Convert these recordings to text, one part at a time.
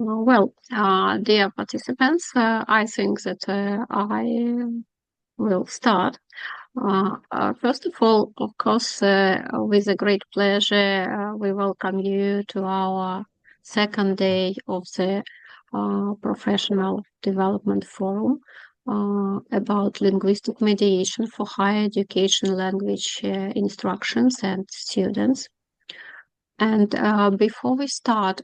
Dear participants, I think that I will start. First of all, of course, with a great pleasure, we welcome you to our second day of the Professional Development Forum about linguistic mediation for higher education language instructions and students. And before we start,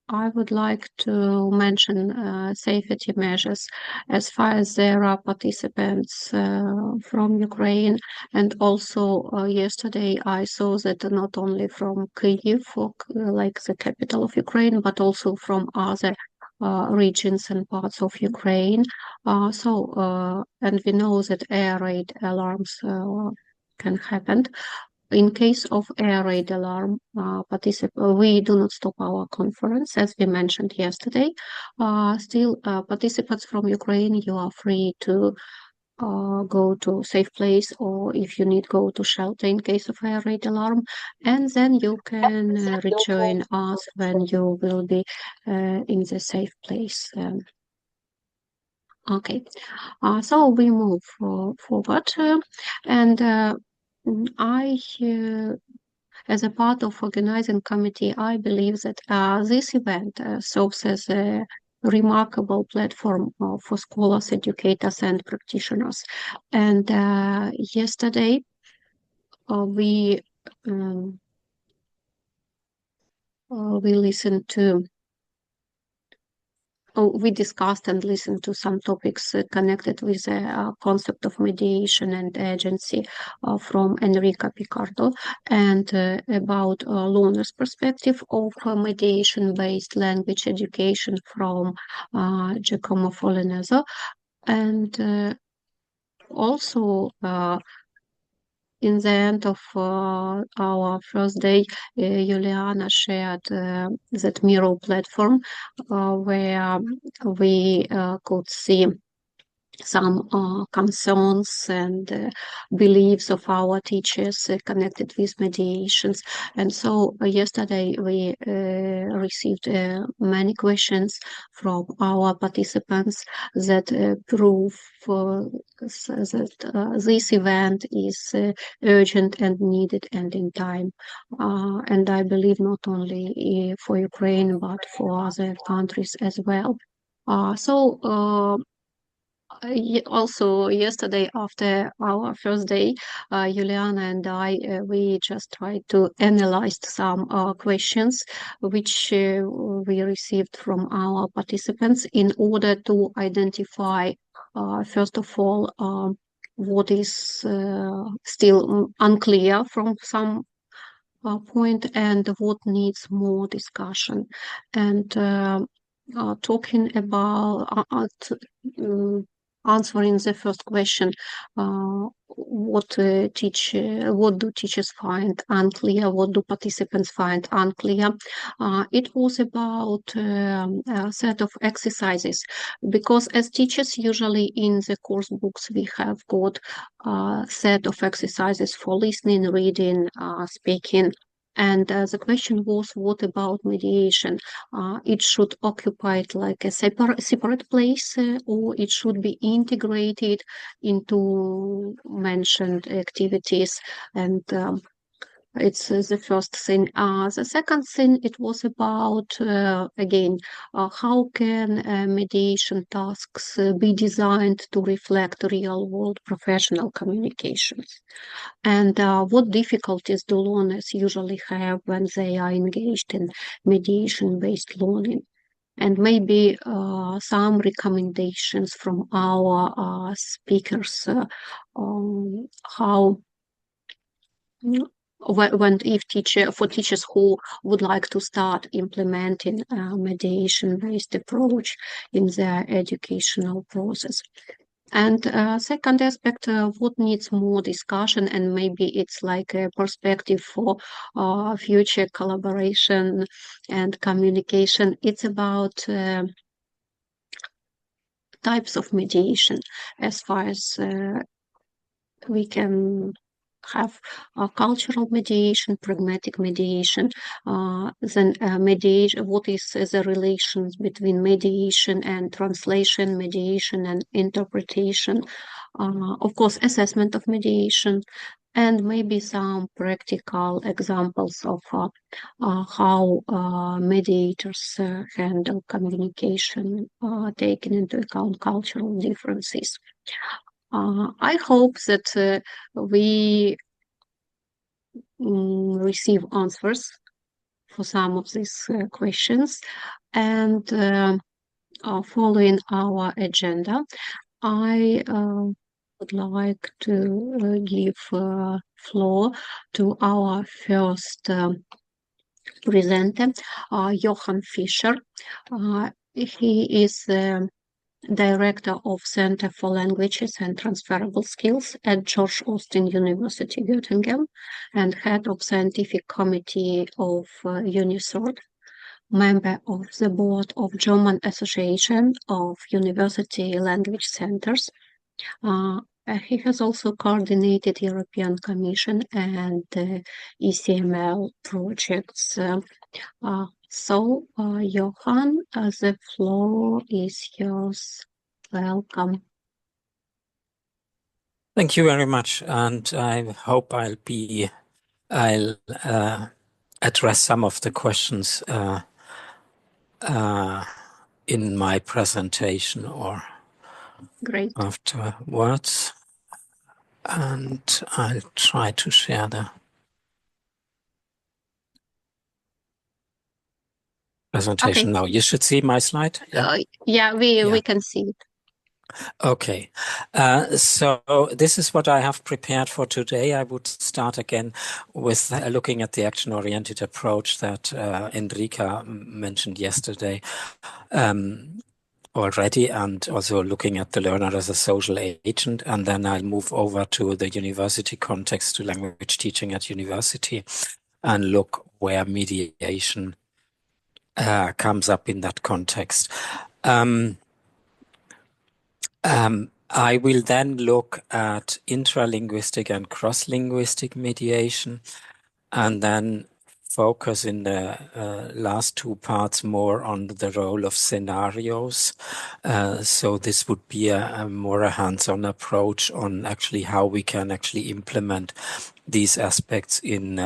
I would like to mention safety measures as far as there are participants from Ukraine. And also yesterday I saw that not only from Kyiv, like the capital of Ukraine, but also from other regions and parts of Ukraine. And we know that air raid alarms can happen. In case of air raid alarm, we do not stop our conference, as we mentioned yesterday. Still, participants from Ukraine, you are free to go to safe place, or if you need, go to shelter in case of air raid alarm, and then you can rejoin us when you will be in the safe place. Okay, so we move forward, and as a part of organizing committee, I believe that this event serves as a remarkable platform for scholars, educators, and practitioners. And yesterday, we listened to. We discussed and listened to some topics connected with the concept of mediation and agency from Enrico Picardo, and about learner's perspective of mediation-based language education from Giacomo Folenezzo. And also in the end of our first day, Juliana shared that Miro platform where we could see some concerns and beliefs of our teachers connected with mediations. And so yesterday we received many questions from our participants that prove that this event is urgent and needed and in time. And I believe not only for Ukraine, but for other countries as well. Also yesterday after our first day, Juliana and I, we just tried to analyze some questions which we received from our participants in order to identify, first of all, what is still unclear from some point and what needs more discussion. And talking about answering the first question, what do teachers find unclear? What do participants find unclear? It was about a set of exercises, because as teachers, usually in the course books, we have got a set of exercises for listening, reading, speaking. And the question was, what about mediation? It should occupy it like a separate place, or it should be integrated into mentioned activities. And it's the first thing. The second thing, it was about, again, how can mediation tasks be designed to reflect real-world professional communications? And what difficulties do learners usually have when they are engaged in mediation-based learning? And maybe some recommendations from our speakers on how, for teachers who would like to start implementing a mediation-based approach in their educational process. And second aspect, what needs more discussion, and maybe it's like a perspective for future collaboration and communication. It's about types of mediation, as far as we can have cultural mediation, pragmatic mediation, then mediation, what is the relations between mediation and translation, mediation and interpretation, of course, assessment of mediation, and maybe some practical examples of how mediators handle communication, taking into account cultural differences. I hope that we receive answers for some of these questions, and following our agenda, I would like to give floor to our first presenter, Johann Fischer. He is Director of Center for Languages and Transferable Skills at George Austin University, Göttingen, and Head of Scientific Committee of UNISORD, member of the Board of German Association of University Language Centers. He has also coordinated European Commission and ECML projects. So, Johann, the floor is yours. Welcome. Thank you very much, and I hope I'll address some of the questions in my presentation or Great. Afterwards. And I'll try to share the presentation now. You should see my slide. Yeah, we can see it. Okay, so this is what I have prepared for today. I would start again with looking at the action-oriented approach that Enrica mentioned yesterday already, and also looking at the learner as a social agent. And then I'll move over to the university context, to language teaching at university, and look where mediation comes up in that context. I will then look at intralinguistic and cross-linguistic mediation, and then focus in the last two parts more on the role of scenarios. So this would be a more hands-on approach on actually how we can actually implement these aspects in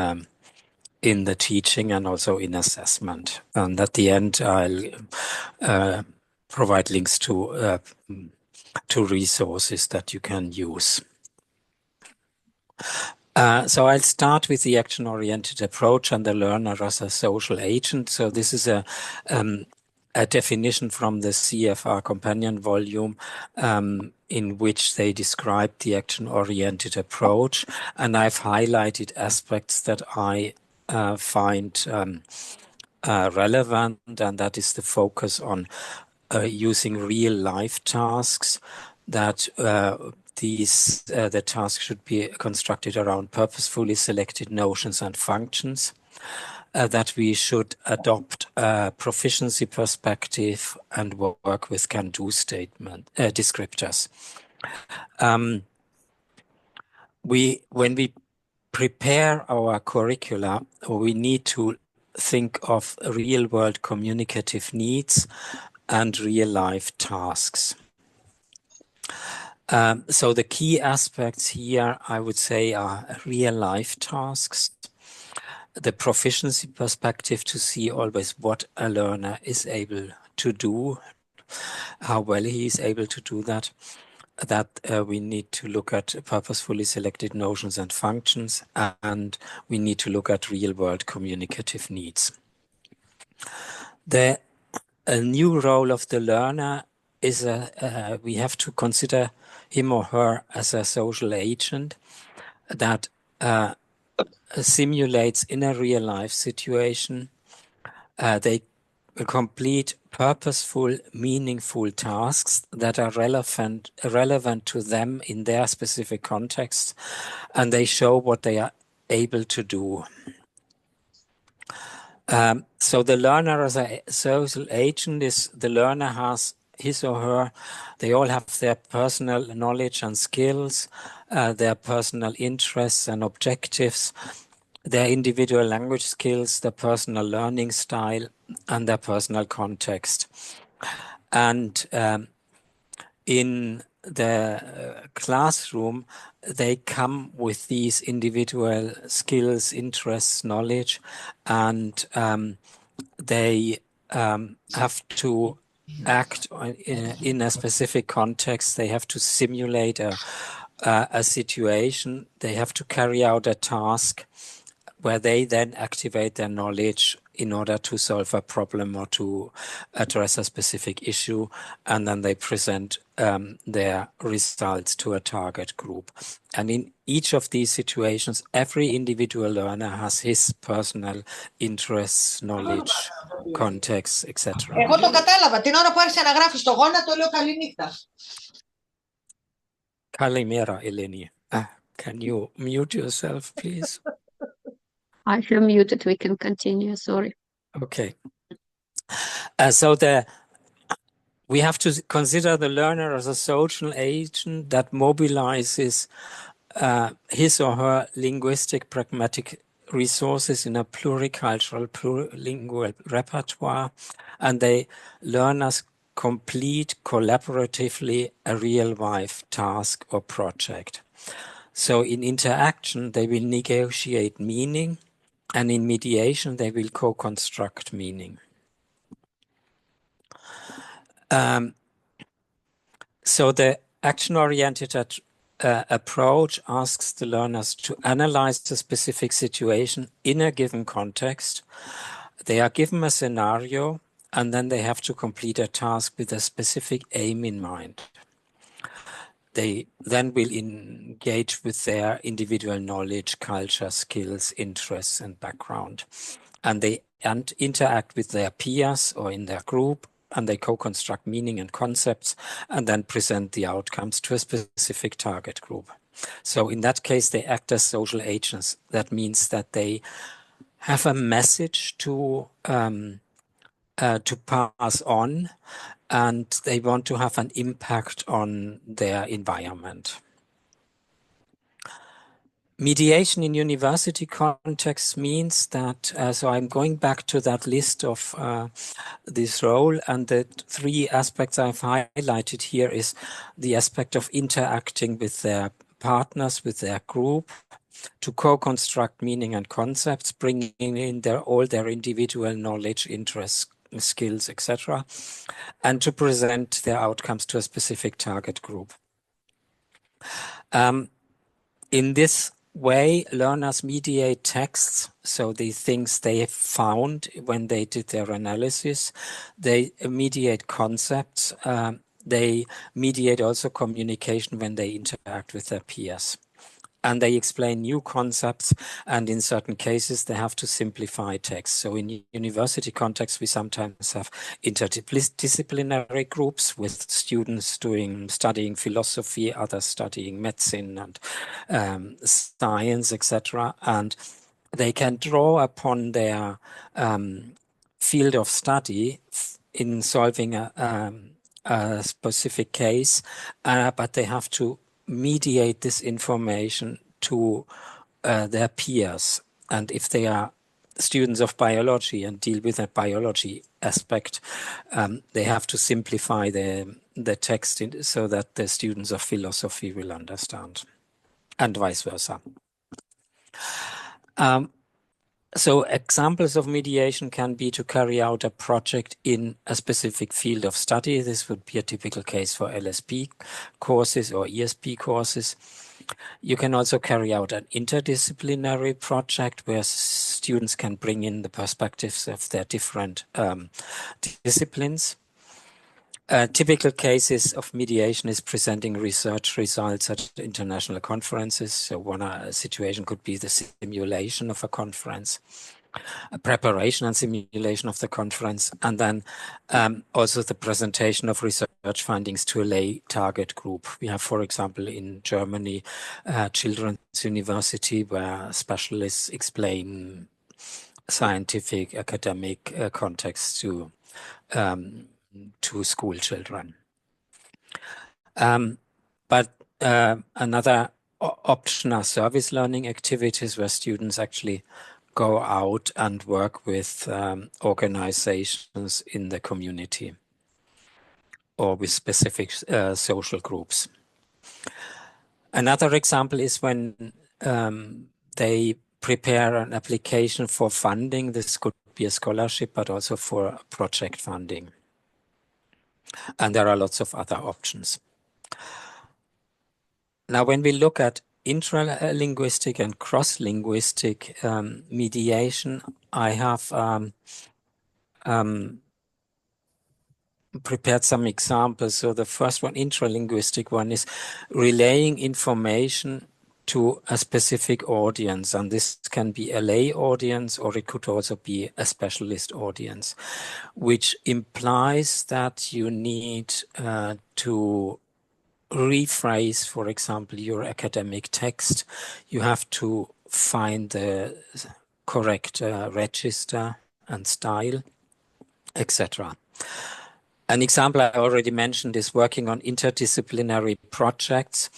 the teaching and also in assessment. And at the end, I'll provide links to resources that you can use. So I'll start with the action-oriented approach and the learner as a social agent. So this is a definition from the CFR companion volume in which they describe the action-oriented approach. And I've highlighted aspects that I find relevant, and that is the focus on using real-life tasks, that the task should be constructed around purposefully selected notions and functions, that we should adopt a proficiency perspective and work with can-do descriptors. When we prepare our curricula, we need to think of real-world communicative needs and real-life tasks. So the key aspects here, I would say, are real-life tasks, the proficiency perspective to see always what a learner is able to do, how well he is able to do that, we need to look at purposefully selected notions and functions, and we need to look at real-world communicative needs. A new role of the learner is we have to consider him or her as a social agent that simulates in a real-life situation. They complete purposeful, meaningful tasks that are relevant to them in their specific context, and they show what they are able to do. So the learner as a social agent is the learner has his or her. They all have their personal knowledge and skills, their personal interests and objectives, their individual language skills, their personal learning style, and their personal context. And in the classroom, they come with these individual skills, interests, knowledge, and they have to act in a specific context. They have to simulate a situation. They have to carry out a task where they then activate their knowledge in order to solve a problem or to address a specific issue, and then they present their results to a target group. And in each of these situations, every individual learner has his personal interests, knowledge, context, etc. Εγώ το κατάλαβα. Την ώρα που άρχισε να γράφει στο γόνατο, λέω καλή νύχτα. Kalimera, Eleni. Can you mute yourself, please? I feel muted. We can continue. Sorry. Okay. So we have to consider the learner as a social agent that mobilizes his or her linguistic pragmatic resources in a pluricultural, plurilingual repertoire, and they learners complete collaboratively a real-life task or project. So in interaction, they will negotiate meaning, and in mediation, they will co-construct meaning. So the action-oriented approach asks the learners to analyze the specific situation in a given context. They are given a scenario, and then they have to complete a task with a specific aim in mind. They then will engage with their individual knowledge, culture, skills, interests, and background. And they interact with their peers or in their group, and they co-construct meaning and concepts, and then present the outcomes to a specific target group. So in that case, they act as social agents. That means that they have a message to pass on, and they want to have an impact on their environment. Mediation in university context means that, so I'm going back to that list of this role, and the three aspects I've highlighted here is the aspect of interacting with their partners, with their group, to co-construct meaning and concepts, bringing in all their individual knowledge, interests, skills, etc., and to present their outcomes to a specific target group. In this way, learners mediate texts, so the things they found when they did their analysis. They mediate concepts. They mediate also communication when they interact with their peers. And they explain new concepts, and in certain cases, they have to simplify text. So in university context, we sometimes have interdisciplinary groups with students studying philosophy, others studying medicine and science, etc. And they can draw upon their field of study in solving a specific case, but they have to mediate this information to their peers. And if they are students of biology and deal with a biology aspect, they have to simplify the text so that the students of philosophy will understand, and vice versa. So examples of mediation can be to carry out a project in a specific field of study. This would be a typical case for LSP courses or ESP courses. You can also carry out an interdisciplinary project where students can bring in the perspectives of their different disciplines. Typical cases of mediation is presenting research results at international conferences. So one situation could be the simulation of a conference, a preparation and simulation of the conference, and then also the presentation of research findings to a lay target group. We have, for example, in Germany, Children's University, where specialists explain scientific, academic context to to school children. But another option are service learning activities where students actually go out and work with organizations in the community or with specific social groups. Another example is when they prepare an application for funding. This could be a scholarship, but also for project funding. And there are lots of other options. Now, when we look at intralinguistic and cross-linguistic mediation, I have prepared some examples. So the first one, intralinguistic one, is relaying information to a specific audience. And this can be a lay audience, or it could also be a specialist audience, which implies that you need to rephrase, for example, your academic text. You have to find the correct register and style, etc. An example I already mentioned is working on interdisciplinary projects,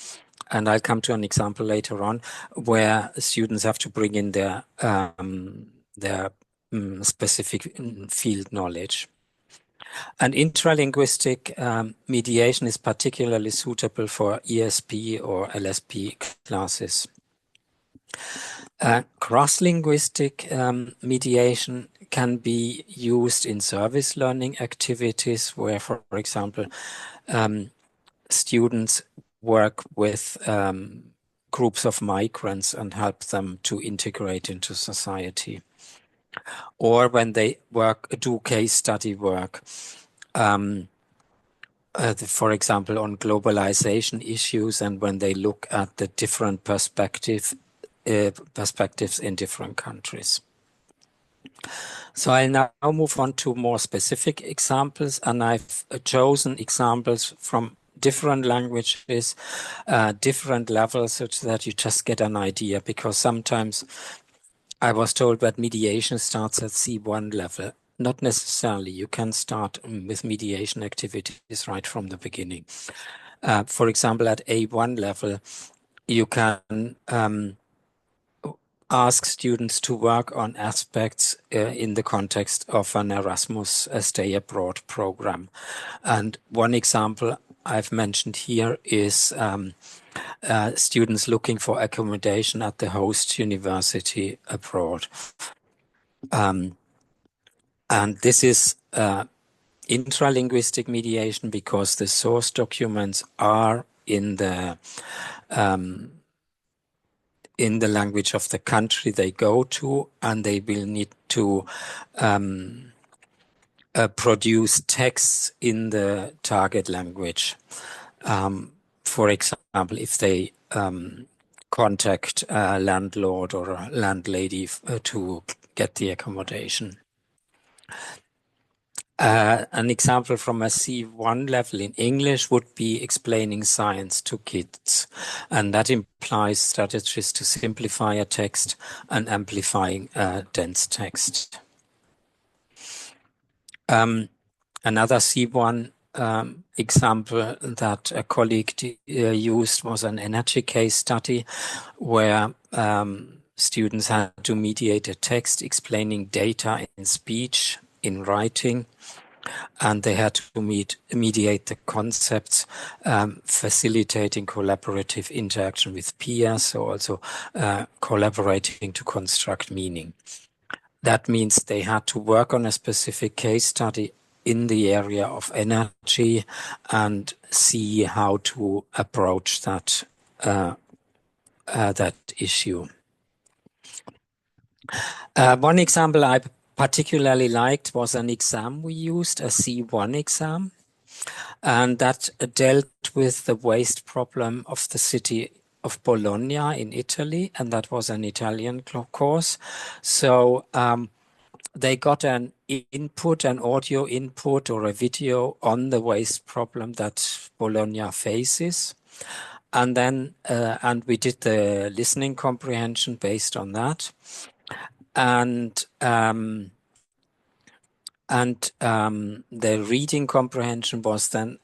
and I'll come to an example later on where students have to bring in their specific field knowledge. And intralinguistic mediation is particularly suitable for ESP or LSP classes. Cross-linguistic mediation can be used in service learning activities where, for example, students work with groups of migrants and help them to integrate into society. Or when they do case study work, for example, on globalization issues, and when they look at the different perspectives in different countries. So I'll now move on to more specific examples, and I've chosen examples from different languages, different levels, so that you just get an idea, because sometimes I was told that mediation starts at C1 level. Not necessarily. You can start with mediation activities right from the beginning. For example, at A1 level, you can ask students to work on aspects in the context of an Erasmus Stay Abroad program. And one example I've mentioned here is students looking for accommodation at the host university abroad. And this is intralinguistic mediation because the source documents are in the language of the country they go to, and they will need to produce texts in the target language. For example, if they contact a landlord or a landlady to get the accommodation. An example from a C1 level in English would be explaining science to kids. And that implies strategies to simplify a text and amplifying a dense text. Another C1 example that a colleague used was an energy case study where students had to mediate a text explaining data in speech, in writing, and they had to mediate the concepts, facilitating collaborative interaction with peers, so also collaborating to construct meaning. That means they had to work on a specific case study in the area of energy and see how to approach that issue. One example I particularly liked was an exam we used, a C1 exam, and that dealt with the waste problem of the city of Bologna in Italy, and that was an Italian course. So they got an input, an audio input or a video on the waste problem that Bologna faces. And then, and we did the listening comprehension based on that. And And the reading comprehension was then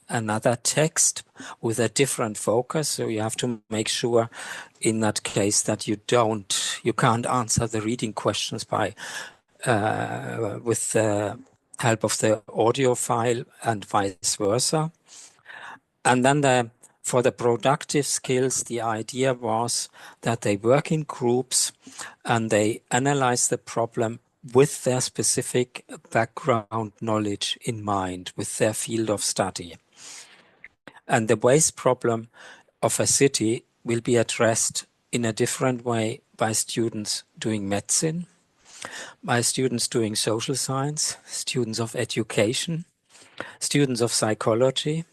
another text with a different focus. So you have to make sure in that case that you can't answer the reading questions by with the help of the audio file and vice versa. And then for the productive skills, the idea was that they work in groups and they analyze the problem with their specific background knowledge in mind, with their field of study. And the waste problem of a city will be addressed in a different way by students doing medicine, by students doing social science, students of education, students of psychology,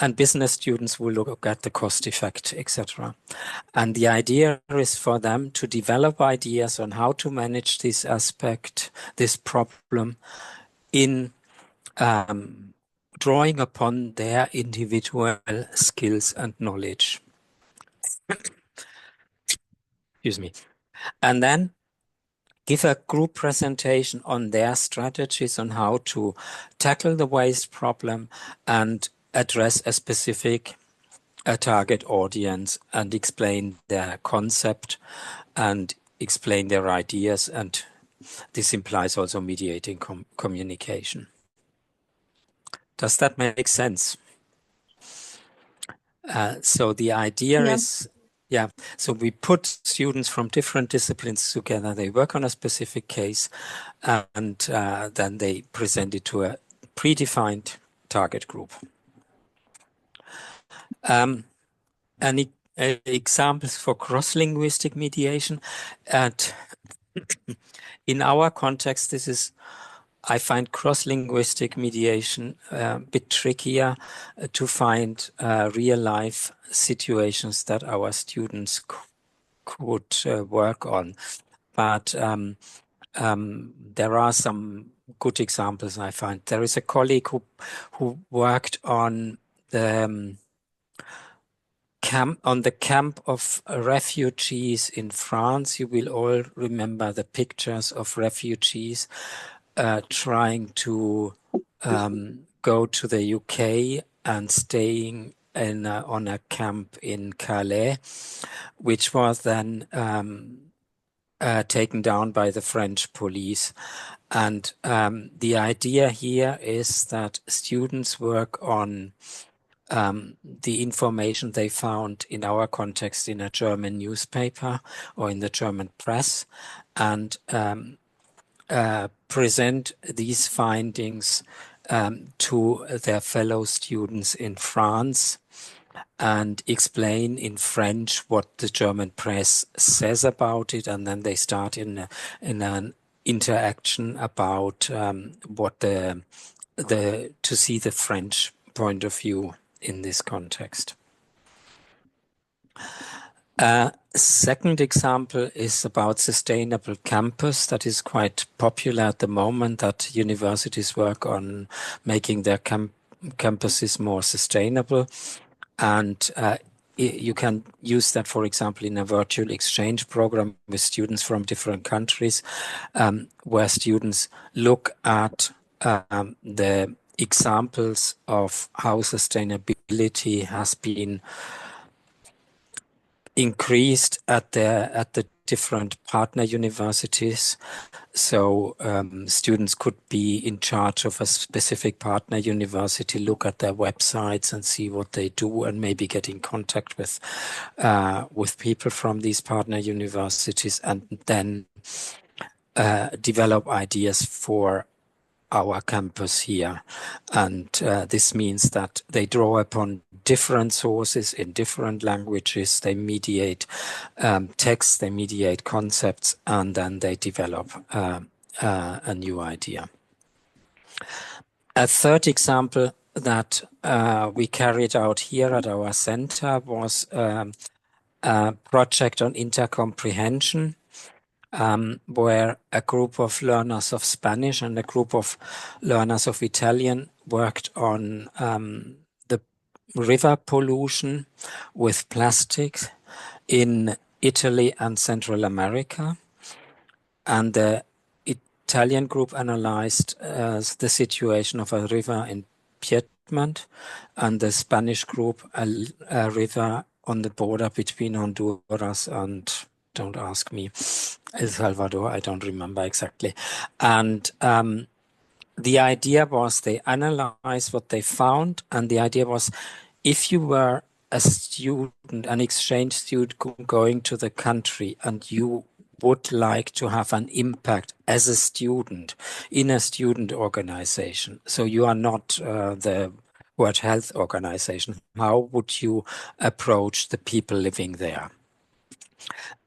and business students will look at the cost effect, etc. And the idea is for them to develop ideas on how to manage this aspect, this problem, in drawing upon their individual skills and knowledge. Excuse me. And then give a group presentation on their strategies on how to tackle the waste problem and address a specific target audience and explain their concept and explain their ideas. And this implies also mediating communication. Does that make sense? So the idea is, so we put students from different disciplines together. They work on a specific case and then they present it to a predefined target group. Any examples for cross-linguistic mediation? In our context, I find cross-linguistic mediation a bit trickier to find real-life situations that our students could work on. But there are some good examples I find. There is a colleague who worked on the camp of refugees in France. You will all remember the pictures of refugees trying to go to the UK and staying on a camp in Calais, which was then taken down by the French police. And the idea here is that students work on the information they found in our context in a German newspaper or in the German press, and present these findings to their fellow students in France and explain in French what the German press says about it, and then they start in an interaction about what to see the French point of view in this context. Second example is about sustainable campus. That is quite popular at the moment, that universities work on making their campuses more sustainable. And you can use that, for example, in a virtual exchange program with students from different countries, where students look at the examples of how sustainability has been increased at the different partner universities. So students could be in charge of a specific partner university, look at their websites and see what they do, and maybe get in contact with people from these partner universities, and then develop ideas for our campus here. And this means that they draw upon different sources in different languages, they mediate texts, they mediate concepts, and then they develop a new idea. A third example that we carried out here at our center was a project on intercomprehension, where a group of learners of Spanish and a group of learners of Italian worked on the river pollution with plastics in Italy and Central America. And Italian group analyzed the situation of a river in Piedmont, and the Spanish group a river on the border between Honduras and, don't ask me, El Salvador, I don't remember exactly. And the idea was they analyzed what they found, and the idea was if you were a student, an exchange student going to the country, and you would like to have an impact as a student in a student organization, so you are not the World Health Organization, how would you approach the people living there?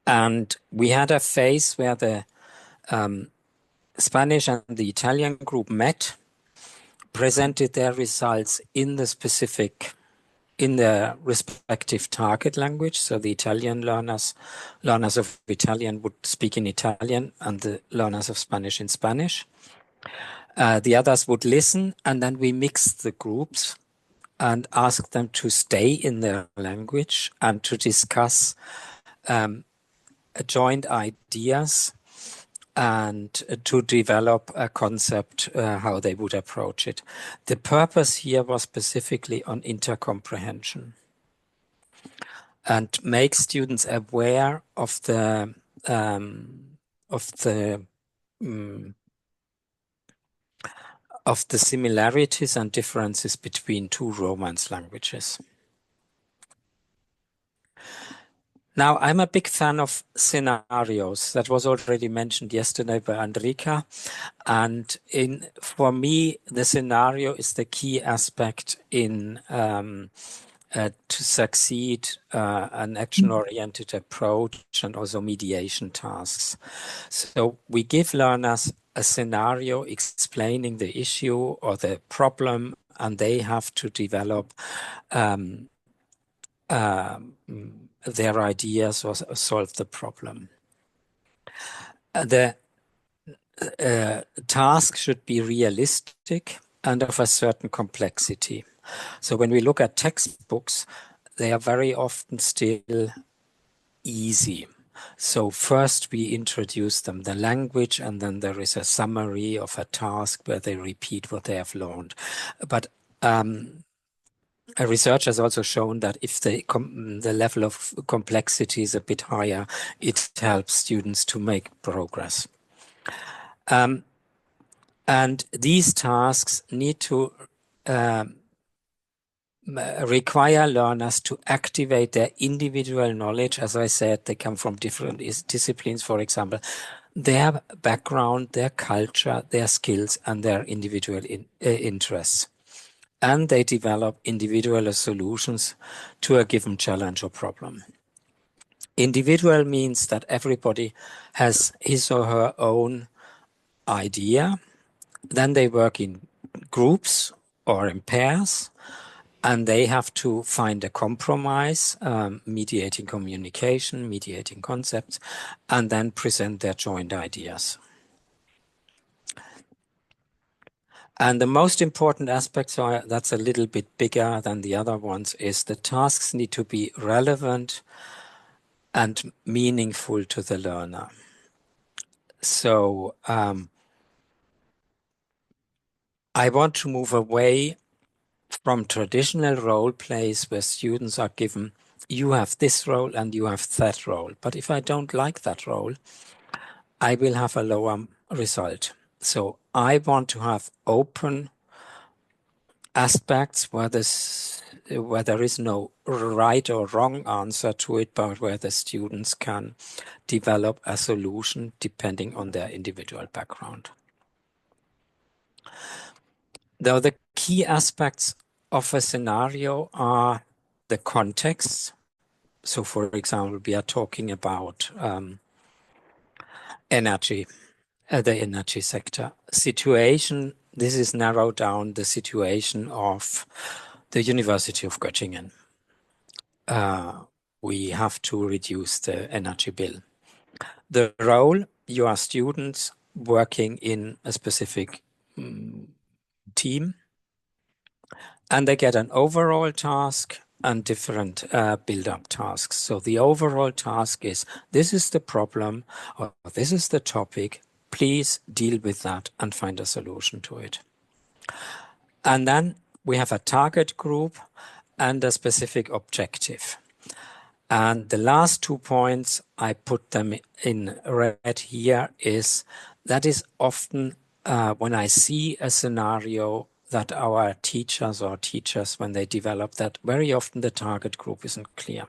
And we had a phase where the Spanish and the Italian group met, presented their results in the respective target language. So the Italian learners of Italian would speak in Italian, and the learners of Spanish in Spanish. The others would listen, and then we mixed the groups and asked them to stay in their language and to discuss joint ideas and to develop a concept how they would approach it. The purpose here was specifically on intercomprehension and make students aware of the similarities and differences between two Romance languages. Now, I'm a big fan of scenarios. That was already mentioned yesterday by Enrica. And for me, the scenario is the key aspect in to succeed an action-oriented approach and also mediation tasks. So we give learners a scenario explaining the issue or the problem, and they have to develop their ideas or solve the problem. The task should be realistic and of a certain complexity. So when we look at textbooks, they are very often still easy. So first we introduce them the language, and then there is a summary of a task where they repeat what they have learned. But research has also shown that if the level of complexity is a bit higher, it helps students to make progress. And these tasks need to require learners to activate their individual knowledge. As I said, they come from different disciplines, for example, their background, their culture, their skills, and their individual interests. And they develop individual solutions to a given challenge or problem. Individual means that everybody has his or her own idea. Then they work in groups or in pairs, and they have to find a compromise, mediating communication, mediating concepts, and then present their joint ideas. And the most important aspect, so that's a little bit bigger than the other ones, is the tasks need to be relevant and meaningful to the learner. So I want to move away from traditional role plays where students are given, you have this role and you have that role. But if I don't like that role, I will have a lower result. So I want to have open aspects where there is no right or wrong answer to it, but where the students can develop a solution depending on their individual background. Though the key aspects of a scenario are the context. So, for example, we are talking about energy, the energy sector. Situation, this is narrowed down the situation of the University of Göttingen. We have to reduce the energy bill. The role, you are students working in a specific team, and they get an overall task and different build-up tasks. So the overall task is, this is the problem, or this is the topic, please deal with that and find a solution to it. And then we have a target group and a specific objective. And the last 2 points, I put them in red here, that is often when I see a scenario that our teachers, when they develop that, very often the target group isn't clear.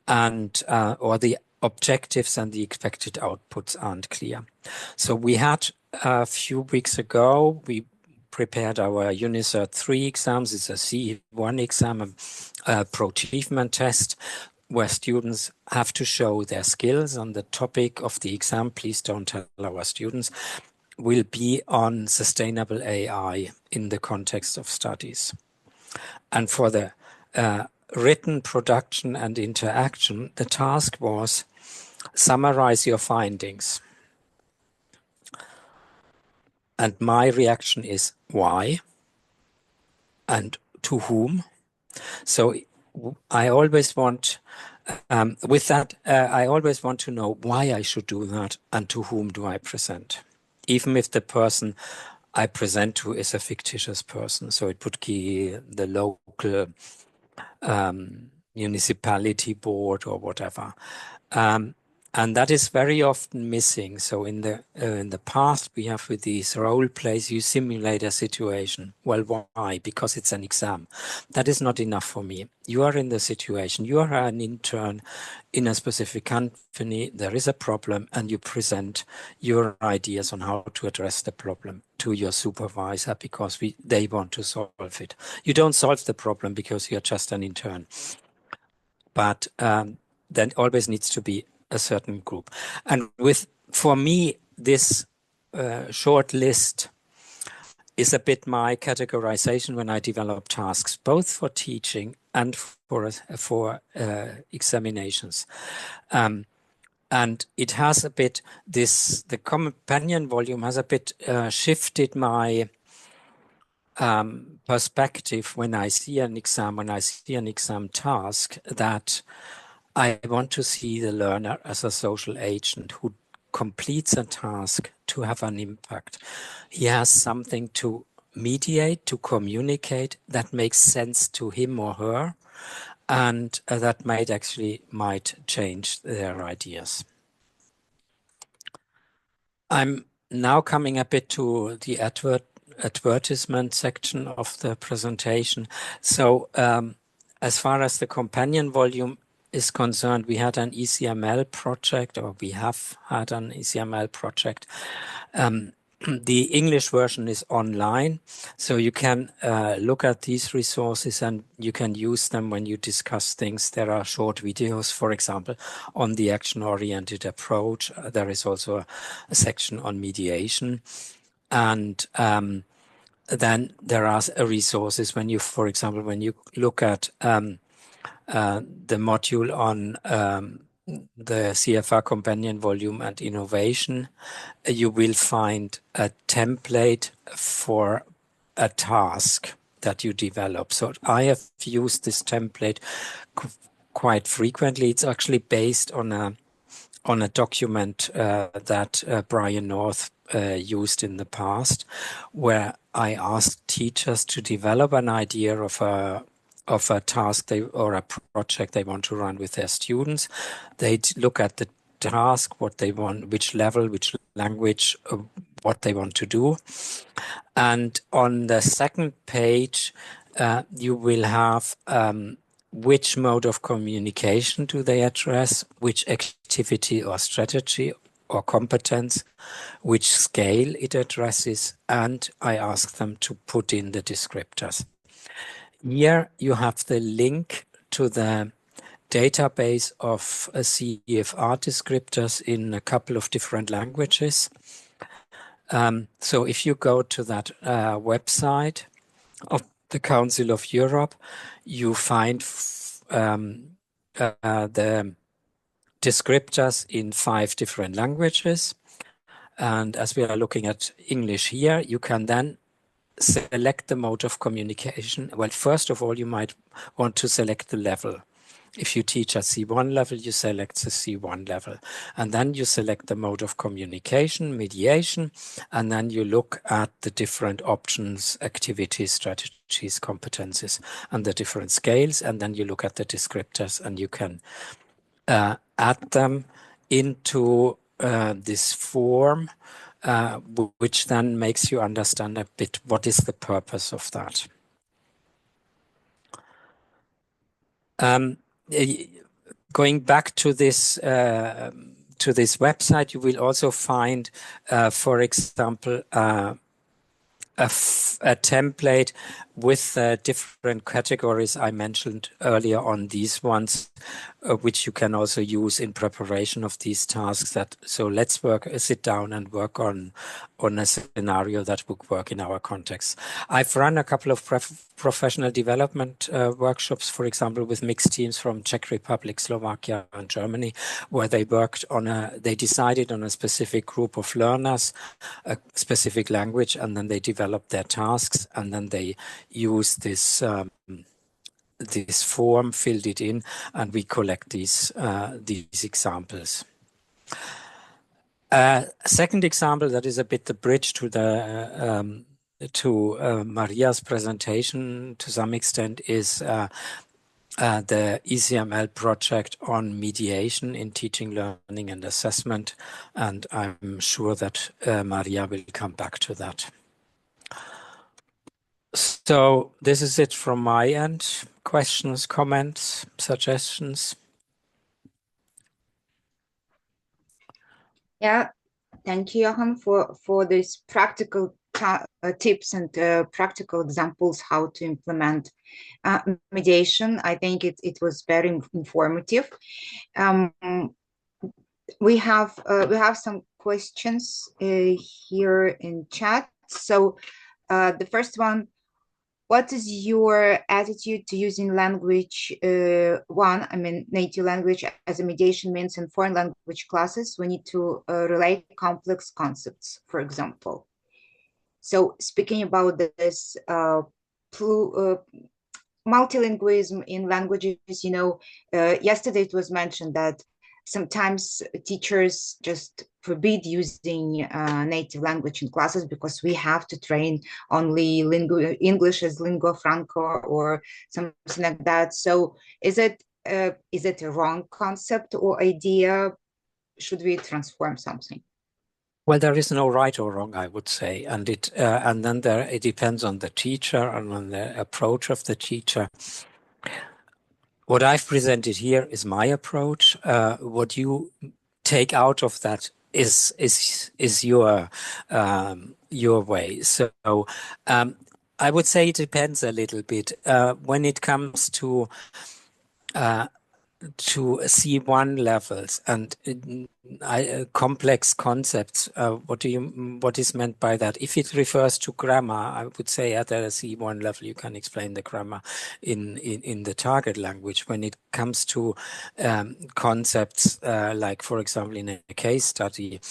And or the objectives and the expected outputs aren't clear. So we had a few weeks ago, we prepared our UNICERT 3 exams. It's a C1 exam, a pro-achievement test, where students have to show their skills on the topic of the exam. Please don't tell our students. Will be on sustainable AI in the context of studies. And for the written production and interaction, the task was summarize your findings. And my reaction is why and to whom. So I always want, I always want to know why I should do that and to whom do I present. Even if the person I present to is a fictitious person. So it would be the local municipality board or whatever. And that is very often missing. So in the past, we have with these role plays, you simulate a situation. Well, why? Because it's an exam. That is not enough for me. You are in the situation. You are an intern in a specific company. There is a problem, and you present your ideas on how to address the problem to your supervisor because they want to solve it. You don't solve the problem because you're just an intern. But then always needs to be a certain group. And for me, this short list is a bit my categorization when I develop tasks, both for teaching and for examinations. And it has a bit, the companion volume has a bit shifted my perspective when I see an exam, task, that I want to see the learner as a social agent who completes a task to have an impact. He has something to mediate, to communicate that makes sense to him or her, and that might change their ideas. I'm now coming a bit to the advertisement section of the presentation. So as far as the companion volume is concerned, we had an ECML project, or we have had an ECML project. The English version is online, so you can look at these resources and you can use them when you discuss things. There are short videos, for example, on the action-oriented approach. There is also a section on mediation. And then there are resources when you, for example, when you look at the module on the CFR companion volume and innovation, you will find a template for a task that you develop. So I have used this template quite frequently. It's actually based on a document that Brian North used in the past, where I asked teachers to develop an idea of a task or a project they want to run with their students. They look at the task, what they want, which level, which language, what they want to do. And on the second page, you will have which mode of communication do they address, which activity or strategy or competence, which scale it addresses, and I ask them to put in the descriptors. Here you have the link to the database of CFR descriptors in a couple of different languages. So if you go to that website of the Council of Europe, you find the descriptors in 5 different languages. And as we are looking at English here, you can then select the mode of communication. Well, first of all, you might want to select the level. If you teach at C1 level, you select the C1 level. And then you select the mode of communication, mediation, and then you look at the different options, activities, strategies, competencies, and the different scales. And then you look at the descriptors, and you can add them into this form, which then makes you understand a bit what is the purpose of that. Going back to this website, you will also find, for example, a template with different categories I mentioned earlier on, these ones, which you can also use in preparation of these tasks. So let's sit down and work on a scenario that would work in our context. I've run a couple of professional development workshops, for example, with mixed teams from Czech Republic, Slovakia, and Germany, where they worked on they decided on a specific group of learners, a specific language, and then they developed their tasks, and then they used this this form, filled it in, and we collect these examples. A second example that is a bit the bridge to the Maria's presentation to some extent is the ECML project on mediation in teaching, learning, and assessment, and I'm sure that Maria will come back to that. So this is it from my end. Questions, comments, suggestions? Yeah, thank you, Johan, for these practical tips and practical examples how to implement mediation. I think it was very informative. We have some questions here in chat. So the first one: what is your attitude to using language native language as a mediation means in foreign language classes? We need to relate complex concepts, for example. So speaking about this multilingualism in languages, yesterday it was mentioned that sometimes teachers just forbid using native language in classes because we have to train only English as lingua franca or something like that. So is it a wrong concept or idea? Should we transform something? Well, there is no right or wrong, I would say, and it depends on the teacher and on the approach of the teacher. What I've presented here is my approach. What you take out of that is your way. So I would say it depends a little bit when it comes to C1 levels and complex concepts. What is meant by that? If it refers to grammar, I would say at a C1 level you can explain the grammar in the target language. When it comes to concepts like, for example, in a case study,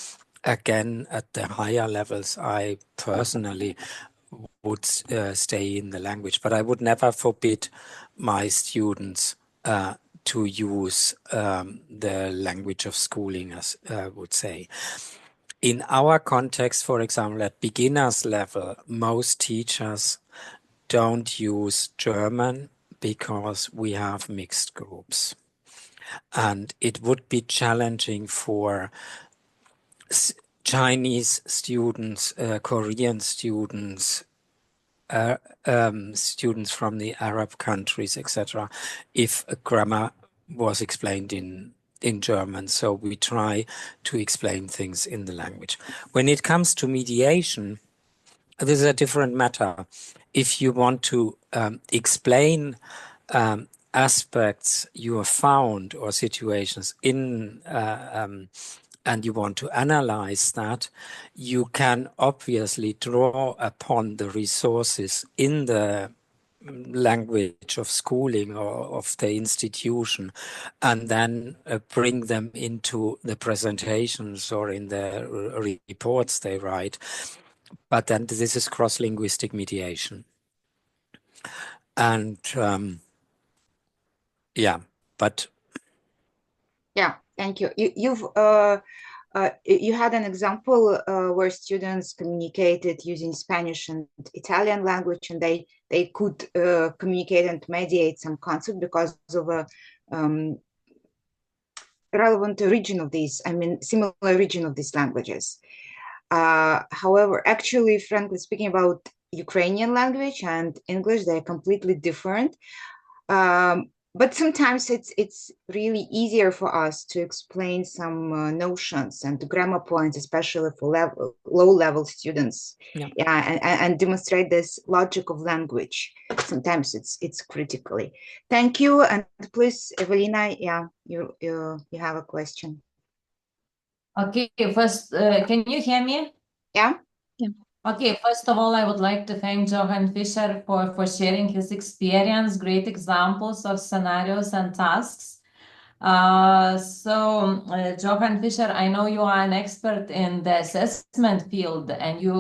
again at the higher levels, I personally would stay in the language, but I would never forbid my students to use the language of schooling, as I would say. In our context, for example, at beginners level, most teachers don't use German because we have mixed groups. And it would be challenging for Chinese students, Korean students, students from the Arab countries, etc., if grammar was explained in German. So we try to explain things in the language. When it comes to mediation, this is a different matter. If you want to explain aspects you have found or situations in and you want to analyze that, you can obviously draw upon the resources in the language of schooling or of the institution, and then bring them into the presentations or in the reports they write. But then this is cross-linguistic mediation. And yeah, But yeah, thank you. You had an example where students communicated using Spanish and Italian language, and they could communicate and mediate some concept because of a relevant origin of these, similar origin of these languages. However, actually, frankly speaking, about Ukrainian language and English, they're completely different. But sometimes it's really easier for us to explain some notions and grammar points, especially for low-level students, and demonstrate this logic of language. Sometimes it's critically. Thank you, and please, Evelina, you have a question. Okay, first, can you hear me? Yeah. Okay, first of all, I would like to thank Johan Fischer for sharing his experience, great examples of scenarios and tasks. Johan Fischer, I know you are an expert in the assessment field, and you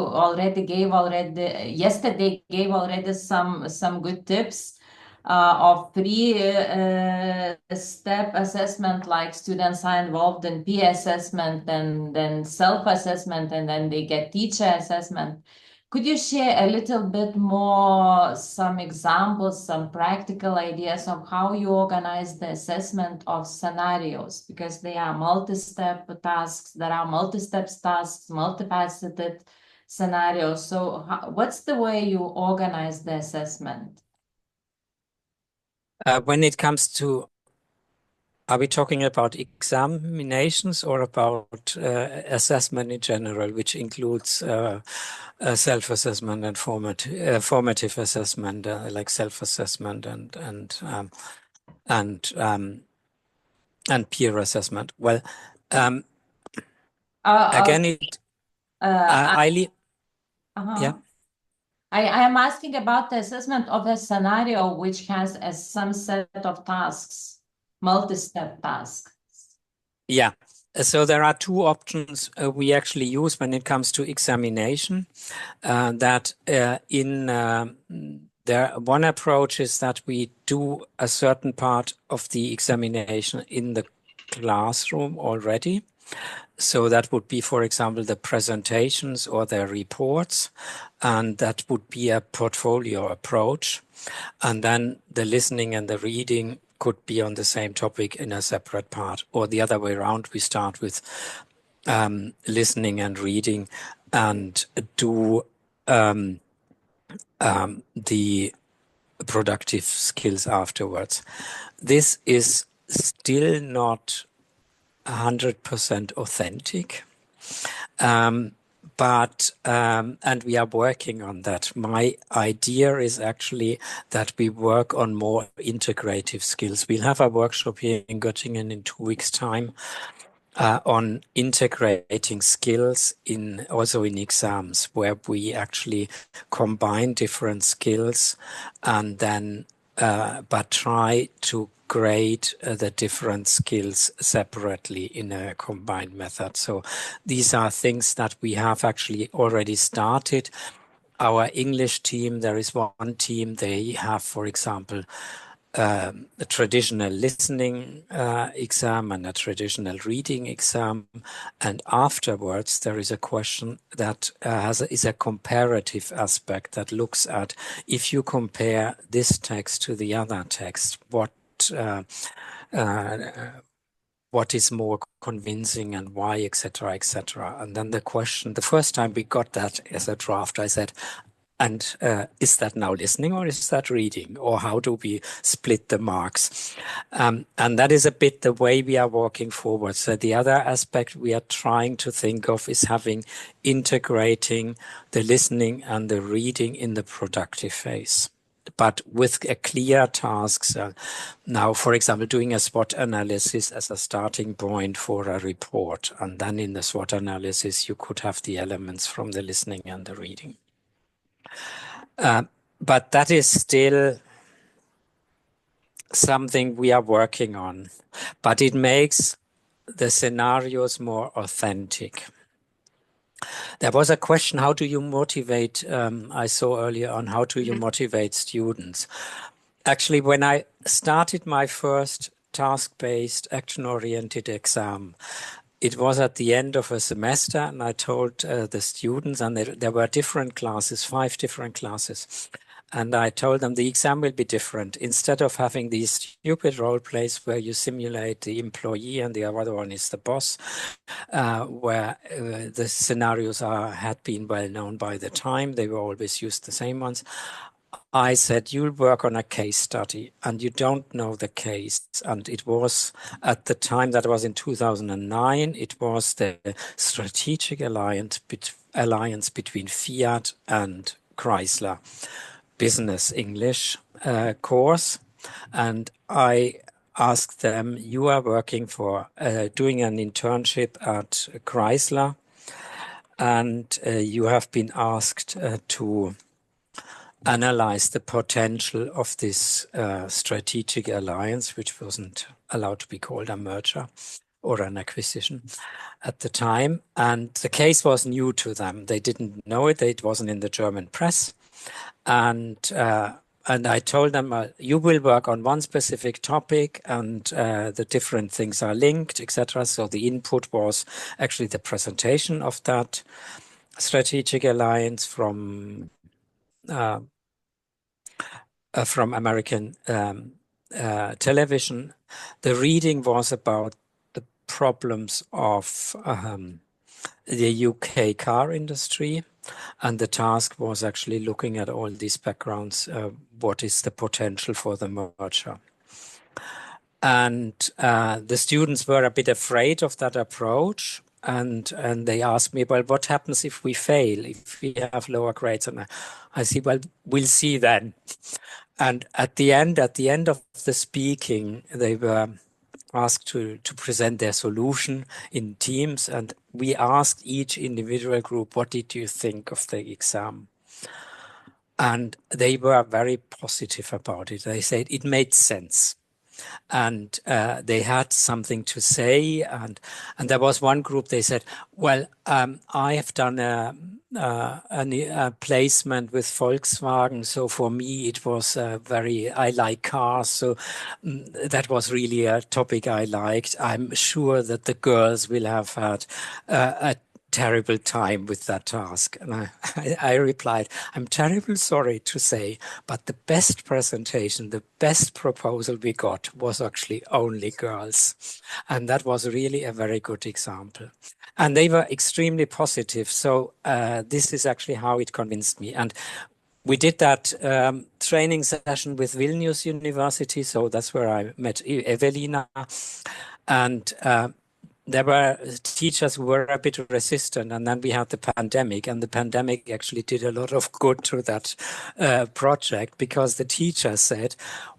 yesterday gave already some good tips of three-step assessment, like students are involved in peer assessment, then self-assessment, and then they get teacher assessment. Could you share a little bit more, some examples, some practical ideas of how you organize the assessment of scenarios? Because they are multi-step tasks, there are multi-step tasks, multifaceted scenarios. So what's the way you organize the assessment? When it comes to, are we talking about examinations or about assessment in general, which includes self-assessment and formative assessment, like self-assessment and peer assessment? Well, again, yeah. I am asking about the assessment of a scenario which has some set of tasks, multi-step tasks. Yeah, so there are two options we actually use when it comes to examination. One approach is that we do a certain part of the examination in the classroom already. So that would be, for example, the presentations or the reports, and that would be a portfolio approach. And then the listening and the reading could be on the same topic in a separate part, or the other way around. We start with listening and reading and do the productive skills afterwards. This is still not 100% authentic, and we are working on that. My idea is actually that we work on more integrative skills. We'll have a workshop here in Göttingen in 2 weeks' time on integrating skills also in exams, where we actually combine different skills and then but try to grade the different skills separately in a combined method. So these are things that we have actually already started. Our English team, there is one team, they have, for example, a traditional listening exam and a traditional reading exam, and afterwards there is a question that is a comparative aspect that looks at, if you compare this text to the other text, what is more convincing and why, etc., etc. And then the question, the first time we got that as a draft, I said, and is that now listening or is that reading? Or how do we split the marks? And that is a bit the way we are walking forward. So the other aspect we are trying to think of is integrating the listening and the reading in the productive phase, but with a clear tasks. Now, for example, doing a SWOT analysis as a starting point for a report. And then in the SWOT analysis, you could have the elements from the listening and the reading. But that is still something we are working on, but it makes the scenarios more authentic. There was a question, how do you motivate, I saw earlier on, how do you motivate students? Actually, when I started my first task-based, action-oriented exam. It was at the end of a semester, and I told the students, and there were different classes, 5 different classes. And I told them the exam will be different. Instead of having these stupid role plays where you simulate the employee and the other one is the boss, where the scenarios had been well known by the time, they were always used the same ones. I said, you'll work on a case study and you don't know the case. And it was at the time, that was in 2009, it was the strategic alliance between Fiat and Chrysler business English course. And I asked them, you are working for doing an internship at Chrysler, and you have been asked to analyze the potential of this strategic alliance, which wasn't allowed to be called a merger or an acquisition at the time. And the case was new to them. They didn't know it. It wasn't in the German press. And I told them, you will work on one specific topic and the different things are linked, etc. So the input was actually the presentation of that strategic alliance from American television. The reading was about the problems of the UK car industry. And the task was actually looking at all these backgrounds. What is the potential for the merger? And the students were a bit afraid of that approach. And they asked me, well, what happens if we fail, if we have lower grades? And I said, well, we'll see then. And at the end of the speaking, they were asked to present their solution in teams. And we asked each individual group, what did you think of the exam? And they were very positive about it. They said it made sense. And they had something to say. And there was one group, they said, well, I have done a placement with Volkswagen. So for me, it was I like cars. So that was really a topic I liked. I'm sure that the girls will have had a terrible time with that task. And I replied, I'm terribly sorry to say, but the best presentation, the best proposal we got was actually only girls. And that was really a very good example. And they were extremely positive. So this is actually how it convinced me. And we did that training session with Vilnius University. So that's where I met Evelina. And there were teachers who were a bit resistant, and then we had the pandemic, and the pandemic actually did a lot of good to that project, because the teachers said,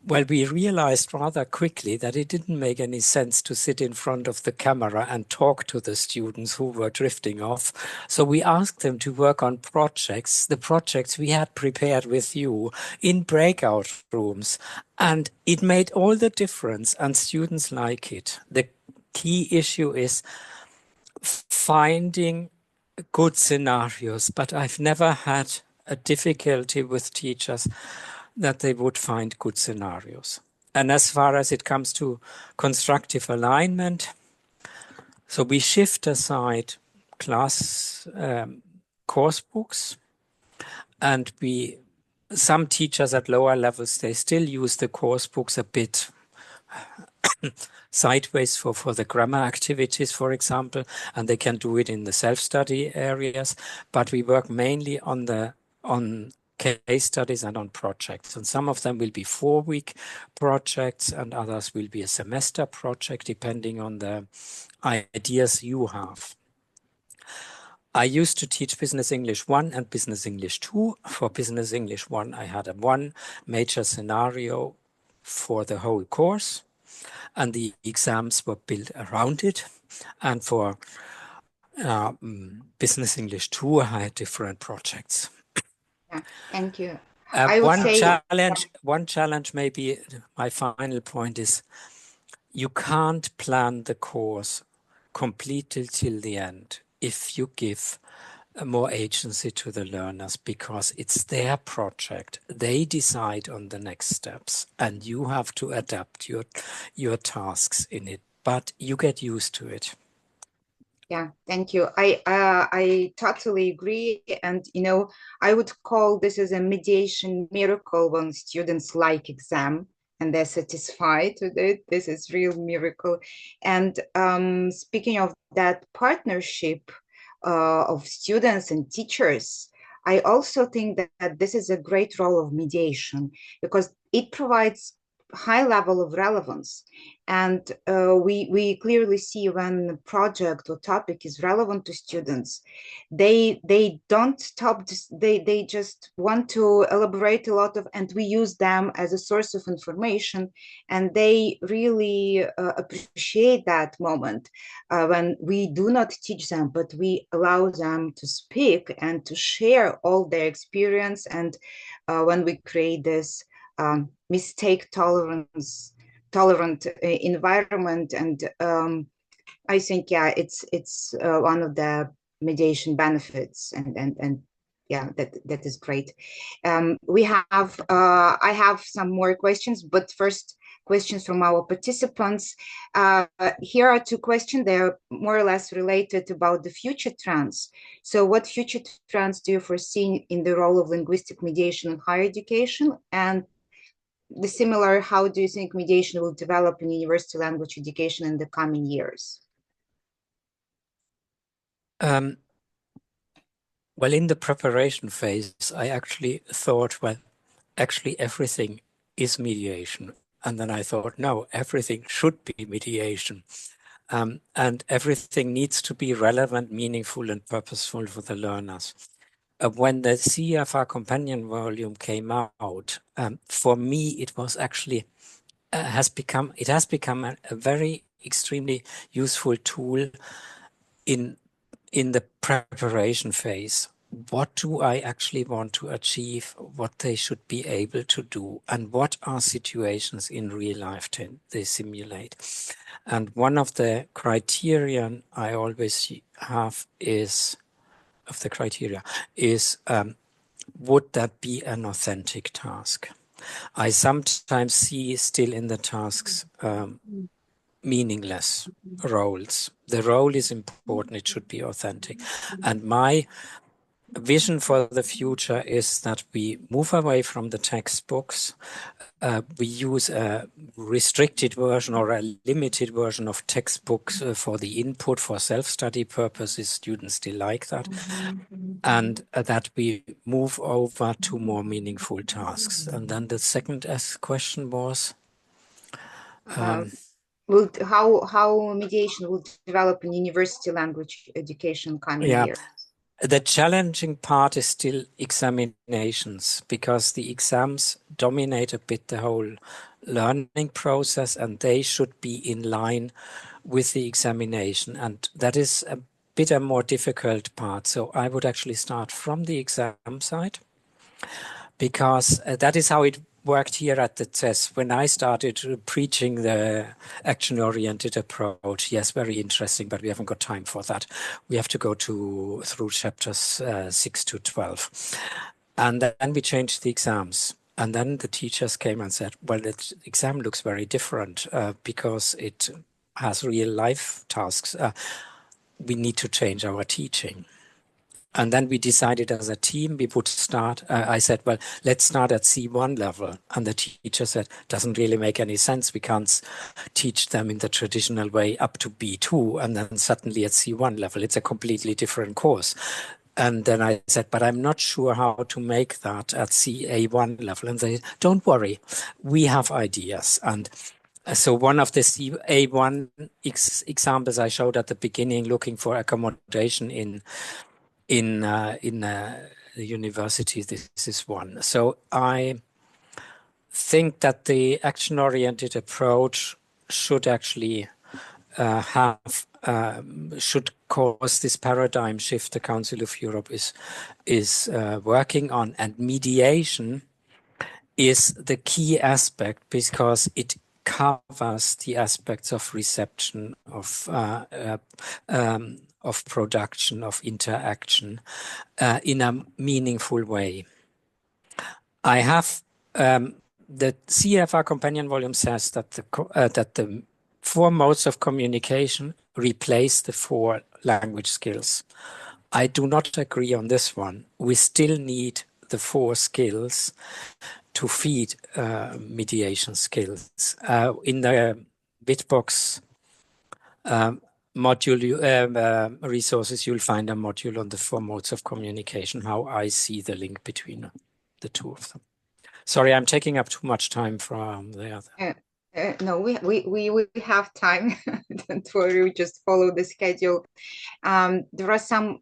well, we realized rather quickly that it didn't make any sense to sit in front of the camera and talk to the students who were drifting off. So we asked them to work on projects, the projects we had prepared with you, in breakout rooms, and it made all the difference, and students like it. The key issue is finding good scenarios, but I've never had a difficulty with teachers that they would find good scenarios. And as far as it comes to constructive alignment, so we shift aside class course books, and some teachers at lower levels, they still use the course books a bit sideways for the grammar activities, for example, and they can do it in the self-study areas. But we work mainly on case studies and on projects. And some of them will be 4-week projects, and others will be a semester project, depending on the ideas you have. I used to teach Business English 1 and Business English 2. For Business English 1, I had one major scenario for the whole course, and the exams were built around it. And for Business English 2, I had different projects. Yeah, thank you. One challenge, maybe my final point is, you can't plan the course completely till the end if you give more agency to the learners, because it's their project. They decide on the next steps, and you have to adapt your tasks in it, but you get used to it. Yeah, thank you. I totally agree. And, you know, I would call this as a mediation miracle when students like exam and they're satisfied with it. This is real miracle. And speaking of that partnership of students and teachers, I also think that this is a great role of mediation, because it provides high level of relevance. And we clearly see when the project or topic is relevant to students, they don't stop, they just want to elaborate a lot of, and we use them as a source of information, and they really appreciate that moment when we do not teach them, but we allow them to speak and to share all their experience. And when we create this mistake tolerant environment, and I think, yeah, it's one of the mediation benefits, and yeah, that is great. We have I have some more questions, but first, questions from our participants. Here are two questions. They're more or less related about the future trends. So what future trends do you foresee in the role of linguistic mediation in higher education? And the similar, how do you think mediation will develop in university language education in the coming years? Well, in the preparation phase, I actually thought, well, actually everything is mediation. And then I thought, no, everything should be mediation. And everything needs to be relevant, meaningful, and purposeful for the learners. When the CFR companion volume came out, for me, it was actually, it has become a very extremely useful tool in the preparation phase. What do I actually want to achieve, what they should be able to do, and what are situations in real life they simulate. And one of the criterion I always have is, would that be an authentic task? I sometimes see still in the tasks meaningless roles. The role is important, it should be authentic. And my vision for the future is that we move away from the textbooks. We use a restricted version or a limited version of textbooks for the input for self-study purposes. Students still like that. And that we move over to more meaningful tasks. And then the second question was? How mediation will develop in university language education coming years? The challenging part is still examinations, because the exams dominate a bit the whole learning process, and they should be in line with the examination. And that is a bit a more difficult part. So I would actually start from the exam side, because that is how it worked here at the CES. When I started preaching the action-oriented approach, yes, very interesting, but we haven't got time for that. We have to go through chapters 6 to 12. And then we changed the exams. And then the teachers came and said, well, the exam looks very different because it has real life tasks. We need to change our teaching. And then we decided as a team, we would start, I said, well, let's start at C1 level. And the teacher said, doesn't really make any sense. We can't teach them in the traditional way up to B2 and then suddenly at C1 level. It's a completely different course. And then I said, but I'm not sure how to make that at CA1 level. And they said, don't worry, we have ideas. And so one of the CA1 examples I showed at the beginning, looking for accommodation in the university, this is one. So I think that the action-oriented approach should actually should cause this paradigm shift the Council of Europe is working on. And mediation is the key aspect, because it covers the aspects of reception, of production, of interaction in a meaningful way. I have the CFR companion volume says that the 4 modes of communication replace the 4 language skills. I do not agree on this one. We still need the 4 skills to feed mediation skills. In the Bitbox module resources, you'll find a module on the 4 modes of communication, how I see the link between the 2 of them. Sorry, I'm taking up too much time from the other. No, we have time. Don't worry, we just follow the schedule. There are some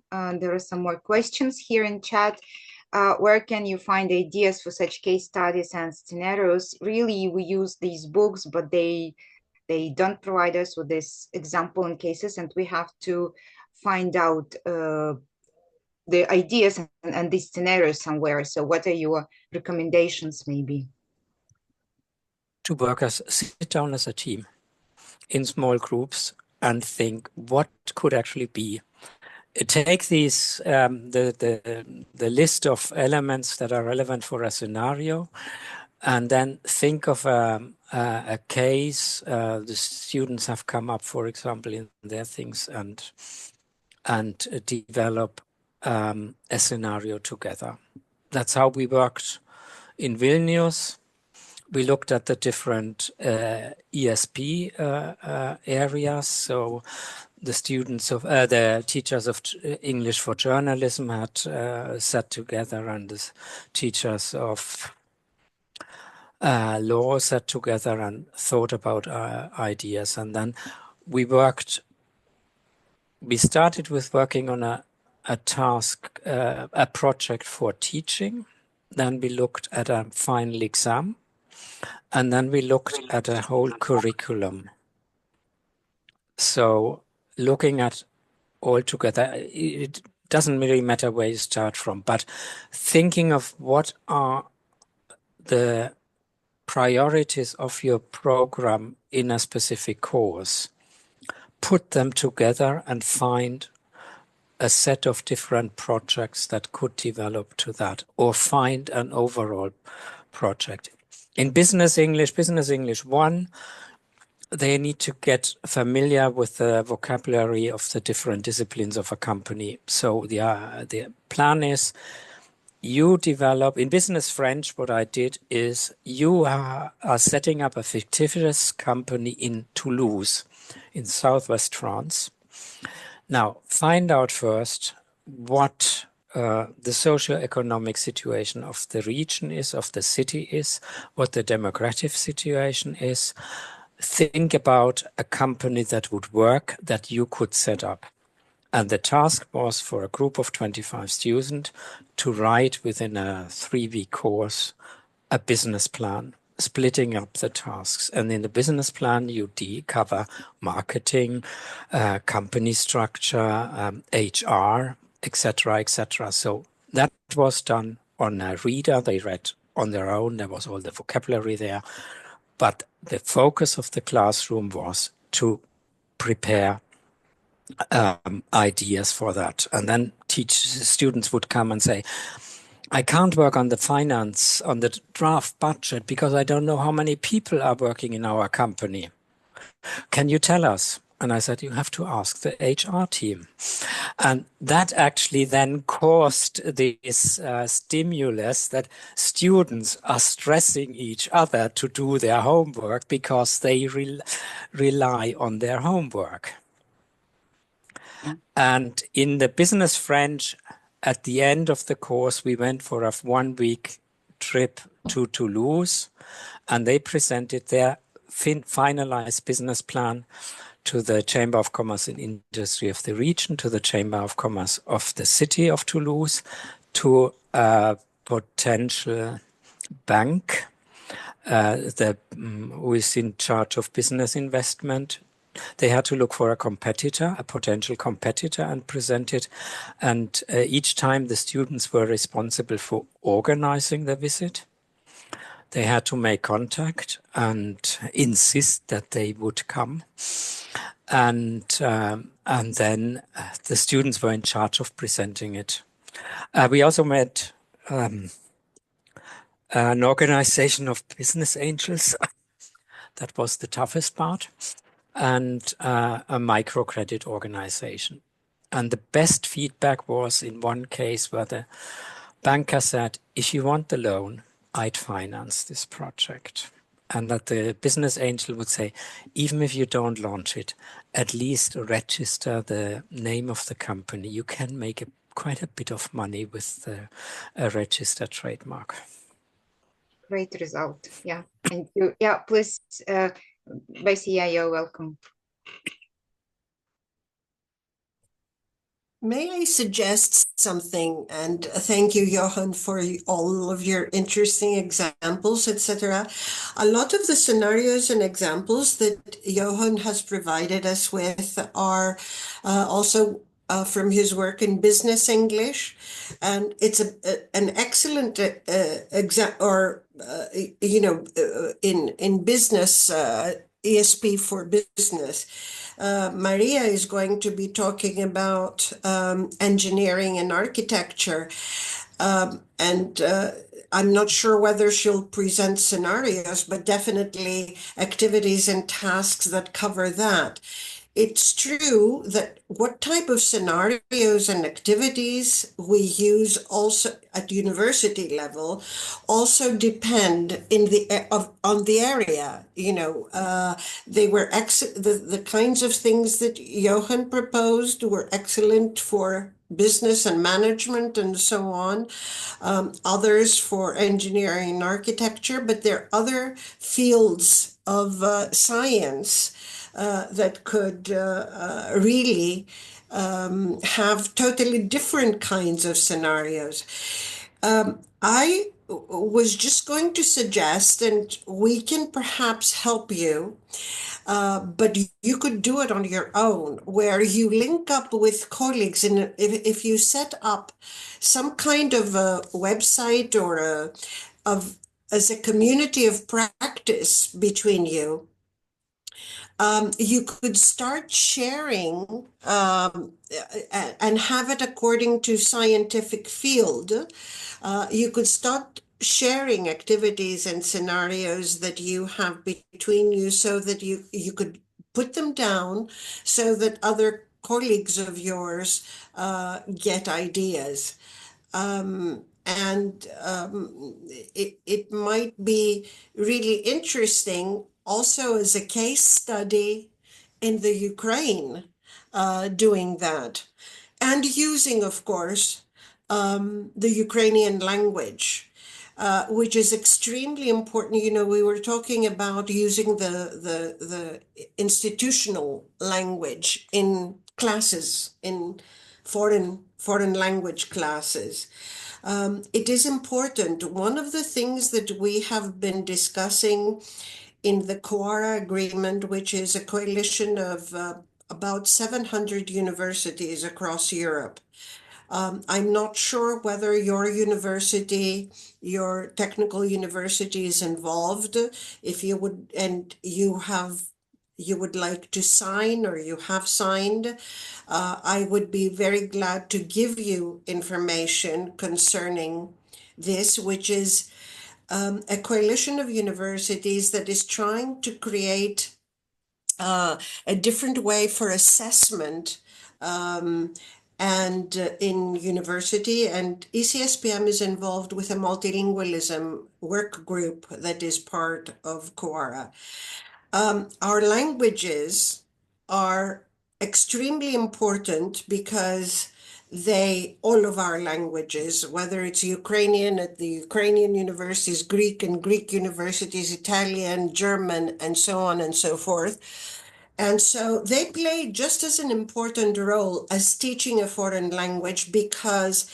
more questions here in chat. Where can you find ideas for such case studies and scenarios? Really, we use these books, but they don't provide us with this example and cases, and we have to find out the ideas and these scenarios somewhere. So what are your recommendations maybe? To workers sit down as a team in small groups and think what could actually be. Take these the list of elements that are relevant for a scenario, and then think of a case the students have come up, for example, in their things, and develop a scenario together. That's how we worked in Vilnius. We looked at the different ESP areas. So the students of the teachers of English for journalism had sat together, and the teachers of law sat together and thought about ideas. And then we started with working on a task, a project for teaching. Then we looked at a final exam. And then we looked at a whole curriculum. So looking at all together, it doesn't really matter where you start from, but thinking of what are the priorities of your program in a specific course, put them together and find a set of different projects that could develop to that, or find an overall project. In Business English 1, they need to get familiar with the vocabulary of the different disciplines of a company. So the plan is you develop, in Business French, what I did is you are setting up a fictitious company in Toulouse, in southwest France. Now, find out first what the socio-economic situation of the region is, of the city is, what the demographic situation is. Think about a company that would work, that you could set up. And the task was for a group of 25 students to write within a 3-week course a business plan, splitting up the tasks. And in the business plan, you cover marketing, company structure, HR, etc., etc. So that was done on a reader. They read on their own. There was all the vocabulary there. But the focus of the classroom was to prepare ideas for that. And then students would come and say, I can't work on the finance, on the draft budget, because I don't know how many people are working in our company. Can you tell us? And I said, you have to ask the HR team. And that actually then caused this stimulus that students are stressing each other to do their homework because they rely on their homework. And in the Business French, at the end of the course, we went for a 1-week trip to Toulouse, and they presented their finalized business plan to the Chamber of Commerce and Industry of the region, to the Chamber of Commerce of the city of Toulouse, to a potential bank who is in charge of business investment. They had to look for a competitor, a potential competitor, and present it. And each time the students were responsible for organizing the visit. They had to make contact and insist that they would come. And then the students were in charge of presenting it. We also met an organization of business angels. That was the toughest part. And a microcredit organization. And the best feedback was in one case where the banker said, if you want the loan, I'd finance this project. And that the business angel would say, even if you don't launch it, at least register the name of the company. You can make quite a bit of money with a registered trademark. Great result. Yeah, thank you. Yeah, please, Bessie, yeah, you're welcome. May I suggest something? And thank you, Johan, for all of your interesting examples, etc. A lot of the scenarios and examples that Johan has provided us with are also from his work in business English, and it's an excellent in business ESP for business. Maria is going to be talking about engineering and architecture, and I'm not sure whether she'll present scenarios, but definitely activities and tasks that cover that. It's true that what type of scenarios and activities we use also at university level also depend on the area. They were the kinds of things that Johan proposed were excellent for business and management and so on. Others for engineering and architecture, but there are other fields of science that could really have totally different kinds of scenarios. I was just going to suggest, and we can perhaps help you, but you could do it on your own, where you link up with colleagues. And if you set up some kind of a website or as a community of practice between you, you could start sharing and have it according to scientific field. You could start sharing activities and scenarios that you have between you so that you could put them down so that other colleagues of yours get ideas. It might be really interesting also as a case study in the Ukraine, doing that, and using, of course, the Ukrainian language, which is extremely important. We were talking about using the institutional language in classes, in foreign language classes. It is important. One of the things that we have been discussing in the Quora agreement, which is a coalition of about 700 universities across Europe. I'm not sure whether your university, your technical university is involved. If you would, and you would like to sign or you have signed, I would be very glad to give you information concerning this, which is a coalition of universities that is trying to create a different way for assessment and in university, and ECSPM is involved with a multilingualism work group that is part of Quora. Our languages are extremely important because all of our languages, whether it's Ukrainian at the Ukrainian universities, Greek and Greek universities, Italian, German, and so on and so forth. And so they play just as an important role as teaching a foreign language because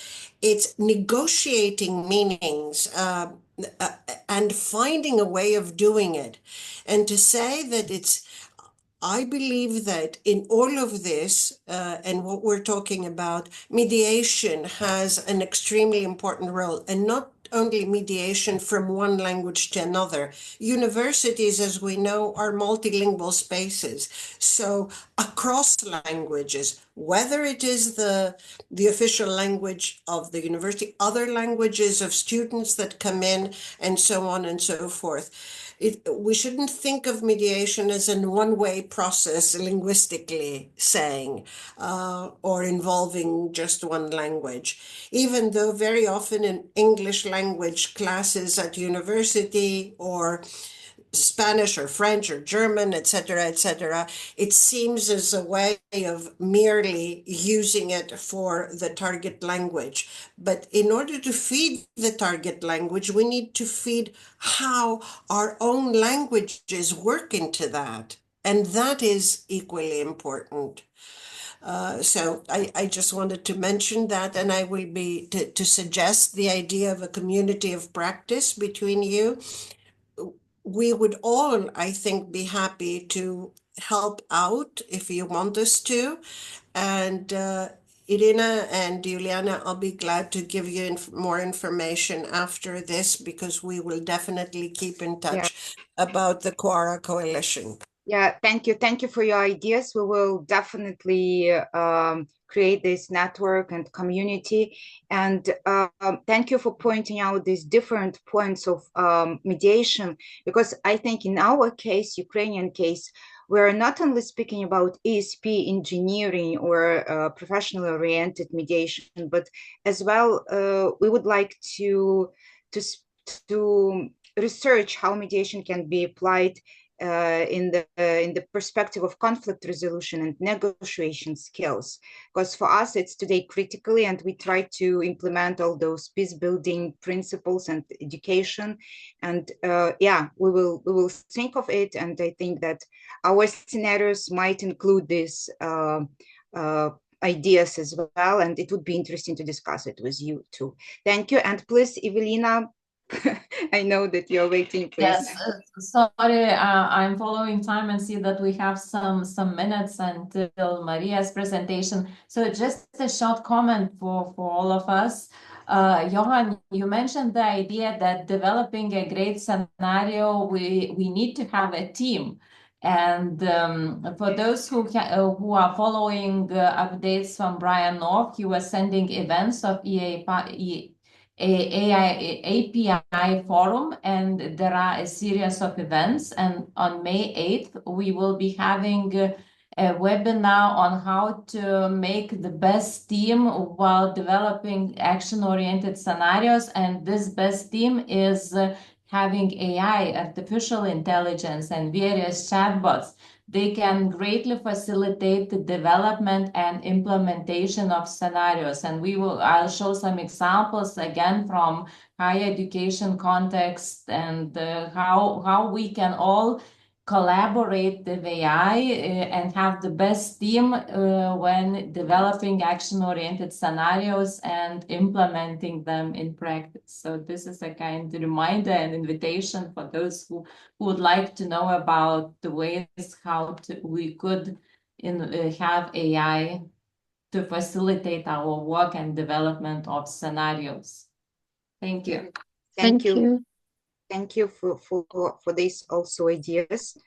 it's negotiating meanings and finding a way of doing it. And to say that I believe that in all of this and what we're talking about, mediation has an extremely important role, and not only mediation from one language to another. Universities, as we know, are multilingual spaces. So across languages, whether it is the official language of the university, other languages of students that come in, and so on and so forth. We shouldn't think of mediation as a one-way process, linguistically saying, or involving just one language. Even though very often in English language classes at university or Spanish or French or German, etc., it seems as a way of merely using it for the target language. But in order to feed the target language, we need to feed how our own languages work into that. And that is equally important. So I just wanted to mention that, and I will be to suggest the idea of a community of practice between you. We would all, I think, be happy to help out if you want us to. And Irina and Juliana, I'll be glad to give you more information after this, because we will definitely keep in touch about the Quora Coalition. Yeah, thank you. Thank you for your ideas. We will definitely create this network and community. And thank you for pointing out these different points of mediation, because I think in our case, Ukrainian case, we're not only speaking about ESP engineering or professionally oriented mediation, but as well, we would like to research how mediation can be applied in the perspective of conflict resolution and negotiation skills, because for us it's today critically, and we try to implement all those peace building principles and education, and we will think of it, and I think that our scenarios might include these ideas as well, and it would be interesting to discuss it with you too. Thank you, and please, Evelina, I know that you're waiting, please. Yes, sorry, I'm following time and see that we have some minutes until Maria's presentation. So just a short comment for all of us. Johan, you mentioned the idea that developing a great scenario, we need to have a team. And for those who are following updates from Brian North, he was sending events of API forum, and there are a series of events, and on May 8th we will be having a webinar on how to make the best team while developing action-oriented scenarios, and this best team is having AI, artificial intelligence, and various chatbots. They can greatly facilitate the development and implementation of scenarios. And I'll show some examples again from higher education context, and how we can all collaborate with AI and have the best team when developing action-oriented scenarios and implementing them in practice. So this is a kind of reminder and invitation for those who would like to know about the ways how we could have AI to facilitate our work and development of scenarios. Thank you. Thank you. Thank you for these also ideas.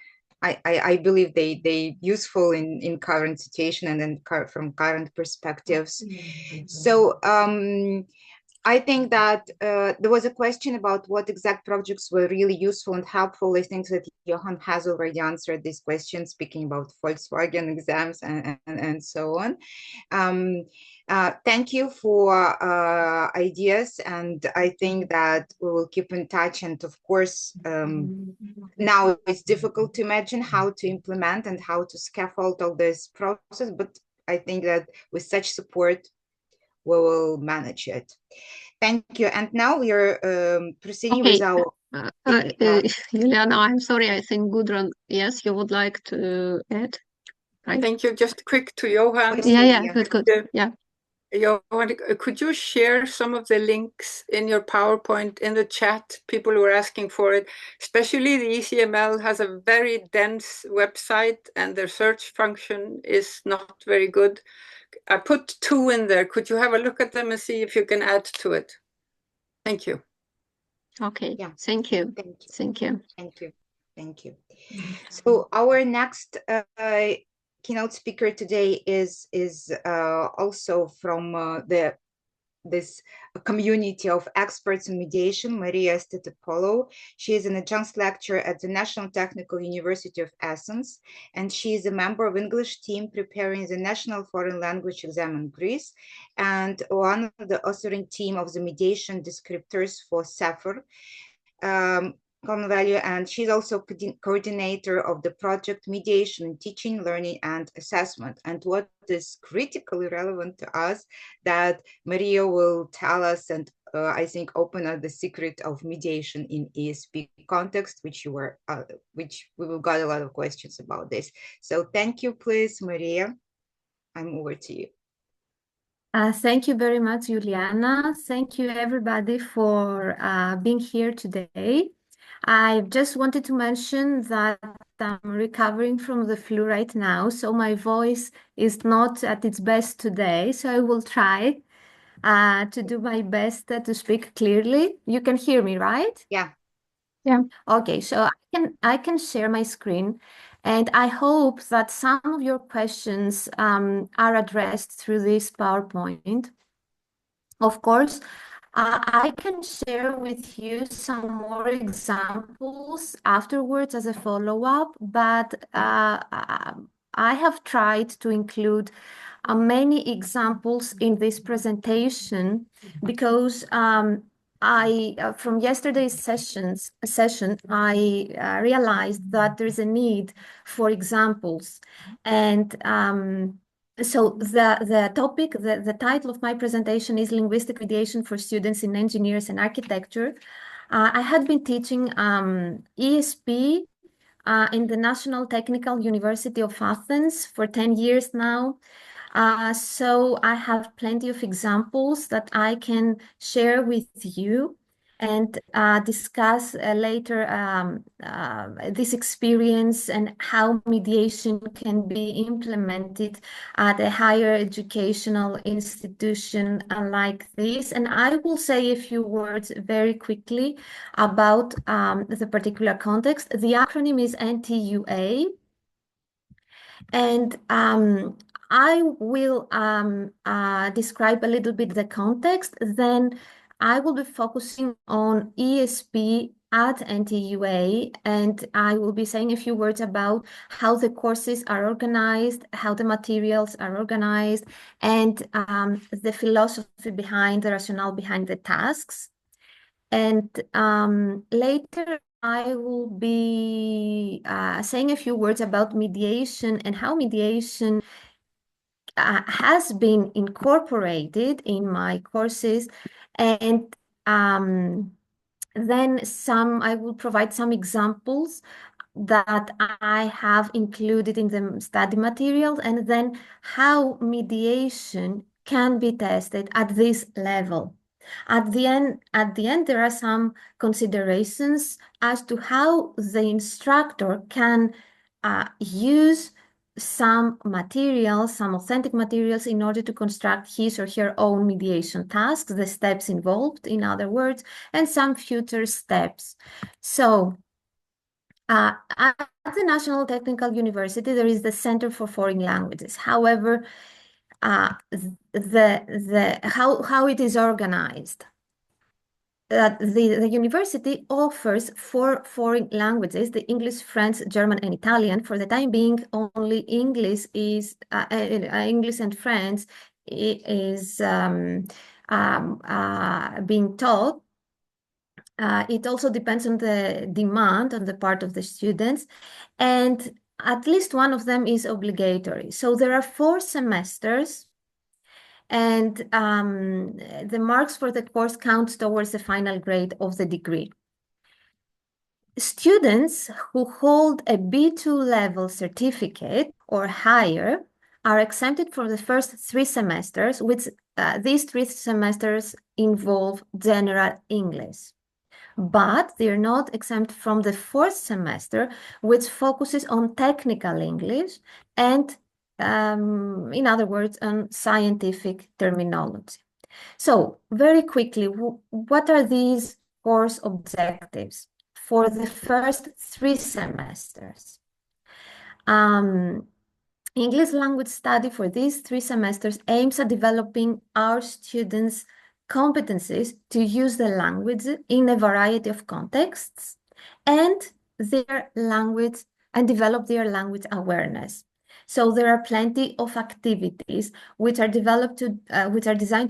I believe they useful in current situation and then from current perspectives. So I think that there was a question about what exact projects were really useful and helpful. I think that Johan has already answered this question, speaking about Volkswagen exams and so on. Thank you for ideas, and I think that we will keep in touch. And of course, now it's difficult to imagine how to implement and how to scaffold all this process, but I think that with such support, we will manage it. Thank you. And now we are proceeding with our... Juliana, I'm sorry, I think Gudrun, yes, you would like to add, right? Thank you. Just quick to Johan. Good. Yeah. Johan, could you share some of the links in your PowerPoint in the chat? People were asking for it, especially the ECML has a very dense website and their search function is not very good. I put 2 in there. Could you have a look at them and see if you can add to it? Thank you. Okay. Yeah. Thank you. Thank you. Thank you. Thank you. Thank you. So our next keynote speaker today is also from this community of experts in mediation, Maria Stetopoulou. She is an adjunct lecturer at the National Technical University of Athens, and she is a member of English team preparing the National Foreign Language exam in Greece, and one of the authoring team of the mediation descriptors for SAFR. Common value, and she's also coordinator of the project Mediation in Teaching, Learning and Assessment. And what is critically relevant to us that Maria will tell us and I think open up the secret of mediation in ESP context, which we will got a lot of questions about this. So thank you, please, Maria. I'm over to you. Thank you very much, Juliana. Thank you, everybody, for being here today. I just wanted to mention that I'm recovering from the flu right now, so my voice is not at its best today. So I will try to do my best to speak clearly. You can hear me, right? Yeah. Yeah. Okay, so I can share my screen, and I hope that some of your questions are addressed through this PowerPoint. Of course, I can share with you some more examples afterwards as a follow-up, but I have tried to include many examples in this presentation because from yesterday's session, I realized that there is a need for examples, and so the topic, the title of my presentation is Linguistic Mediation for Students in Engineers and Architecture. I had been teaching ESP in the National Technical University of Athens for 10 years now. So I have plenty of examples that I can share with you and discuss later this experience and how mediation can be implemented at a higher educational institution like this. And I will say a few words very quickly about the particular context. The acronym is NTUA. And I will describe a little bit the context, then I will be focusing on ESP at NTUA, and I will be saying a few words about how the courses are organized, how the materials are organized, and the philosophy behind, the rationale behind the tasks. And later, I will be saying a few words about mediation and how mediation has been incorporated in my courses, and then I will provide some examples that I have included in the study materials, and then how mediation can be tested at this level. At the end, there are some considerations as to how the instructor can use some materials, some authentic materials, in order to construct his or her own mediation tasks, the steps involved, in other words, and some future steps. So, at the National Technical University, there is the Center for Foreign Languages. However, how it is organized. The university offers 4 foreign languages: the English, French, German, and Italian. For the time being, only English and French is being taught. It also depends on the demand on the part of the students, and at least one of them is obligatory. So there are 4 semesters, and the marks for the course count towards the final grade of the degree. Students who hold a B2 level certificate or higher are exempted from the first 3 semesters, which these 3 semesters involve general English. But they're not exempt from the 4th semester, which focuses on technical English and, in other words, on scientific terminology. So very quickly, what are these course objectives for the first 3 semesters. English language study for these 3 semesters aims at developing our students' competencies to use the language in a variety of contexts and develop their language awareness. So there are plenty of activities which are designed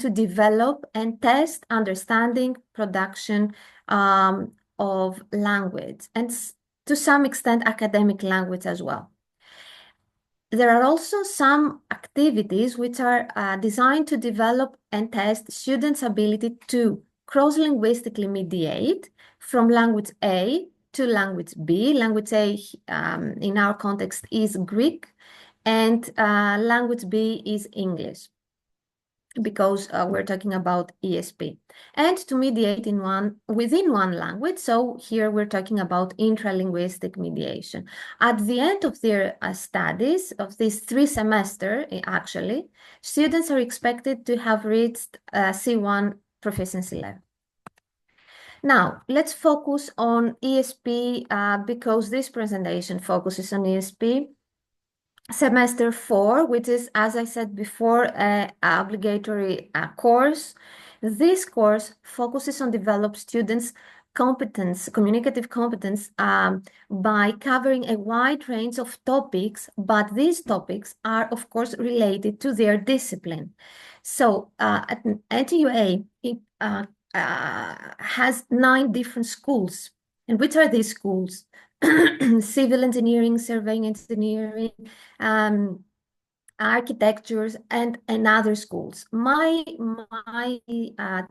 to develop and test understanding, production of language, and to some extent academic language as well. There are also some activities which are designed to develop and test students' ability to cross-linguistically mediate from language A to language B. Language A in our context is Greek, and language B is English, because we're talking about ESP, and to mediate within one language. So here we're talking about intralinguistic mediation. At the end of their studies of this 3 semester, actually, students are expected to have reached C1 proficiency level. Now, let's focus on ESP because this presentation focuses on ESP. Semester 4, which is, as I said before, an obligatory course. This course focuses on develop students' communicative competence, by covering a wide range of topics, but these topics are, of course, related to their discipline. So at NTUA, it has 9 different schools. And which are these schools? Civil engineering, surveying engineering, architectures, and other schools. My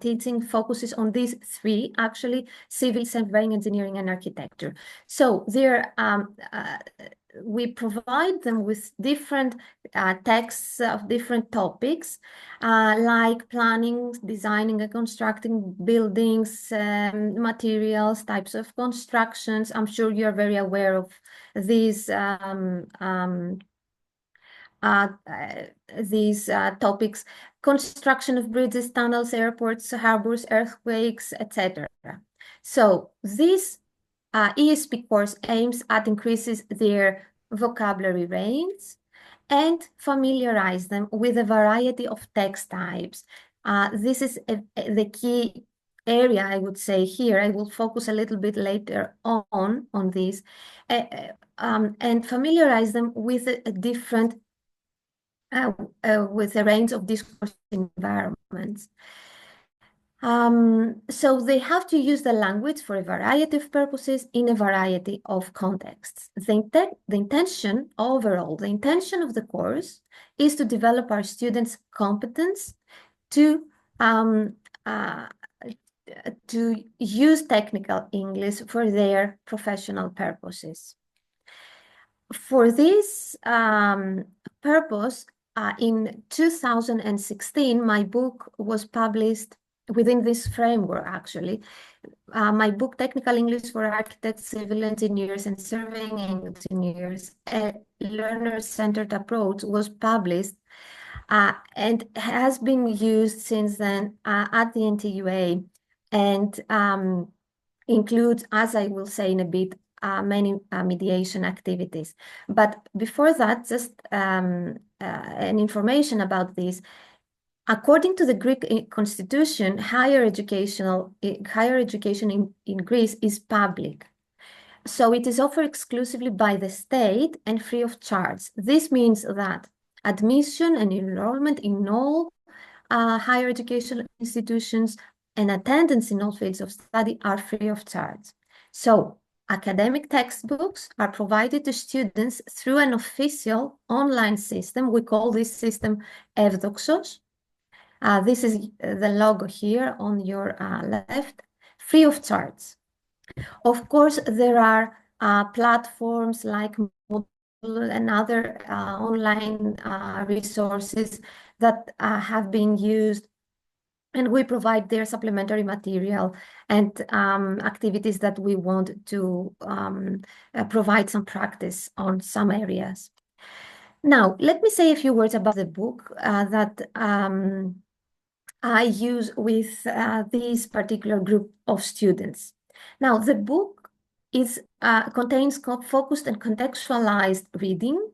teaching focuses on these 3, actually: civil, surveying, engineering, and architecture. So there, we provide them with different texts of different topics, like planning, designing and constructing buildings, materials, types of constructions. I'm sure you're very aware of these topics: construction of bridges, tunnels, airports, harbors, earthquakes, etc. So this ESP course aims at increases their vocabulary range and familiarize them with a variety of text types. This is the key area, I would say here. I will focus a little bit later on this, and familiarize them with with a range of discourse environments. So they have to use the language for a variety of purposes in a variety of contexts. The intention of the course is to develop our students' competence to use technical English for their professional purposes. For this purpose, in 2016, my book was published within this framework, actually. My book, Technical English for Architects, Civil Engineers, and Surveying Engineers, a learner-centered approach, was published and has been used since then at the NTUA, and includes, as I will say in a bit, many mediation activities. But before that, just an information about this. According to the Greek constitution, higher education in Greece is public. So it is offered exclusively by the state and free of charge. This means that admission and enrollment in all higher educational institutions and attendance in all fields of study are free of charge. So academic textbooks are provided to students through an official online system. We call this system Evdoxos. This is the logo here on your left, free of charge. Of course, there are platforms like Moodle and other online resources that have been used, and we provide their supplementary material and activities that we want to provide some practice on some areas. Now, let me say a few words about the book that I use with this particular group of students. Now, the book contains focused and contextualized reading,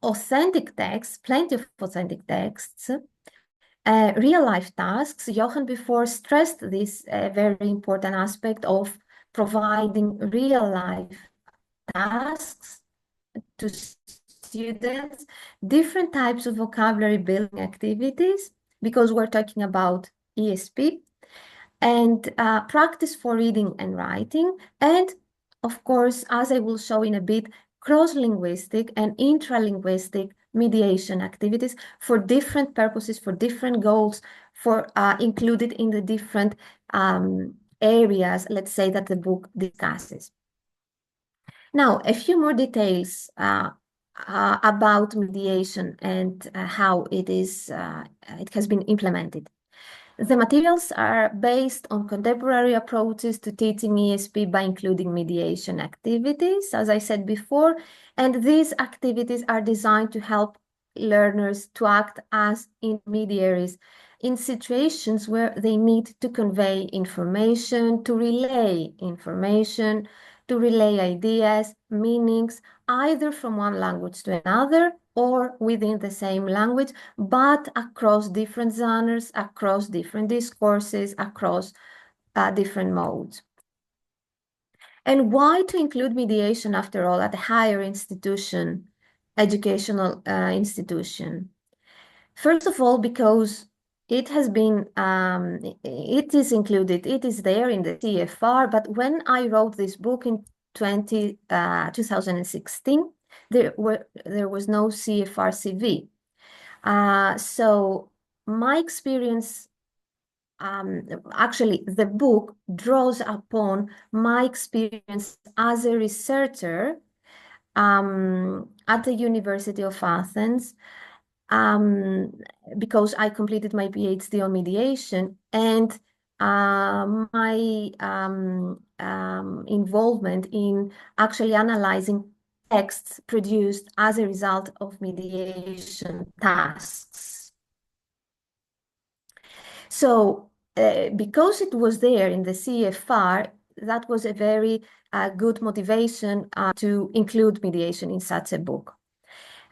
authentic texts, plenty of authentic texts, real-life tasks. Jochen before stressed this very important aspect of providing real-life tasks to students, different types of vocabulary building activities, because we're talking about ESP, and practice for reading and writing, and of course, as I will show in a bit, cross-linguistic and intralinguistic mediation activities for different purposes, for different goals, for included in the different areas, let's say, that the book discusses. Now, a few more details about mediation and how it has been implemented. The materials are based on contemporary approaches to teaching ESP by including mediation activities, as I said before, and these activities are designed to help learners to act as intermediaries in situations where they need to convey information, to relay information, to relay ideas, meanings, either from one language to another or within the same language, but across different genres, across different discourses, across different modes. And why to include mediation, after all, at a higher institution, educational institution? First of all, because it has been, it is included, it is there in the CFR, but when I wrote this book in 2016, there was no CFR CV. So my experience, actually the book draws upon my experience as a researcher at the University of Athens, because I completed my PhD on mediation, and my involvement in actually analyzing texts produced as a result of mediation tasks. So because it was there in the CFR, that was a very good motivation to include mediation in such a book.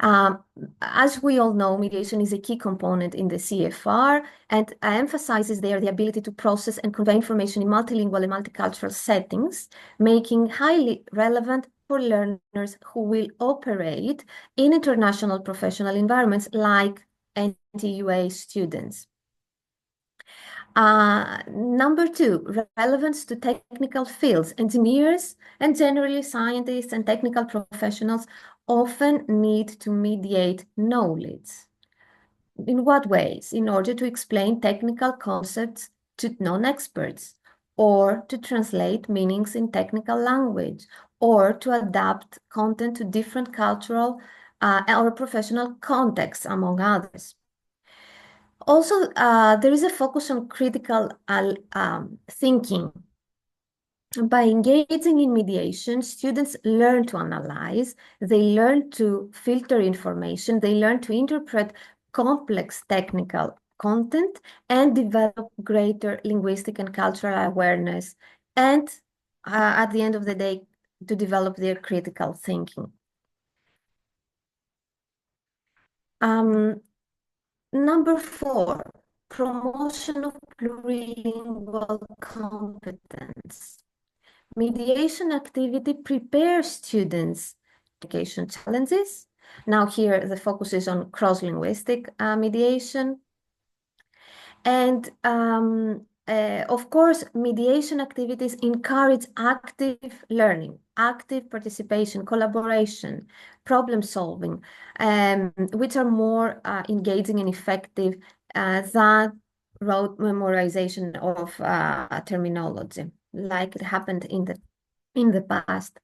As we all know, mediation is a key component in the CFR, and emphasizes there the ability to process and convey information in multilingual and multicultural settings, making highly relevant for learners who will operate in international professional environments like NTUA students. Number two, relevance to technical fields. Engineers and generally scientists and technical professionals often need to mediate knowledge. In what ways? In order to explain technical concepts to non-experts, or to translate meanings in technical language, or to adapt content to different cultural or professional contexts, among others. Also, there is a focus on critical thinking. By engaging in mediation, students learn to analyze, they learn to filter information, they learn to interpret complex technical content, and develop greater linguistic and cultural awareness, and at the end of the day, to develop their critical thinking. Number four, promotion of plurilingual competence. Mediation activity prepares students for communication challenges. Now here the focus is on cross-linguistic mediation. And of course, mediation activities encourage active learning, active participation, collaboration, problem solving, which are more engaging and effective than rote memorization of terminology, like it happened in the past.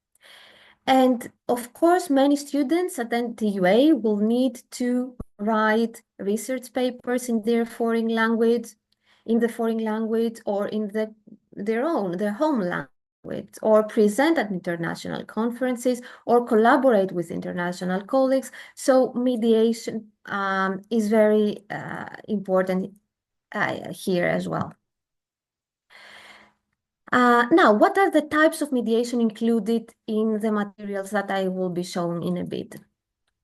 And of course, many students at NTUA will need to write research papers in their foreign language, or in their home language, or present at international conferences, or collaborate with international colleagues. So mediation is very important here as well. Now, what are the types of mediation included in the materials that I will be showing in a bit?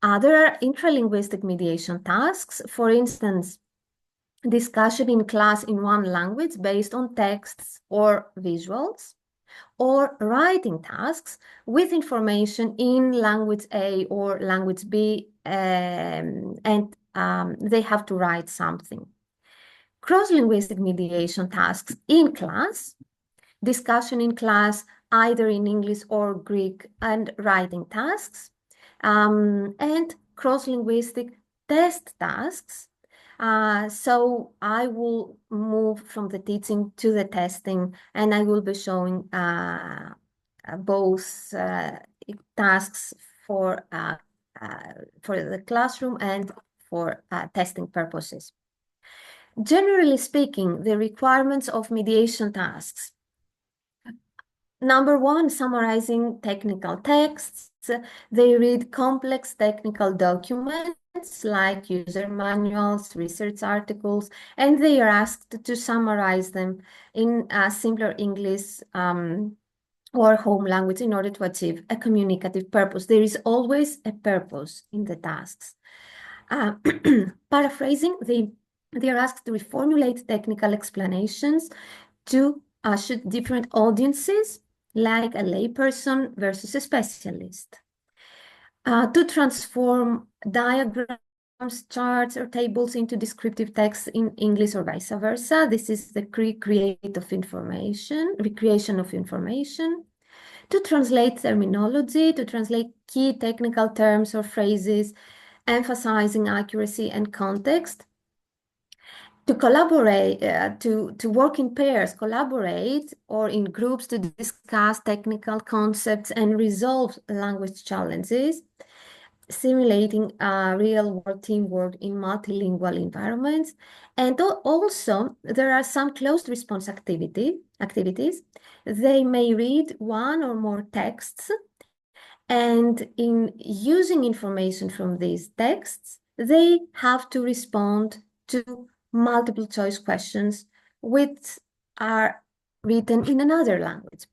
There are intralinguistic mediation tasks, for instance, discussion in class in one language based on texts or visuals, or writing tasks with information in language A or language B, and they have to write something. Cross-linguistic mediation tasks in class, discussion in class either in English or Greek, and writing tasks, and cross-linguistic test tasks. So I will move from the teaching to the testing, and I will be showing both tasks for the classroom and for testing purposes. Generally speaking, the requirements of mediation tasks. Number one, summarizing technical texts. They read complex technical documents like user manuals, research articles, and they are asked to summarize them in simpler English or home language in order to achieve a communicative purpose. There is always a purpose in the tasks. Paraphrasing, they are asked to reformulate technical explanations to suit different audiences, like a layperson versus a specialist. To transform diagrams, charts, or tables into descriptive text in English or vice versa. This is the recreation of information. To translate terminology, to translate key technical terms or phrases, emphasizing accuracy and context. To collaborate, to work in pairs, collaborate, or in groups to discuss technical concepts and resolve language challenges, simulating real-world teamwork in multilingual environments. And also, there are some closed response activities. They may read one or more texts, and in using information from these texts, they have to respond to multiple choice questions which are written in another language.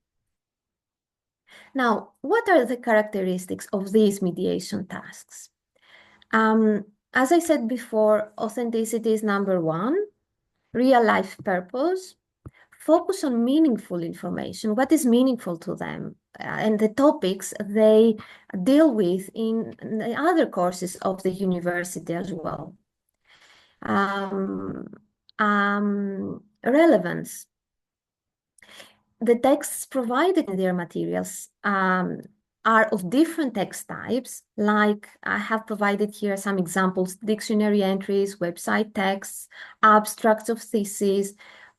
Now, what are the characteristics of these mediation tasks? As I said before, authenticity is number one, real life purpose, focus on meaningful information, what is meaningful to them, and the topics they deal with in the other courses of the university as well. Relevance. The texts provided in their materials are of different text types, like I have provided here some examples: dictionary entries, website texts, abstracts of theses,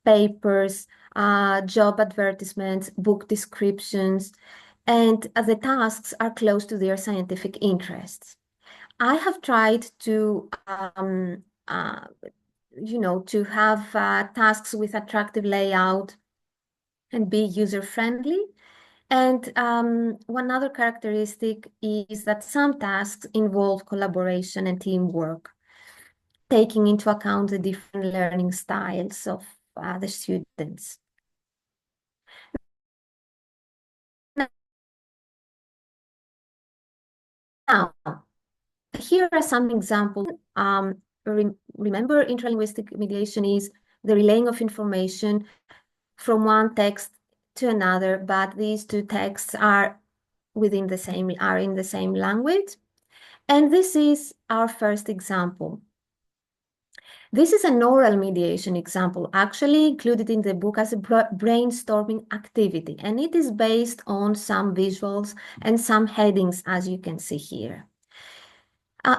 papers, job advertisements, book descriptions, and the tasks are close to their scientific interests. I have tried to to have tasks with attractive layout and be user-friendly. And one other characteristic is that some tasks involve collaboration and teamwork, taking into account the different learning styles of the students. Now, here are some examples. Remember, intralinguistic mediation is the relaying of information from one text to another, but these two texts are in the same language. And this is our first example. This is an oral mediation example, actually included in the book as a brainstorming activity, and it is based on some visuals and some headings, as you can see here.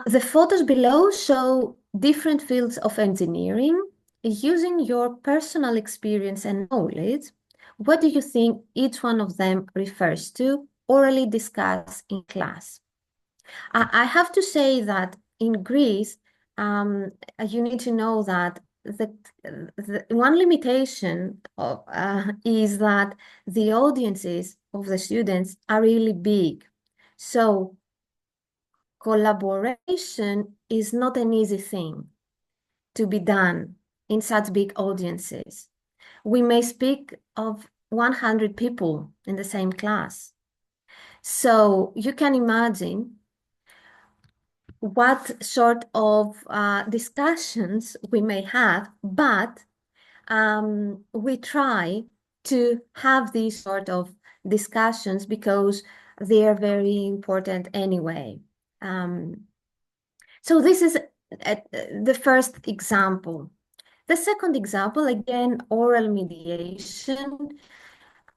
The photos below show different fields of engineering. Using your personal experience and knowledge, what do you think each one of them refers to, orally discussed in class? I have to say that in Greece, you need to know that the one limitation of, is that the audiences of the students are really big. So collaboration is not an easy thing to be done in such big audiences. We may speak of 100 people in the same class. So you can imagine what sort of discussions we may have, but we try to have these sort of discussions because they are very important anyway. So this is the first example. The second example, again, oral mediation,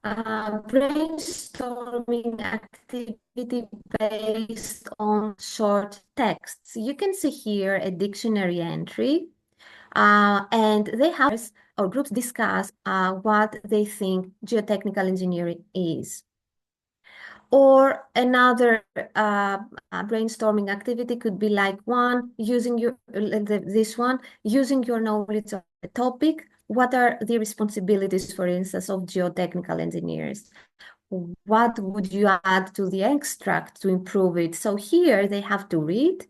brainstorming activity based on short texts. You can see here a dictionary entry, and they have or groups discuss what they think geotechnical engineering is. Or another brainstorming activity could be like using your knowledge of the topic. What are the responsibilities, for instance, of geotechnical engineers? What would you add to the extract to improve it? So here they have to read,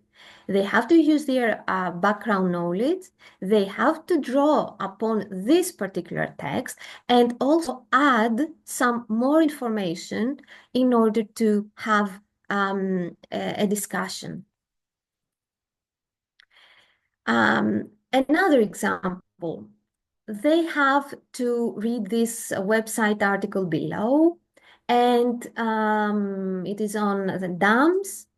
they have to use their background knowledge, they have to draw upon this particular text, and also add some more information in order to have a discussion. Another example, they have to read this website article below, and it is on the dams,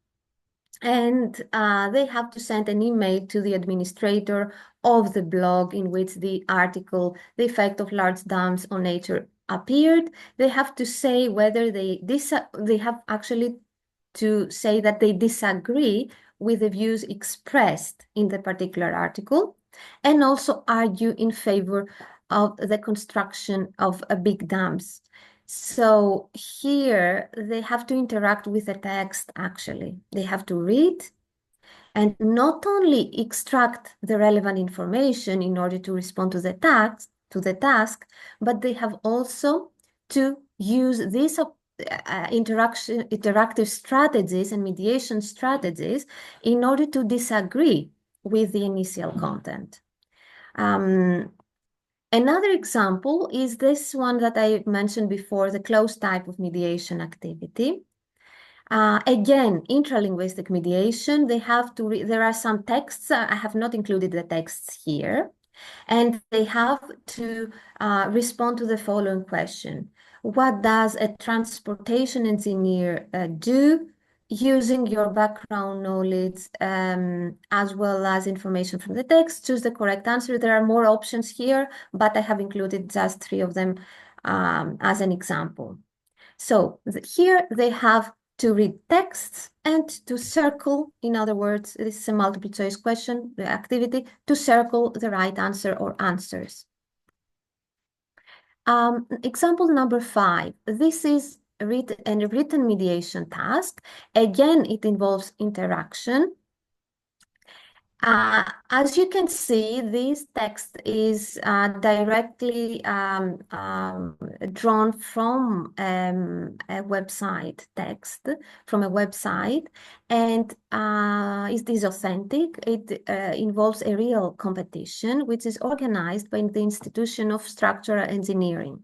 and they have to send an email to the administrator of the blog in which the article, The Effect of Large Dams on Nature, appeared. They have to say whether they have actually to say that they disagree with the views expressed in the particular article, and also argue in favor of the construction of big dams. So here they have to interact with the text, actually. They have to read and not only extract the relevant information in order to respond to the task, but they have also to use these interactive strategies and mediation strategies in order to disagree with the initial content. Another example is this one that I mentioned before, the closed type of mediation activity. Again, intralinguistic mediation, they have to there are some texts, I have not included the texts here, and they have to respond to the following question. What does a transportation engineer do using your background knowledge as well as information from the text? Choose the correct answer. There are more options here, but I have included just 3 of them as an example. So here they have to read texts and to circle, in other words, this is a multiple choice question, the activity, to circle the right answer or answers. Example number 5, this is a written mediation task. Again, it involves interaction. As you can see, this text is directly drawn from a website text, from a website, and it is authentic. It involves a real competition, which is organized by the Institution of Structural Engineering.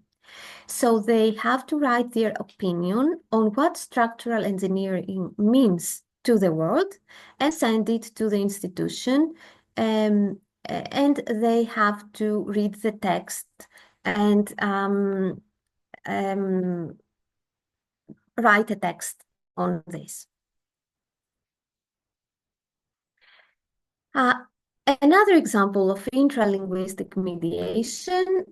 So they have to write their opinion on what structural engineering means to the world and send it to the institution, and they have to read the text and write a text on this. Another example of intralinguistic mediation,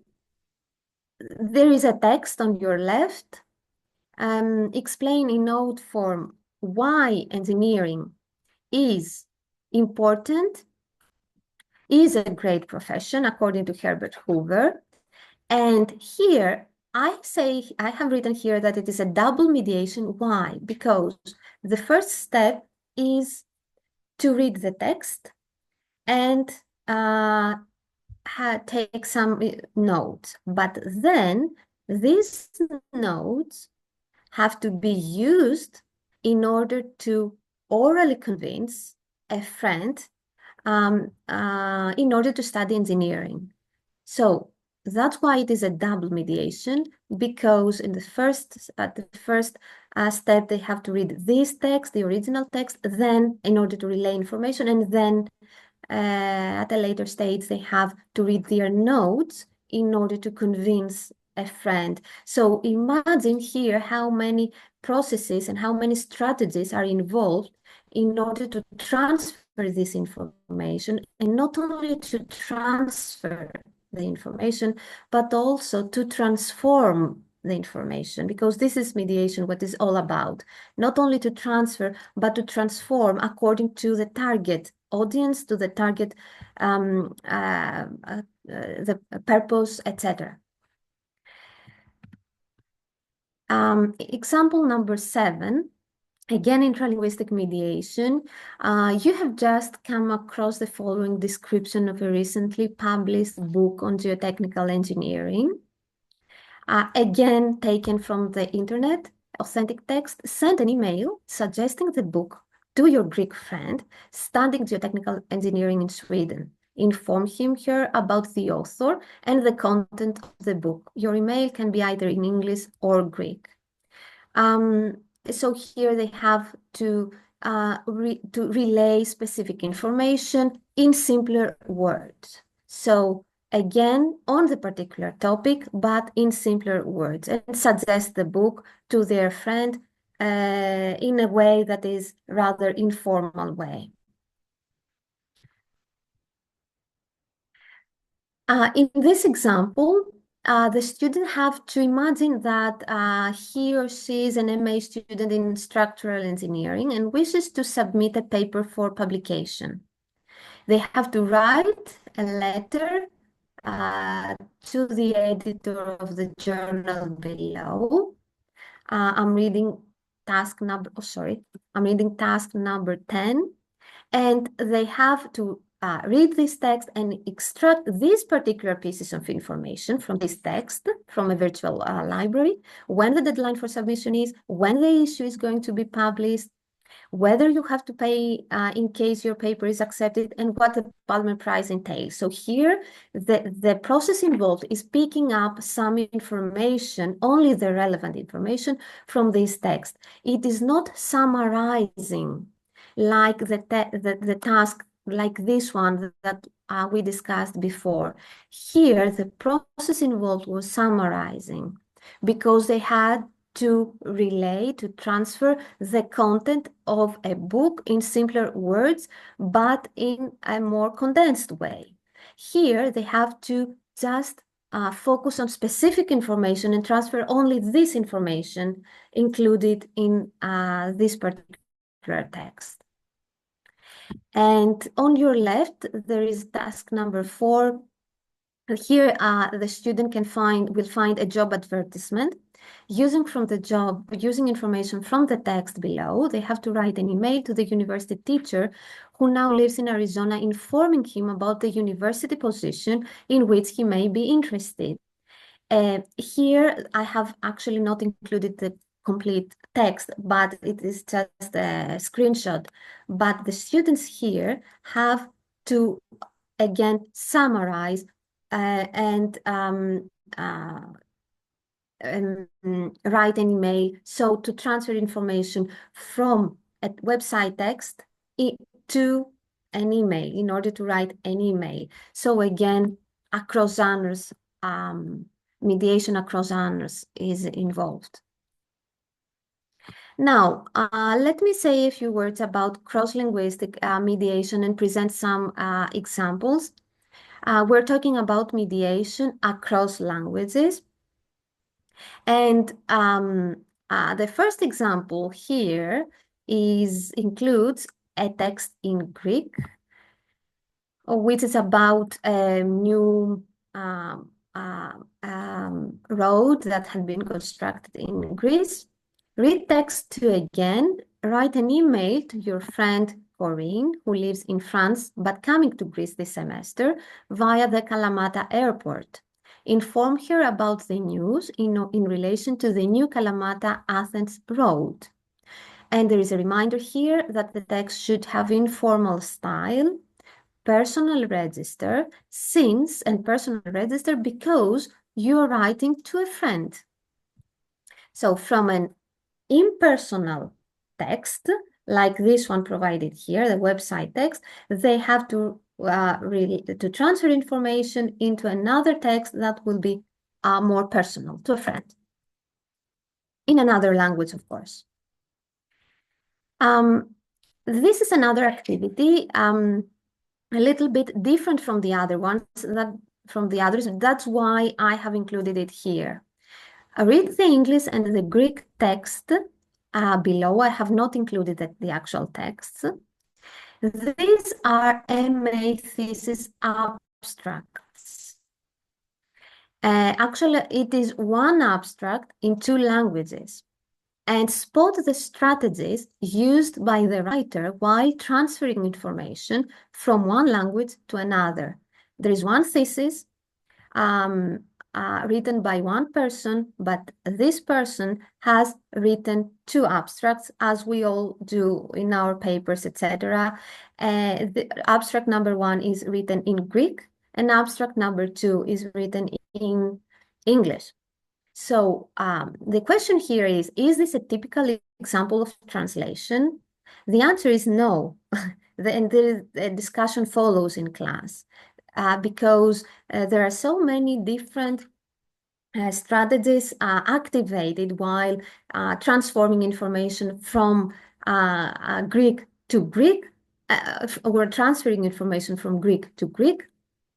there is a text on your left, explain in note form why engineering is important, is a great profession, according to Herbert Hoover. And here, I have written here that it is a double mediation. Why? Because the first step is to read the text and take some notes. But then these notes have to be used in order to orally convince a friend in order to study engineering. So that's why it is a double mediation, because in the first step, they have to read this text, the original text, then in order to relay information, and then at a later stage, they have to read their notes in order to convince a friend. So imagine here how many processes and how many strategies are involved in order to transfer this information, and not only to transfer the information, but also to transform the information, because this is mediation, what it's all about. Not only to transfer, but to transform according to the target audience, to the target, the purpose, etc. Example number 7. Again, intralinguistic mediation, you have just come across the following description of a recently published book on geotechnical engineering. Again, taken from the internet, authentic text. Send an email suggesting the book to your Greek friend studying geotechnical engineering in Sweden. Inform him/her about the author and the content of the book. Your email can be either in English or Greek. So here they have to relay specific information in simpler words. So again, on the particular topic, but in simpler words, and suggest the book to their friend in a way that is rather informal way. In this example, the student have to imagine that he or she is an MA student in structural engineering and wishes to submit a paper for publication. They have to write a letter to the editor of the journal below. I'm reading task number 10, and they have to read this text and extract these particular pieces of information from this text from a virtual library, when the deadline for submission is, when the issue is going to be published, whether you have to pay in case your paper is accepted, and what the Palmer Prize entails. So here, the process involved is picking up some information, only the relevant information from this text. It is not summarizing like the task like this one that we discussed before. Here, the process involved was summarizing, because they had to relay, to transfer the content of a book in simpler words, but in a more condensed way. Here, they have to just focus on specific information and transfer only this information included in this particular text. And on your left, there is task number 4. Here, the student will find a job advertisement. Using information from the text below, they have to write an email to the university teacher who now lives in Arizona, informing him about the university position in which he may be interested. Here, I have actually not included the complete text, but it is just a screenshot. But the students here have to, again, summarize and write an email. So to transfer information from a website text to an email in order to write an email. So again, across genres, mediation across genres is involved. Now, let me say a few words about cross-linguistic mediation and present some examples. We're talking about mediation across languages. And the first example here includes a text in Greek, which is about a new road that had been constructed in Greece. Read text 2 again, write an email to your friend Corinne, who lives in France but coming to Greece this semester via the Kalamata airport. Inform her about the news in relation to the new Kalamata-Athens road. And there is a reminder here that the text should have informal style. personal register since, and personal register because you're writing to a friend. So from an impersonal text, like this one provided here, the website text, they have to to transfer information into another text that will be more personal to a friend, in another language, of course. This is another activity, a little bit different from the other ones, That's why I have included it here. Read the English and the Greek text below. I have not included the actual texts. These are MA thesis abstracts. Actually, it is one abstract in 2 languages. And spot the strategies used by the writer while transferring information from one language to another. There is one thesis written by one person, but this person has written 2 abstracts, as we all do in our papers, etc. The abstract number 1 is written in Greek, and abstract number 2 is written in English. So the question here is this a typical example of translation? The answer is no. And the discussion follows in class because there are so many different strategies activated while transforming information from Greek to Greek, or transferring information from Greek to Greek.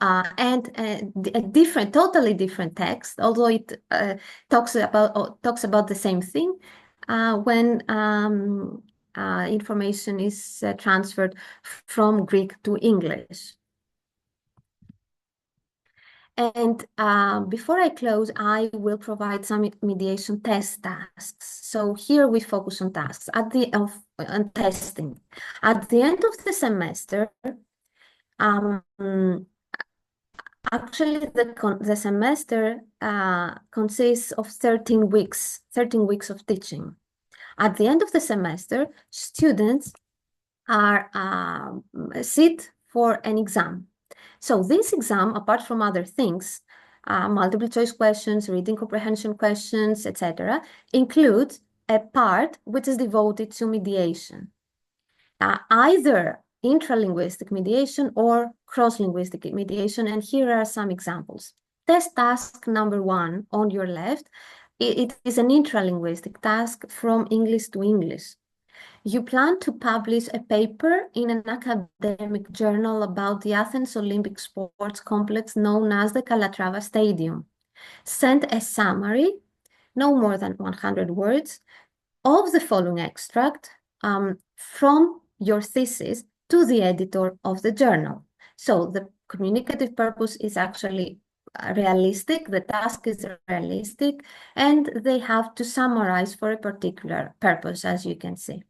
And a totally different text, although it talks about the same thing when information is transferred from Greek to English. And before I close, I will provide some mediation test tasks. So here we focus on tasks on testing. At the end of the semester, actually, the semester consists of 13 weeks of teaching. At the end of the semester, students are sit for an exam. So this exam, apart from other things, multiple choice questions, reading comprehension questions, etc., includes a part which is devoted to mediation. Either intralinguistic mediation or cross-linguistic mediation, and here are some examples. Test task number 1 on your left, it is an intralinguistic task from English to English. You plan to publish a paper in an academic journal about the Athens Olympic Sports Complex known as the Calatrava Stadium. Send a summary, no more than 100 words, of the following extract from your thesis to the editor of the journal. So the communicative purpose is actually realistic, the task is realistic, and they have to summarize for a particular purpose, as you can see.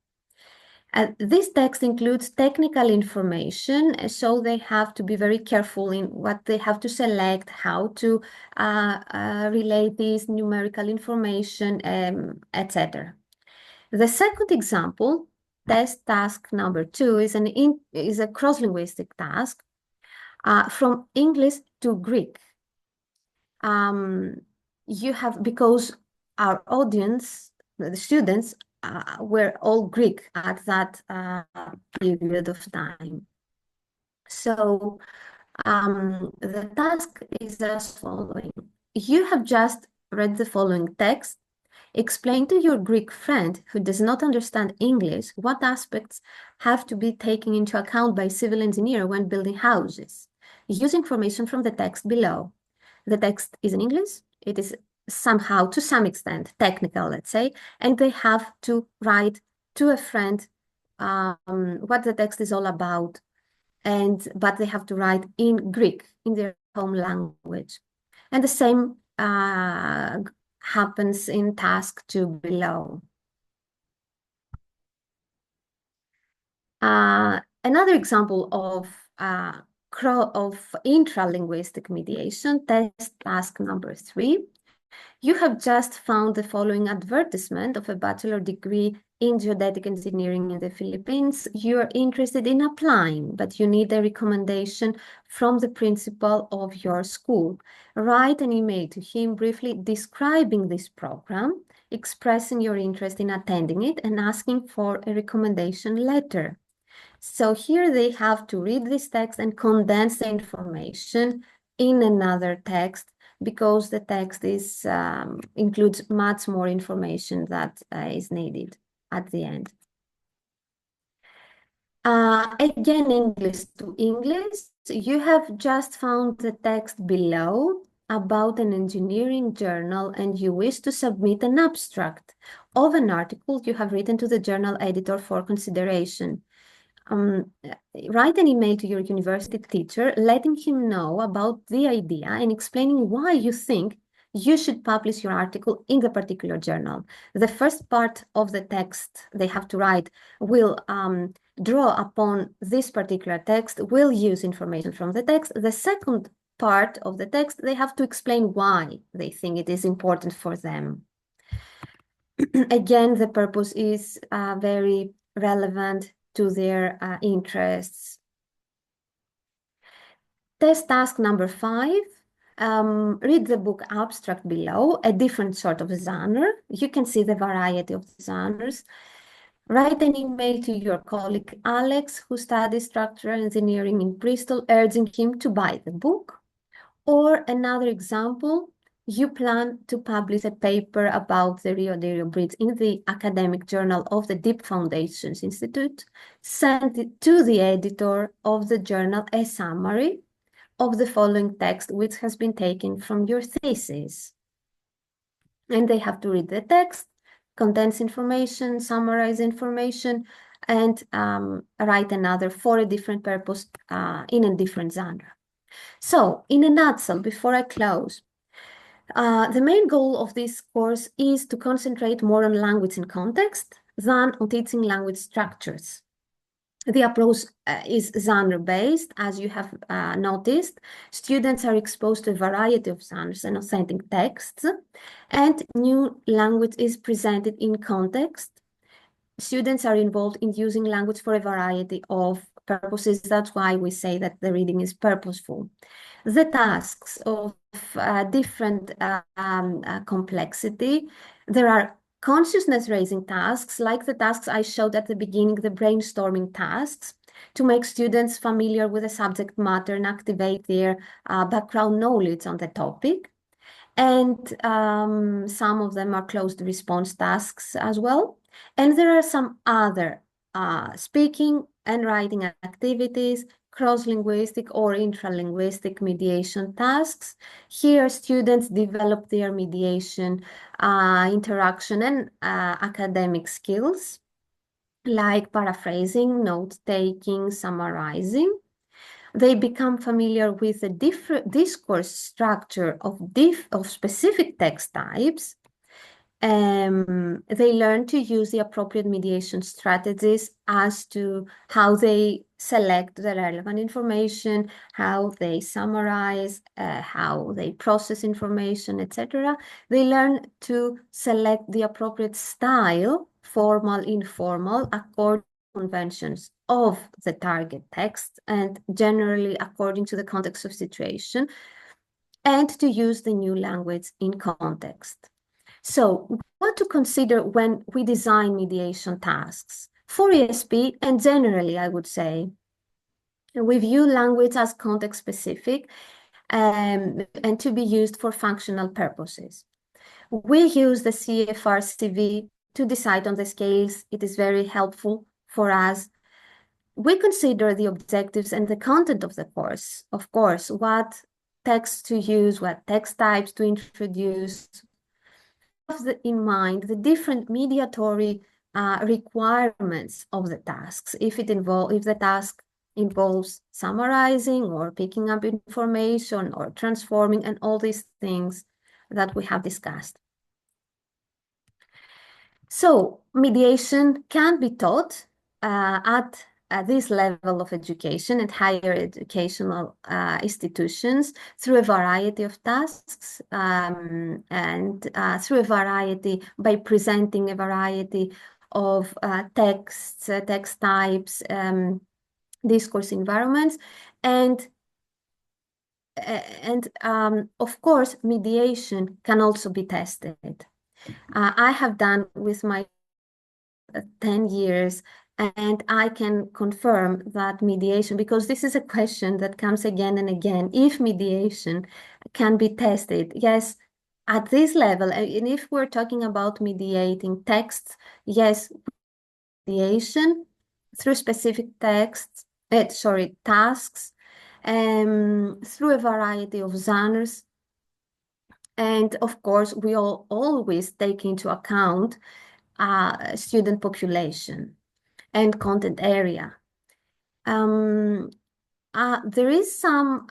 This text includes technical information, so they have to be very careful in what they have to select, how to relate this numerical information, etc. The second example, test task number 2, is a cross-linguistic task from English to Greek. Because our audience, the students, were all Greek at that period of time. So the task is as following. You have just read the following text. Explain to your Greek friend who does not understand English what aspects have to be taken into account by a civil engineer when building houses. Use information from the text below. The text is in English. It is somehow, to some extent, technical, let's say, and they have to write to a friend what the text is all about, but they have to write in Greek, in their home language. And the same happens in task 2 below. Another example of intralinguistic mediation, test task number 3. You have just found the following advertisement of a bachelor degree in geodetic engineering in the Philippines, you're interested in applying, but you need a recommendation from the principal of your school. Write an email to him briefly describing this program, expressing your interest in attending it, and asking for a recommendation letter. So here they have to read this text and condense the information in another text, because the text includes much more information that is needed at the end. Again, English to English, you have just found the text below about an engineering journal, and you wish to submit an abstract of an article you have written to the journal editor for consideration. Write an email to your university teacher, letting him know about the idea and explaining why you think you should publish your article in the particular journal. The first part of the text they have to write will draw upon this particular text, will use information from the text. The second part of the text, they have to explain why they think it is important for them. Again, the purpose is very relevant to their interests. Test task number 5. Read the book abstract below, a different sort of genre. You can see the variety of genres. Write an email to your colleague Alex, who studies structural engineering in Bristol, urging him to buy the book. Or another example, you plan to publish a paper about the Rio de Rio Bridge in the academic journal of the Deep Foundations Institute. Send it to the editor of the journal a summary of the following text, which has been taken from your thesis. And they have to read the text, condense information, summarize information, and write another for a different purpose in a different genre. So, in a nutshell, before I close, the main goal of this course is to concentrate more on language and context than on teaching language structures. The approach is genre-based. As you have noticed, students are exposed to a variety of genres and authentic texts, and new language is presented in context. Students are involved in using language for a variety of purposes. That's why we say that the reading is purposeful. The tasks of different complexity. There are consciousness-raising tasks, like the tasks I showed at the beginning, the brainstorming tasks, to make students familiar with the subject matter and activate their background knowledge on the topic. And some of them are closed response tasks as well. And there are some other speaking and writing activities, cross-linguistic or intralinguistic mediation tasks. Here, students develop their mediation, interaction, and academic skills, like paraphrasing, note-taking, summarizing. They become familiar with the different discourse structure of specific text types. They learn to use the appropriate mediation strategies as to how they select the relevant information, how they summarize, how they process information, etc. They learn to select the appropriate style, formal, informal, according to conventions of the target text and generally according to the context of situation, and to use the new language in context. So, what to consider when we design mediation tasks? For ESP, and generally, I would say, we view language as context-specific and to be used for functional purposes. We use the CFR-CV to decide on the scales. It is very helpful for us. We consider the objectives and the content of the course. Of course, what text to use, what text types to introduce, in mind the different mediatory requirements of the tasks. If the task involves summarizing or picking up information or transforming, and all these things that we have discussed. So mediation can be taught at this level of education and higher educational institutions through a variety of tasks and through a variety by presenting a variety of texts, text types, discourse environments, and of course, mediation can also be tested. I have done with my 10 years, and I can confirm that mediation, because this is a question that comes again and again, if mediation can be tested. Yes, at this level, and if we're talking about mediating texts, yes, mediation through specific tasks, through a variety of genres. And of course, we all always take into account student population and content area. There is some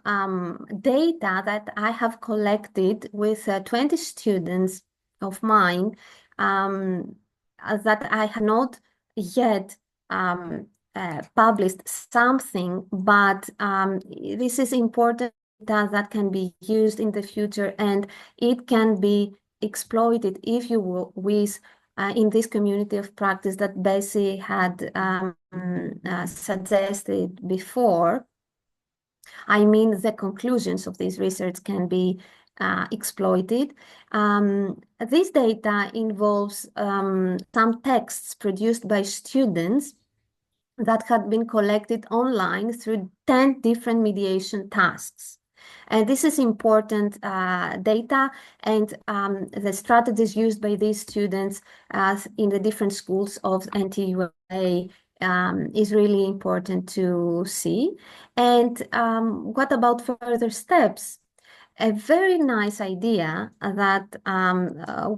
data that I have collected with 20 students of mine that I have not yet published something, but this is important data that can be used in the future, and it can be exploited, if you will, with in this community of practice that Bessie had suggested before. I mean, the conclusions of this research can be exploited. This data involves some texts produced by students that had been collected online through 10 different mediation tasks. And this is important data, and the strategies used by these students in the different schools of NTUA is really important to see. And what about further steps? A very nice idea that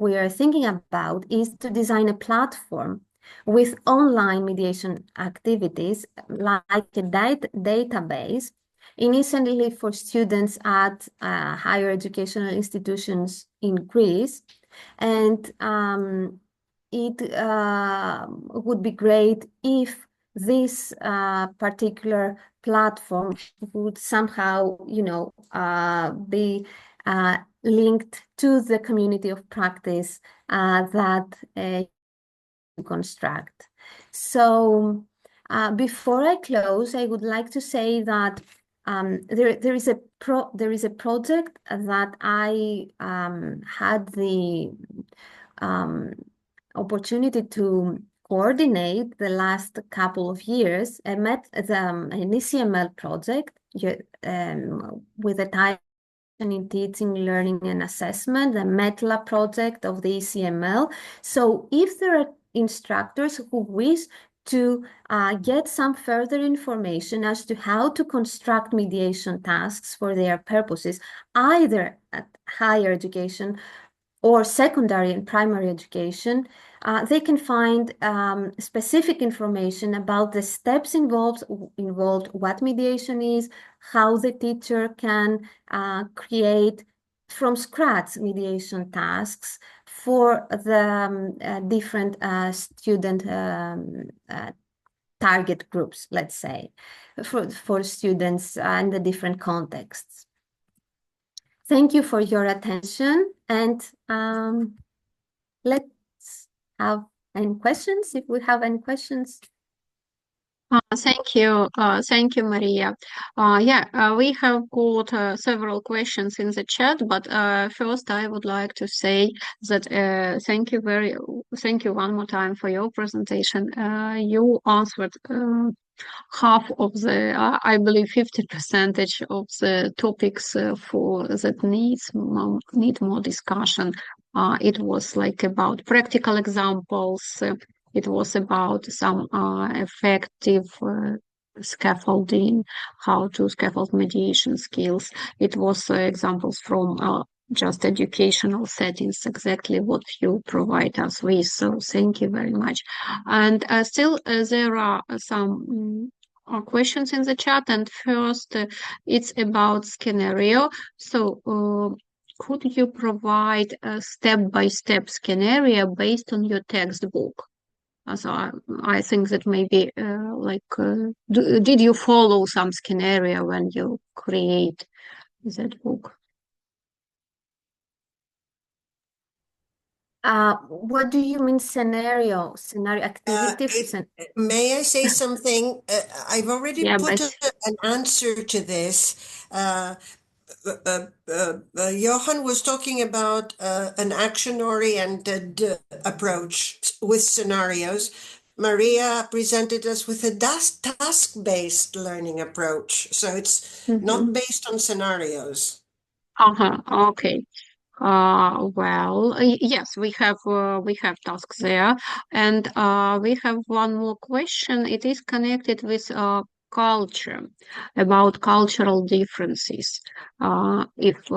we are thinking about is to design a platform with online mediation activities, like a database, initially for students at higher educational institutions in Greece. And it would be great if this particular platform would somehow, be linked to the community of practice that you construct. So before I close, I would like to say that there is a project that I had the opportunity to coordinate the last couple of years. I met an ECML project with the title in Teaching, Learning and Assessment, the METLA project of the ECML. So if there are instructors who wish to get some further information as to how to construct mediation tasks for their purposes, either at higher education or secondary and primary education, they can find specific information about the steps involved, what mediation is, how the teacher can create from scratch mediation tasks for the different student target groups, let's say, for students in the different contexts. Thank you for your attention, and let's have any questions, if we have any questions. Thank you, Maria. We have got several questions in the chat, but first I would like to say that thank you one more time for your presentation. You answered half of the, I believe 50% of the topics for that need more discussion. It was like about practical examples. It was about some effective scaffolding, how to scaffold mediation skills. It was examples from just educational settings, exactly what you provide us with. So thank you very much. And still there are some questions in the chat. And first, it's about scenario. So could you provide a step-by-step scenario based on your textbook? So I think that maybe did you follow some scenario when you create that book? What do you mean scenario activity? May I say something? I've already Yeah, put Bessie. an answer to this. Johan was talking about an action-oriented approach with scenarios. Maria presented us with a task-based learning approach. So it's not based on scenarios. Okay. Well, yes, we have tasks there, and we have one more question. It is connected with culture, about cultural differences. If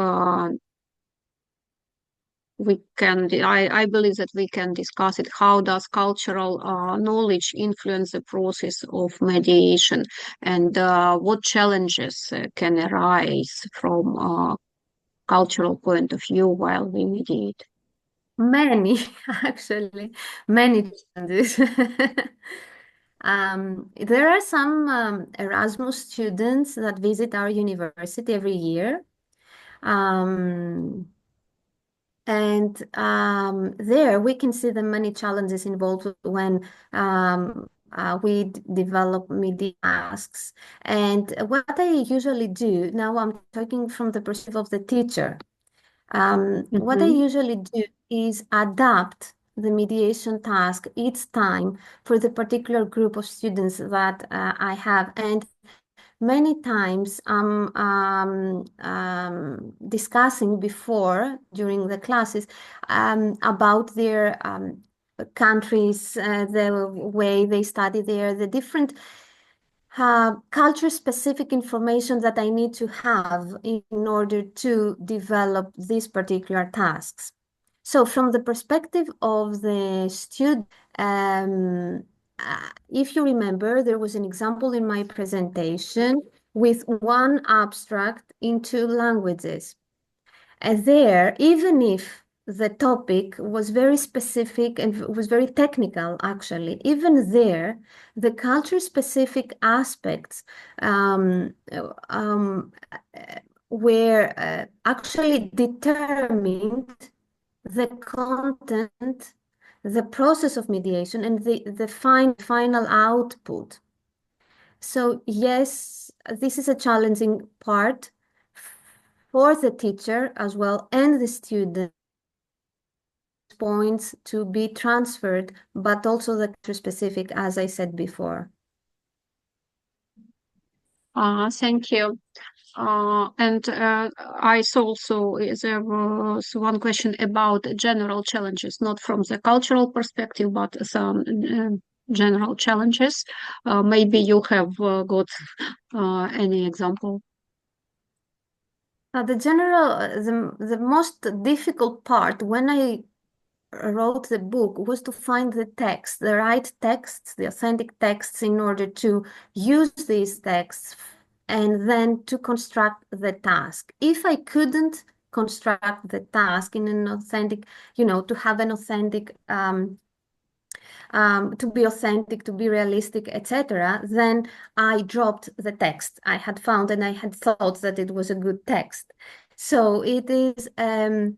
we can, I believe that we can discuss it. How does cultural knowledge influence the process of mediation, and what challenges can arise from cultural point of view while we mediate? Many, actually, many challenges. There are some Erasmus students that visit our university every year. There we can see the many challenges involved when we develop media tasks. And what I usually do, now I'm talking from the perspective of the teacher. What I usually do is adapt the mediation task each time for the particular group of students that I have. And many times I'm discussing before during the classes about their countries, the way they study there, the different culture-specific information that I need to have in order to develop these particular tasks. So from the perspective of the student, if you remember, there was an example in my presentation with one abstract in 2 languages. And there, even if the topic was very specific and was very technical, actually, even there, the culture-specific aspects were actually determined the content, the process of mediation, and the final output. So yes, this is a challenging part for the teacher as well and the student points to be transferred, but also the specific, as I said before. Thank you. And I saw also there was one question about general challenges, not from the cultural perspective, but some general challenges. Maybe you have got any example? The most difficult part when I wrote the book was to find the text, the right texts, the authentic texts, in order to use these texts and then to construct the task. If I couldn't construct the task in an authentic, to have an authentic, to be authentic, to be realistic, etc., then I dropped the text I had found and I had thought that it was a good text. So it is a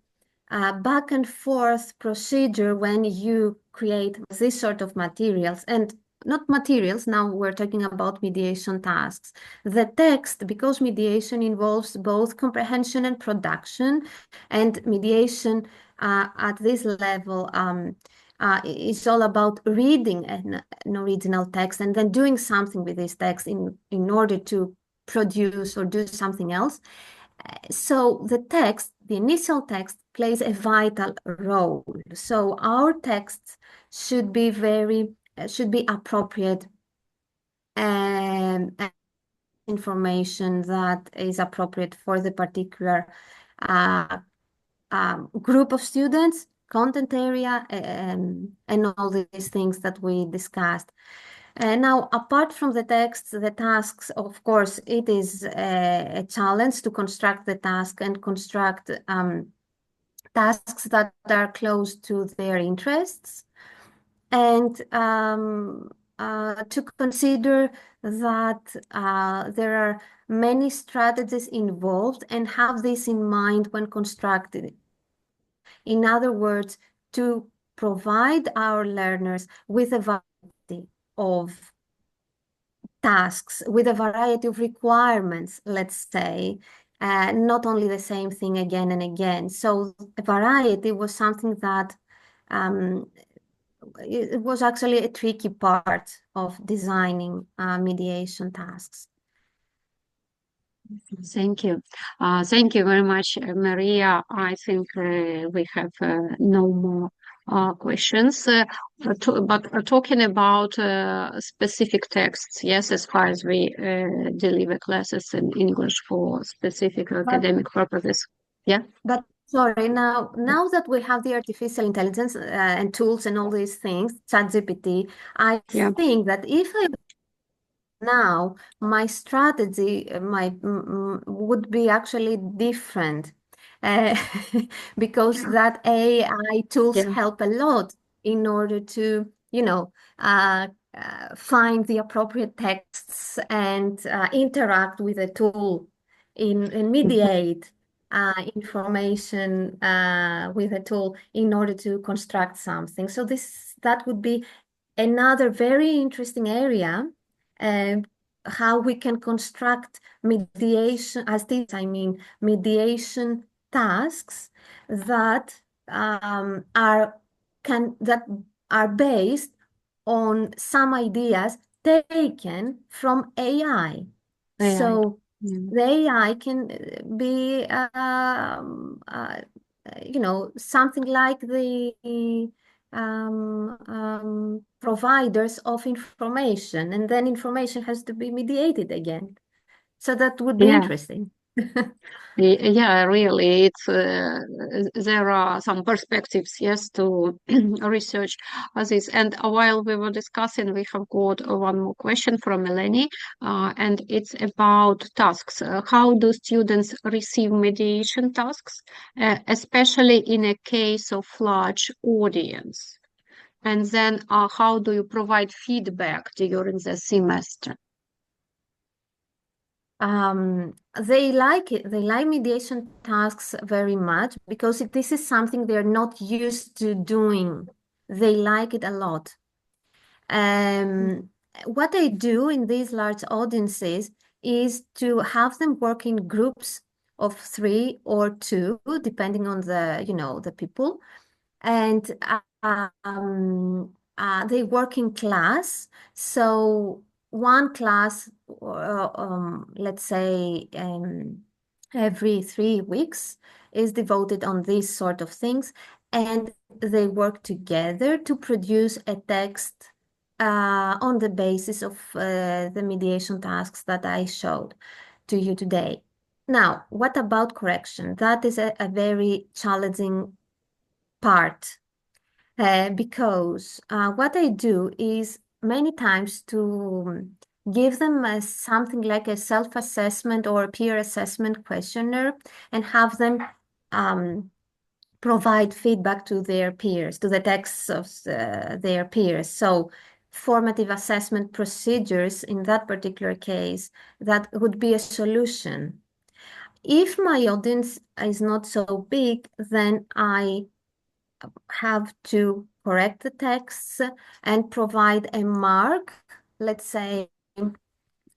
back and forth procedure when you create this sort of materials, and not materials, now we're talking about mediation tasks. The text, because mediation involves both comprehension and production, and mediation at this level it's all about reading an original text and then doing something with this text in order to produce or do something else. So the text, the initial text, plays a vital role. So our texts should be appropriate and information that is appropriate for the particular group of students, content area, and all these things that we discussed. Now, apart from the texts, the tasks, of course, it is a challenge to construct the task and construct tasks that are close to their interests, and to consider that there are many strategies involved and have this in mind when constructed. In other words, to provide our learners with a variety of tasks, with a variety of requirements, let's say, not only the same thing again and again. So variety was something that it was actually a tricky part of designing mediation tasks. Thank you. Thank you very much, Maria. I think we have no more questions. But talking about specific texts, yes, as far as we deliver classes in English for specific academic purposes. Yeah. But sorry, now that we have the artificial intelligence and tools and all these things, ChatGPT, I think that if I now my strategy would be actually different because that AI tools help a lot in order to, you know, find the appropriate texts and interact with the tool and mediate information with a tool in order to construct something. So that would be another very interesting area, how we can construct mediation, mediation tasks that are based on some ideas taken from AI. So the AI can be, you know, something like the providers of information, and then information has to be mediated again. So that would be interesting. Yeah, really, it's there are some perspectives, yes, to research this. And while we were discussing, we have got one more question from Eleni, and it's about tasks. How do students receive mediation tasks, especially in a case of large audience? And then how do you provide feedback during the semester? They like it. They like mediation tasks very much because this is something they're not used to doing. They like it a lot. What I do in these large audiences is to have them work in groups of 3 or 2, depending on the, you know, the people. And they work in class. So one class, let's say every 3 weeks, is devoted on these sort of things. And they work together to produce a text on the basis of the mediation tasks that I showed to you today. Now, what about correction? That is a very challenging part because what I do is many times to give them something like a self-assessment or a peer assessment questionnaire and have them provide feedback to their peers, to the texts of their peers. So formative assessment procedures in that particular case, that would be a solution. If my audience is not so big, then I have to correct the texts and provide a mark, let's say,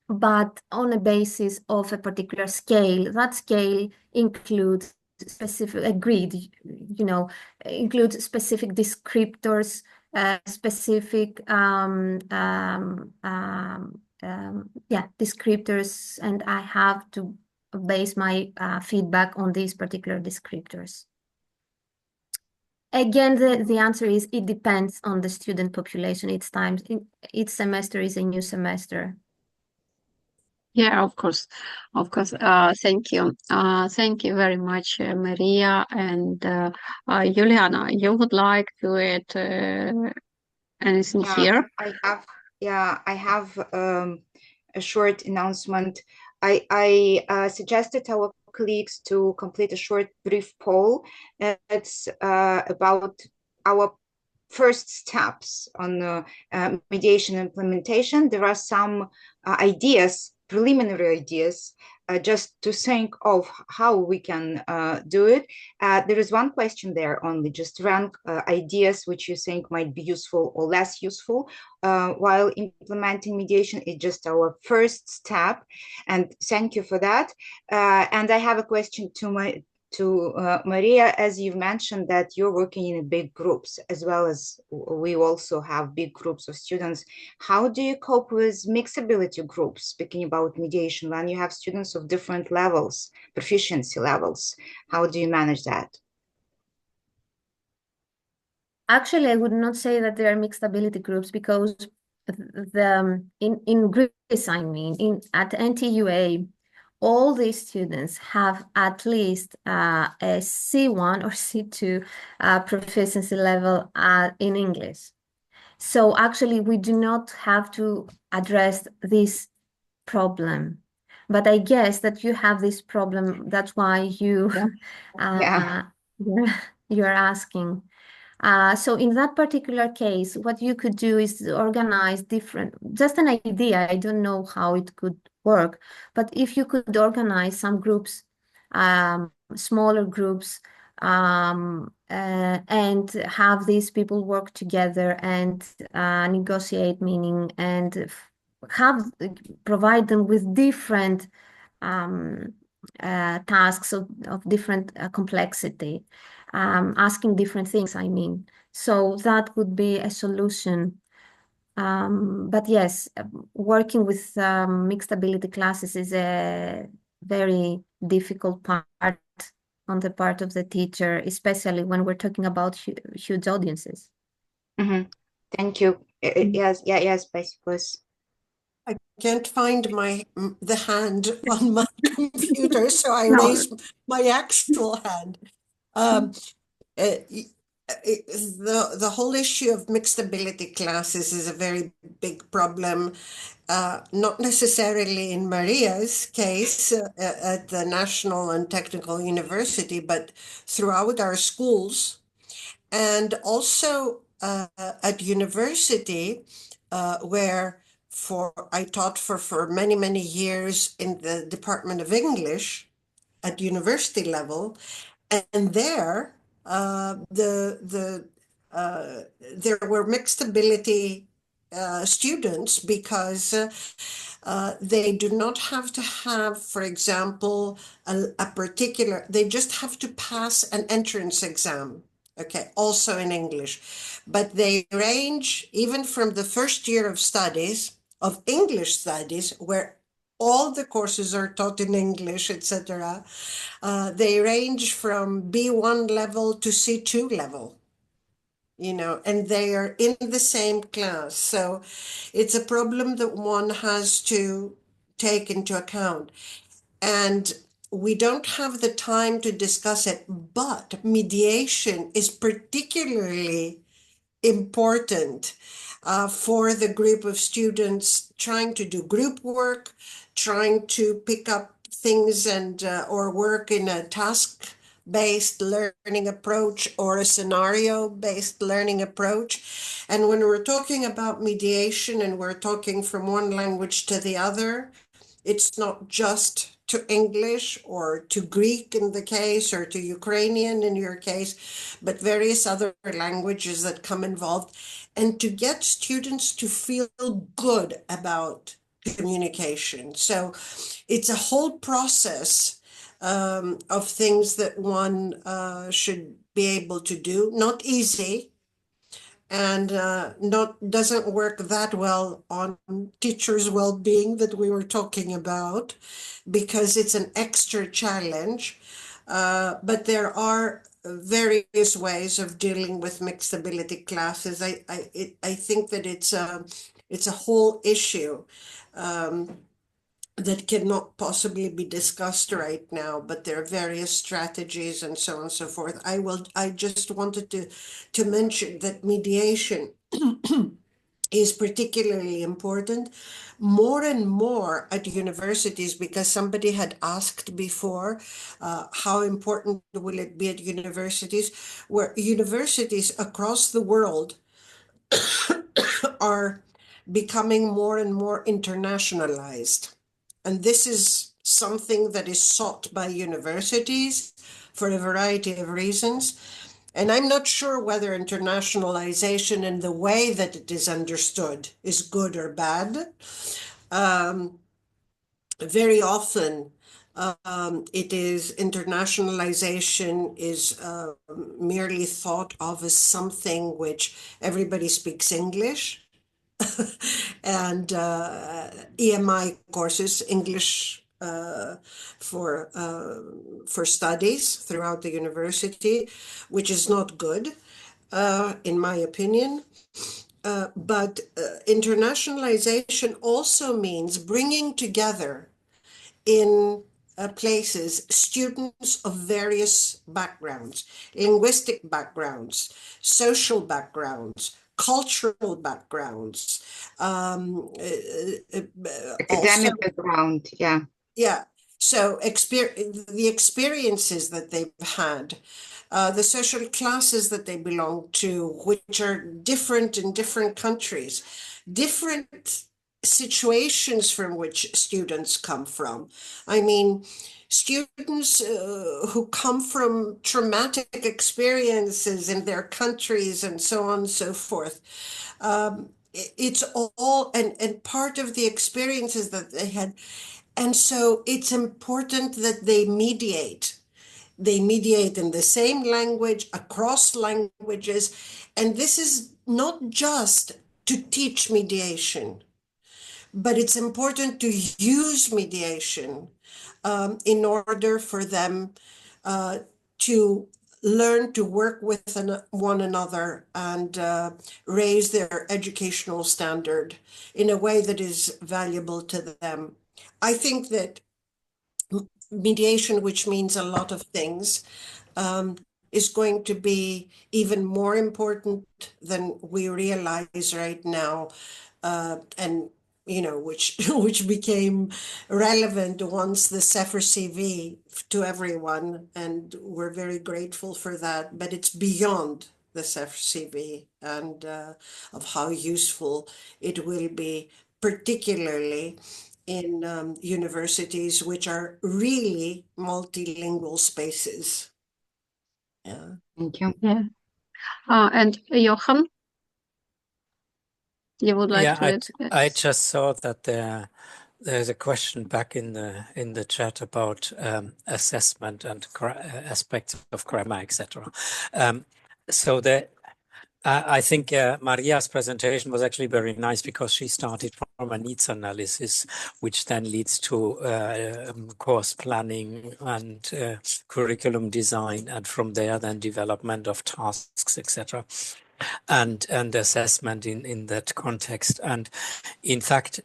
but on a basis of a particular scale. That scale includes specific, agreed, you know, includes specific descriptors, specific, descriptors, and I have to base my feedback on these particular descriptors. Again, the answer is it depends on the student population. Each semester is a new semester. Yeah, of course. Thank you. Thank you very much, Maria. And Juliana, you would like to add anything here? I have a short announcement. I suggested our colleagues to complete a short brief poll. It's about our first steps on mediation implementation. There are some ideas preliminary ideas just to think of how we can do it. There is one question there only, just rank ideas which you think might be useful or less useful while implementing mediation. It's just our first step, and thank you for that. And I have a question to Maria, as you've mentioned that you're working in big groups, as well as we also have big groups of students. How do you cope with mixability groups, speaking about mediation, when you have students of different levels, proficiency levels? How do you manage that? Actually, I would not say that there are mixed ability groups, because in Greece, I mean, at NTUA, all these students have at least a C1 or C2 proficiency level in English. So actually, we do not have to address this problem. But I guess that you have this problem. That's why you're asking. So in that particular case, what you could do is organize just an idea. I don't know how it could work, but if you could organize some groups, smaller groups, and have these people work together and negotiate, meaning, and provide them with different tasks of different complexity. Asking different things, I mean. So that would be a solution. But yes, working with mixed ability classes is a very difficult part on the part of the teacher, especially when we're talking about huge audiences. Mm-hmm. Thank you. Yes, Bessie, please. I can't find the hand on my computer, so I raised my actual hand. The whole issue of mixed ability classes is a very big problem, not necessarily in Maria's case at the National and Technical University, but throughout our schools, and also at university, where I taught for many, many years in the Department of English at university level, and there there were mixed ability students, because they do not have to have, for example, they just have to pass an entrance exam. Okay, also in English, but they range even from the first year of studies, of English studies, where all the courses are taught in English, etc. They range from B1 level to C2 level, and they are in the same class. So it's a problem that one has to take into account. And we don't have the time to discuss it, but mediation is particularly important for the group of students trying to do group work, trying to pick up things and or work in a task-based learning approach or a scenario-based learning approach. And when we're talking about mediation and we're talking from one language to the other, it's not just to English or to Greek in the case, or to Ukrainian in your case, but various other languages that come involved. And to get students to feel good about communication. So it's a whole process of things that one should be able to do. Not easy, and doesn't work that well on teachers' well-being that we were talking about, because it's an extra challenge. But there are various ways of dealing with mixed ability classes. I think that it's a whole issue that cannot possibly be discussed right now, but there are various strategies and so on and so forth. I just wanted to mention that mediation is particularly important more and more at universities, because somebody had asked before, how important will it be at universities, where universities across the world are becoming more and more internationalized. And this is something that is sought by universities for a variety of reasons. And I'm not sure whether internationalization and the way that it is understood is good or bad. Very often, it is internationalization is merely thought of as something which everybody speaks English. And EMI courses, English for studies throughout the university, which is not good, in my opinion. But internationalization also means bringing together in places students of various backgrounds, linguistic backgrounds, social backgrounds, cultural backgrounds, academic background, yeah. Yeah, so the experiences that they've had, the social classes that they belong to, which are different in different countries, different situations from which students come from. I mean, students who come from traumatic experiences in their countries and so on and so forth. It's all, and part of the experiences that they had. And so it's important that they mediate. They mediate in the same language, across languages. And this is not just to teach mediation, but it's important to use mediation in order for them to learn to work with one another and raise their educational standard in a way that is valuable to them. I think that mediation, which means a lot of things, is going to be even more important than we realize right now, and which became relevant once the Sefer CV to everyone, and we're very grateful for that. But it's beyond the Sefer CV and of how useful it will be, particularly in universities which are really multilingual spaces. Yeah. Thank you. Yeah. And Johan, you would like to add? I just saw that there's a question back in the chat about assessment and aspects of grammar, etc. So I think Maria's presentation was actually very nice because she started from a needs analysis, which then leads to course planning and curriculum design, and from there then development of tasks, etc. And assessment in that context. And in fact,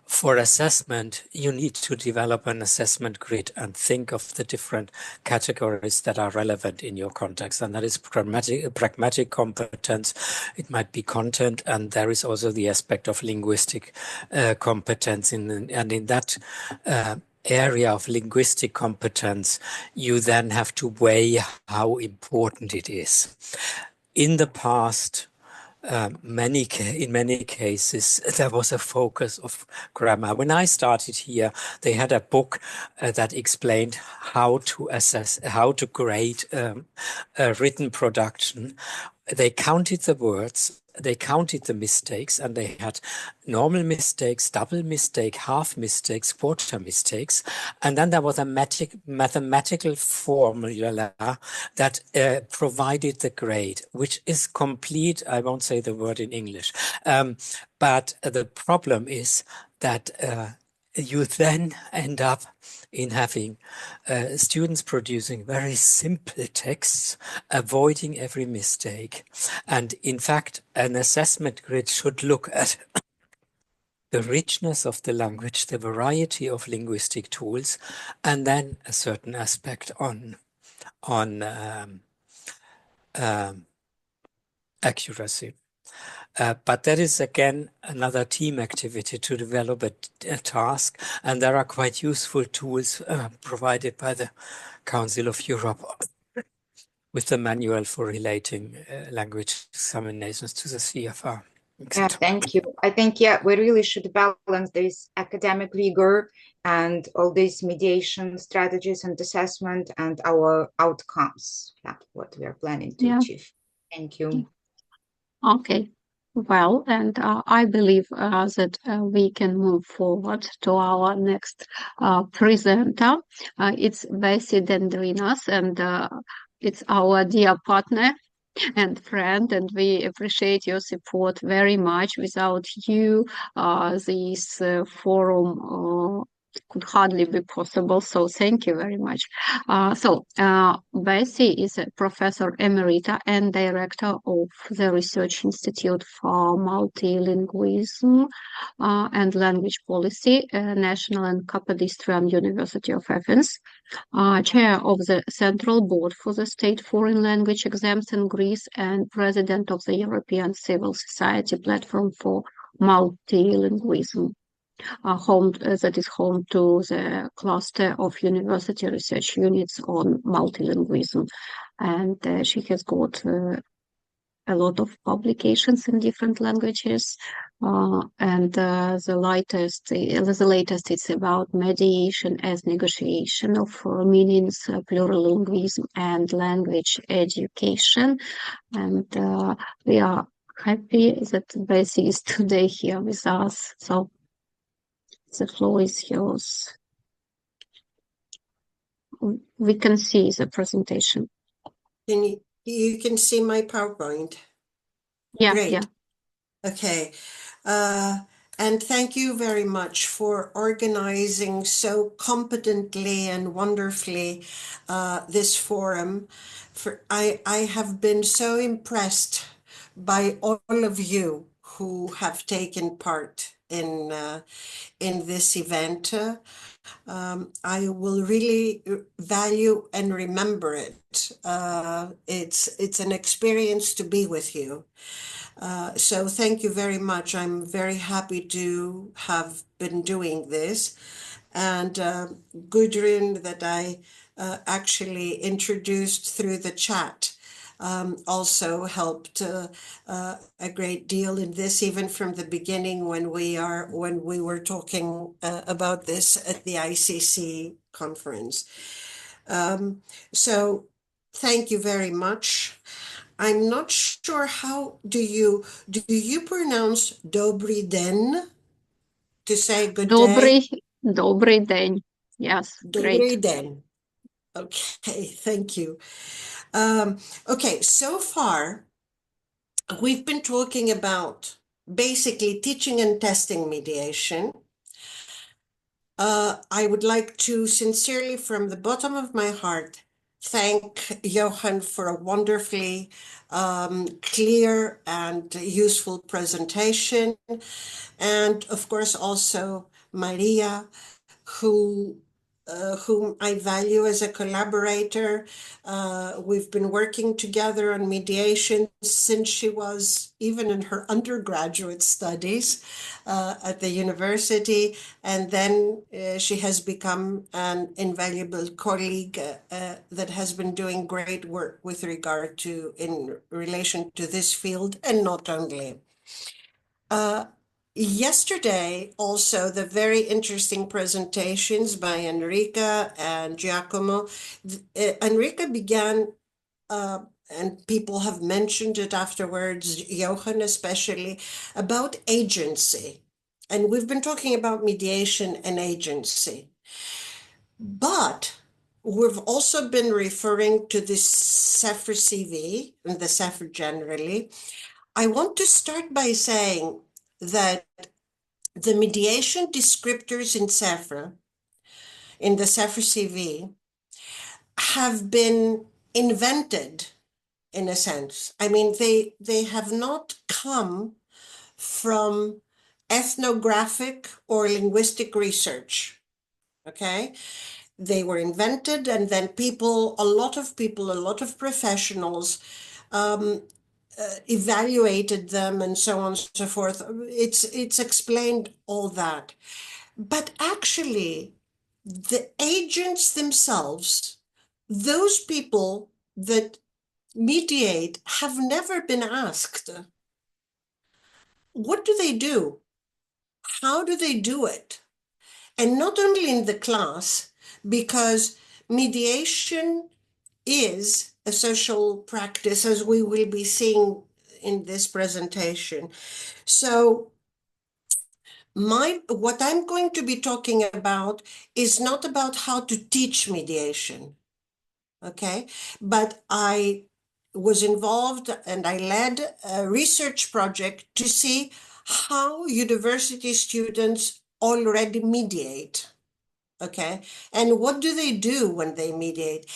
for assessment, you need to develop an assessment grid and think of the different categories that are relevant in your context. And that is pragmatic competence. It might be content, and there is also the aspect of linguistic competence. And in that area of linguistic competence, you then have to weigh how important it is. In the past, in many cases, there was a focus of grammar. When I started here, they had a book that explained how to assess, how to grade a written production. They counted the words, they counted the mistakes, and they had normal mistakes, double mistake, half mistakes, quarter mistakes. And then there was a mathematical formula that provided the grade, which is complete. I won't say the word in English. But the problem is that you then end up in having students producing very simple texts, avoiding every mistake. And in fact, an assessment grid should look at the richness of the language, the variety of linguistic tools, and then a certain aspect on accuracy. But that is, again, another team activity to develop a task. And there are quite useful tools provided by the Council of Europe with the manual for relating language examinations to the CFR. Yeah, thank you. I think, yeah, we really should balance this academic rigor and all these mediation strategies and assessment and our outcomes. That's what we are planning to achieve. Thank you. Okay. Well, and I believe that we can move forward to our next presenter. It's Bessie Dendrinos, and it's our dear partner and friend, and we appreciate your support very much. Without you, this forum could hardly be possible, so thank you very much. Bessie is a professor emerita and director of the Research Institute for Multilingualism and Language Policy, National and Kapodistrian University of Athens, chair of the Central Board for the State Foreign Language Exams in Greece, and president of the European Civil Society Platform for Multilingualism, that is home to the cluster of university research units on multilingualism. And she has got a lot of publications in different languages, and the latest is about mediation as negotiation of meanings, plurilingualism, and language education. And we are happy that Bessie is today here with us. So the floor is yours. We can see the presentation. You can see my PowerPoint. Yeah, Great. yeah. Okay. And thank you very much for organizing so competently and wonderfully this forum. I have been so impressed by all of you who have taken part in this event. I will really value and remember it. It's an experience to be with you. So thank you very much. I'm very happy to have been doing this. And Gudrun, that I actually introduced through the chat, also helped a great deal in this, even from the beginning when we were talking about this at the ICC conference. So thank you very much. I'm not sure how do you pronounce Dobry den to say good day? Dobry den. Yes, Dobry great. den. Okay, thank you. Okay, so far we've been talking about basically teaching and testing mediation. I would like to sincerely, from the bottom of my heart, thank Johan for a wonderfully clear and useful presentation. And of course, also Maria, whom I value as a collaborator. We've been working together on mediation since she was even in her undergraduate studies at the university. And then she has become an invaluable colleague that has been doing great work with regard to, in relation to this field, and not only. Yesterday, also, the very interesting presentations by Enrica and Giacomo. Enrica began, and people have mentioned it afterwards, Johan especially, about agency. And we've been talking about mediation and agency. But we've also been referring to the CEFR CV and the CEFR generally. I want to start by saying that the mediation descriptors in CEFR, in the CEFR CV, have been invented in a sense. I mean, they have not come from ethnographic or linguistic research, okay? They were invented, and then a lot of professionals evaluated them and so on and so forth. It's explained all that. But actually, the agents themselves, those people that mediate, have never been asked what do they do? How do they do it? And not only in the class, because mediation is a social practice, as we will be seeing in this presentation. So what I'm going to be talking about is not about how to teach mediation, okay? But I was involved and I led a research project to see how university students already mediate, okay? And what do they do when they mediate?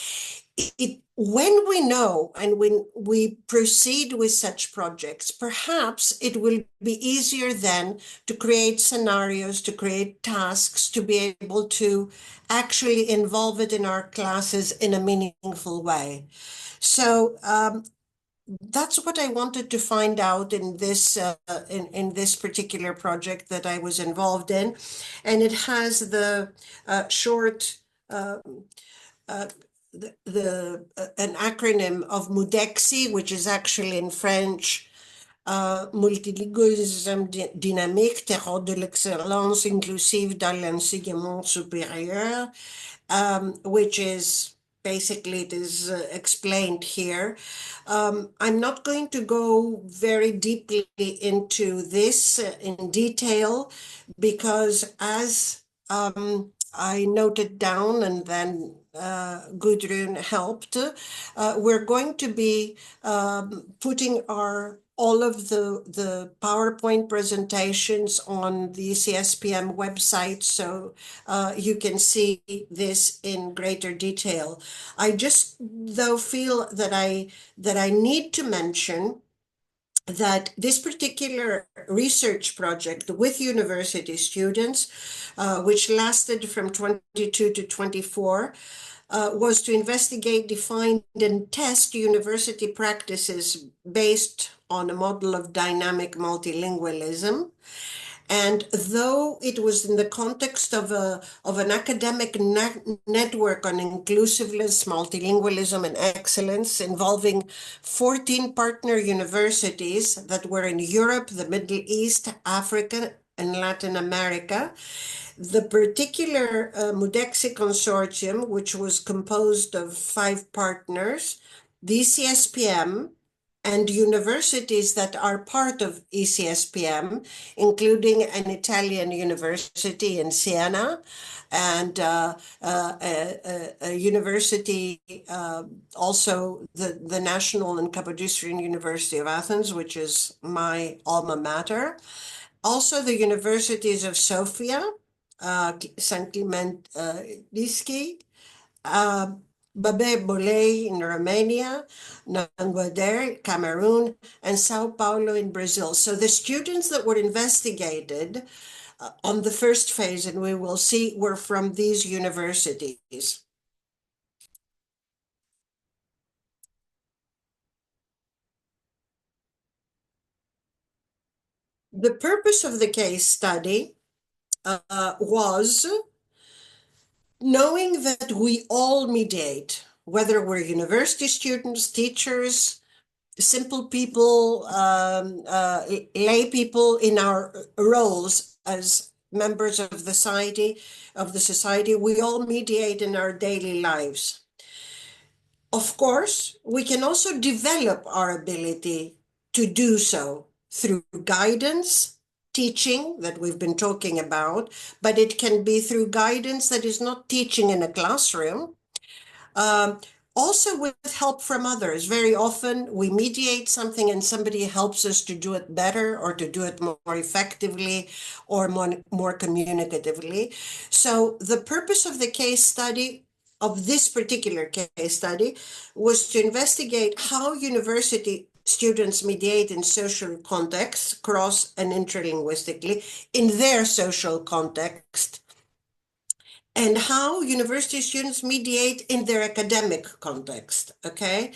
When we know and when we proceed with such projects, perhaps it will be easier then to create scenarios, to create tasks, to be able to actually involve it in our classes in a meaningful way. So that's what I wanted to find out in this in this particular project that I was involved in, and it has the short an acronym of MUDEXI, which is actually in French, Multilingualism dynamique, terreau de l'excellence inclusive dans l'enseignement supérieur, which is basically, it is explained here. I'm not going to go very deeply into this in detail, because as I noted down and then Gudrun helped, we're going to be putting all of the PowerPoint presentations on the ECSPM website, so you can see this in greater detail. I just, though, feel that I need to mention that this particular research project with university students, which lasted from 22 to 24, was to investigate, define, and test university practices based on a model of dynamic multilingualism. And though it was in the context of an academic network on inclusiveness, multilingualism, and excellence, involving 14 partner universities that were in Europe, the Middle East, Africa, and Latin America, the particular MUDEXI consortium, which was composed of 5 partners, the ECSPM, and universities that are part of ECSPM, including an Italian university in Siena, and a university, also the National and Kapodistrian University of Athens, which is my alma mater. Also the universities of Sofia, St. Clement Liski, Babé Boley in Romania, Nanguader, Cameroon, and Sao Paulo in Brazil. So the students that were investigated on the first phase, and we will see, were from these universities. The purpose of the case study was knowing that we all mediate, whether we're university students, teachers, simple people, lay people in our roles as members of the society, we all mediate in our daily lives. Of course, we can also develop our ability to do so through guidance, teaching that we've been talking about, but it can be through guidance that is not teaching in a classroom. Also with help from others. Very often we mediate something and somebody helps us to do it better or to do it more effectively or more communicatively. So the purpose of the case study, of this particular case study, was to investigate how university students mediate in social contexts, cross and interlinguistically, in their social context, and how university students mediate in their academic context, okay?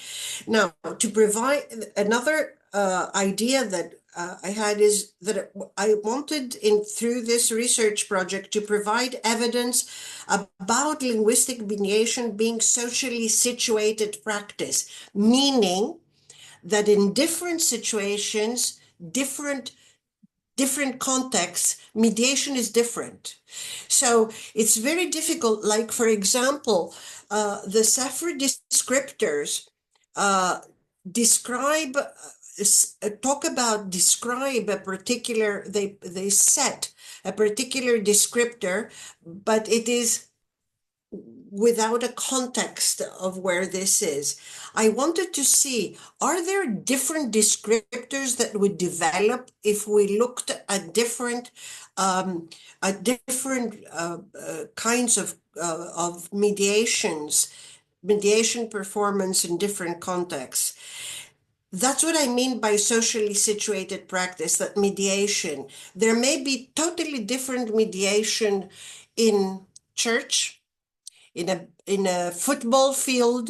Now, to provide another idea that I had is that I wanted, through this research project, to provide evidence about linguistic mediation being socially situated practice, meaning that in different situations, different different contexts, mediation is different. So it's very difficult. Like, for example, the Safra descriptors describe a particular, they set a particular descriptor, but it is without a context of where this is. I wanted to see, are there different descriptors that would develop if we looked at different kinds of mediation performance in different contexts? That's what I mean by socially situated practice, that mediation. There may be totally different mediation in church, in a football field,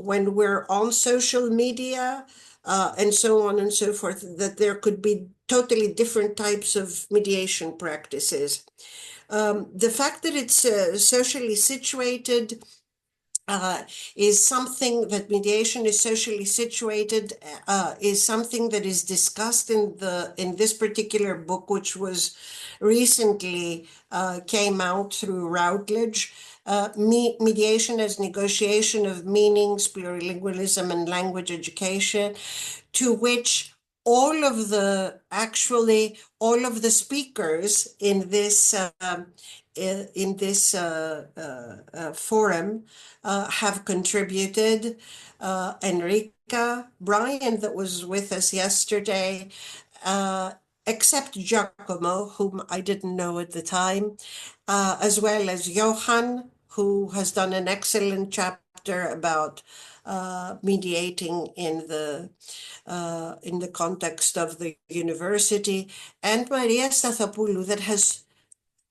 when we're on social media, and so on and so forth, that there could be totally different types of mediation practices. The fact that it's socially situated is something that mediation is socially situated, is something that is discussed in this particular book, which was recently came out through Routledge. Mediation as negotiation of meanings, plurilingualism, and language education, to which all of the speakers in this forum have contributed. Enrica, Brian, that was with us yesterday, except Giacomo, whom I didn't know at the time, as well as Johan, who has done an excellent chapter about mediating in the context of the university, and Maria Stathopoulou, that has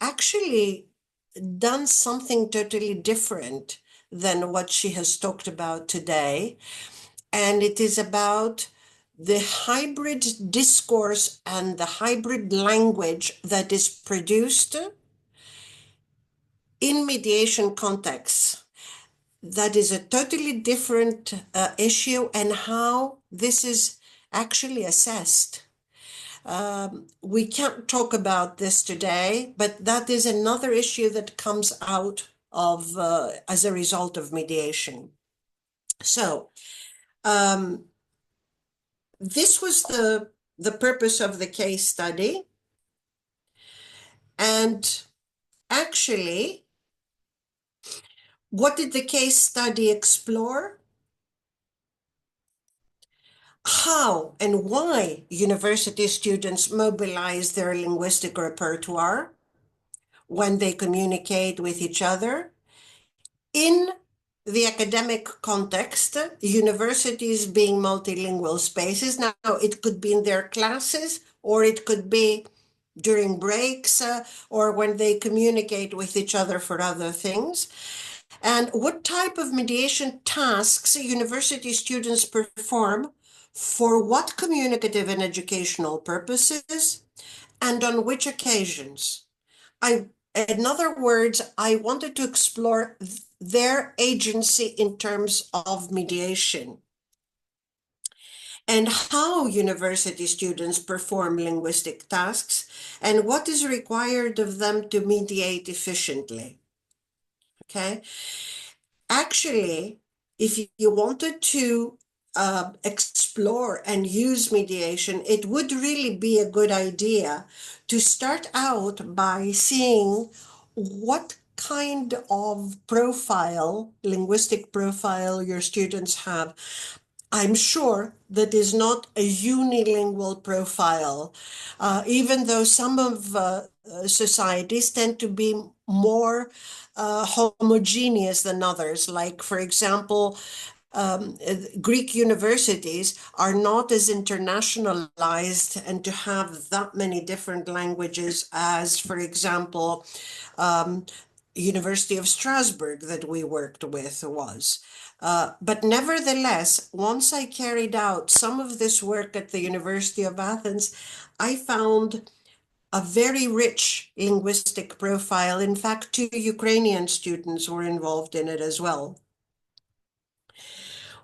actually done something totally different than what she has talked about today. And it is about the hybrid discourse and the hybrid language that is produced in mediation contexts. That is a totally different issue, and how this is actually assessed. We can't talk about this today, but that is another issue that comes out of as a result of mediation. So this was the purpose of the case study. And actually, what did the case study explore? How and why university students mobilize their linguistic repertoire when they communicate with each other. In the academic context, universities being multilingual spaces. Now, it could be in their classes, or it could be during breaks, or when they communicate with each other for other things. And what type of mediation tasks university students perform, for what communicative and educational purposes, and on which occasions. In other words, I wanted to explore their agency in terms of mediation, and how university students perform linguistic tasks, and what is required of them to mediate efficiently. Okay? Actually, if you wanted to explore and use mediation, it would really be a good idea to start out by seeing what kind of profile, linguistic profile, your students have. I'm sure that is not a unilingual profile, even though some of societies tend to be more homogeneous than others. Like, for example, Greek universities are not as internationalized and to have that many different languages as, for example, University of Strasbourg that we worked with was. But nevertheless, once I carried out some of this work at the University of Athens, I found a very rich linguistic profile. In fact, 2 Ukrainian students were involved in it as well.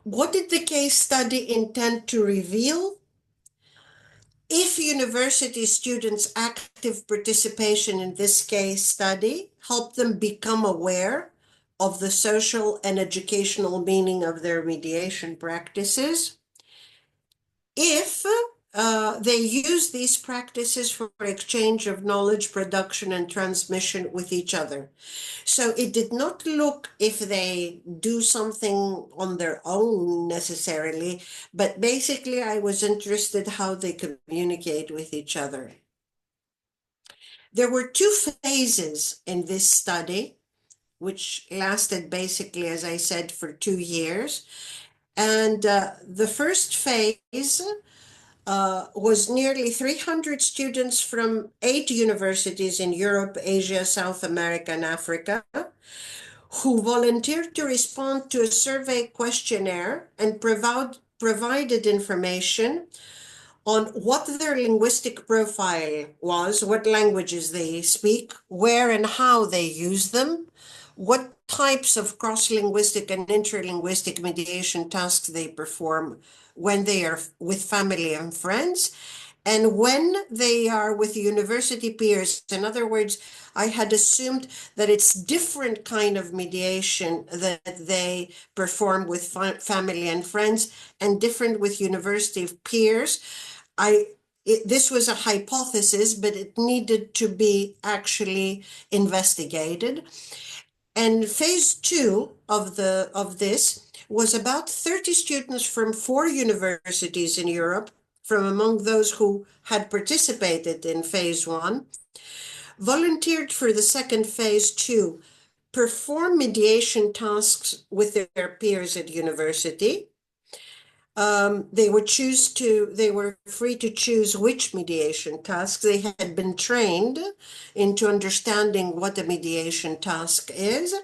What did the case study intend to reveal? If university students' active participation in this case study helped them become aware of the social and educational meaning of their mediation practices, if they use these practices for exchange of knowledge production and transmission with each other. So it did not look if they do something on their own necessarily, but basically I was interested how they communicate with each other. There were two phases in this study, which lasted basically, as I said, for 2 years. And the first phase was nearly 300 students from 8 universities in Europe, Asia, South America, and Africa, who volunteered to respond to a survey questionnaire and provided information on what their linguistic profile was, what languages they speak, where and how they use them, what types of cross-linguistic and interlinguistic mediation tasks they perform when they are with family and friends, and when they are with university peers. In other words, I had assumed that it's different kind of mediation that they perform with family and friends and different with university peers. This was a hypothesis, but it needed to be actually investigated. And phase 2 of this was about 30 students from 4 universities in Europe, from among those who had participated in phase 1, volunteered for the second phase to perform mediation tasks with their peers at university. They were free to choose which mediation tasks. They had been trained into understanding what a mediation task is,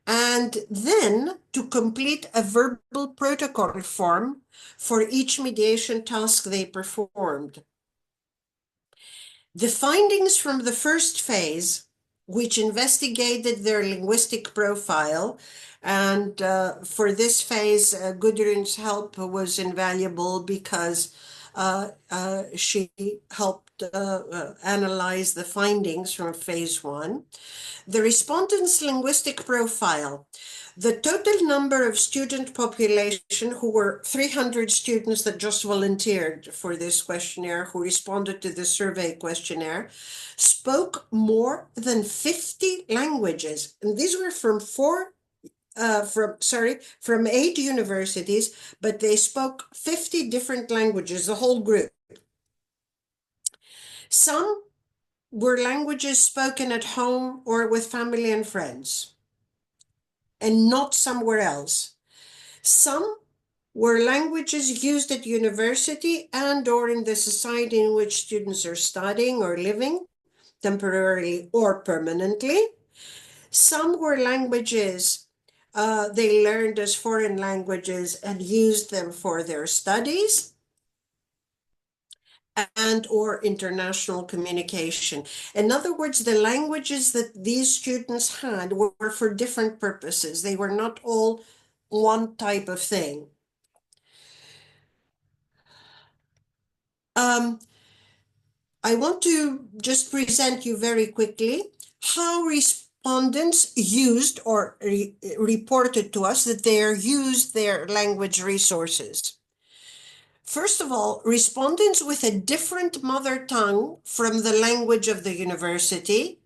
and then to complete a verbal protocol form for each mediation task they performed. The findings from the first phase, which investigated their linguistic profile, and for this phase, Gudrun's help was invaluable because she helped analyze the findings from phase 1. The respondents' linguistic profile. The total number of student population, who were 300 students that just volunteered for this questionnaire, who responded to the survey questionnaire, spoke more than 50 languages. And these were from 8 universities, but they spoke 50 different languages, the whole group. Some were languages spoken at home or with family and friends, and not somewhere else. Some were languages used at university and or in the society in which students are studying or living, temporarily or permanently. Some were languages they learned as foreign languages and used them for their studies and or international communication. In other words, the languages that these students had were for different purposes. They were not all one type of thing. I want to just present you very quickly how respondents used or reported to us that they used their language resources. First of all, respondents with a different mother tongue from the language of the university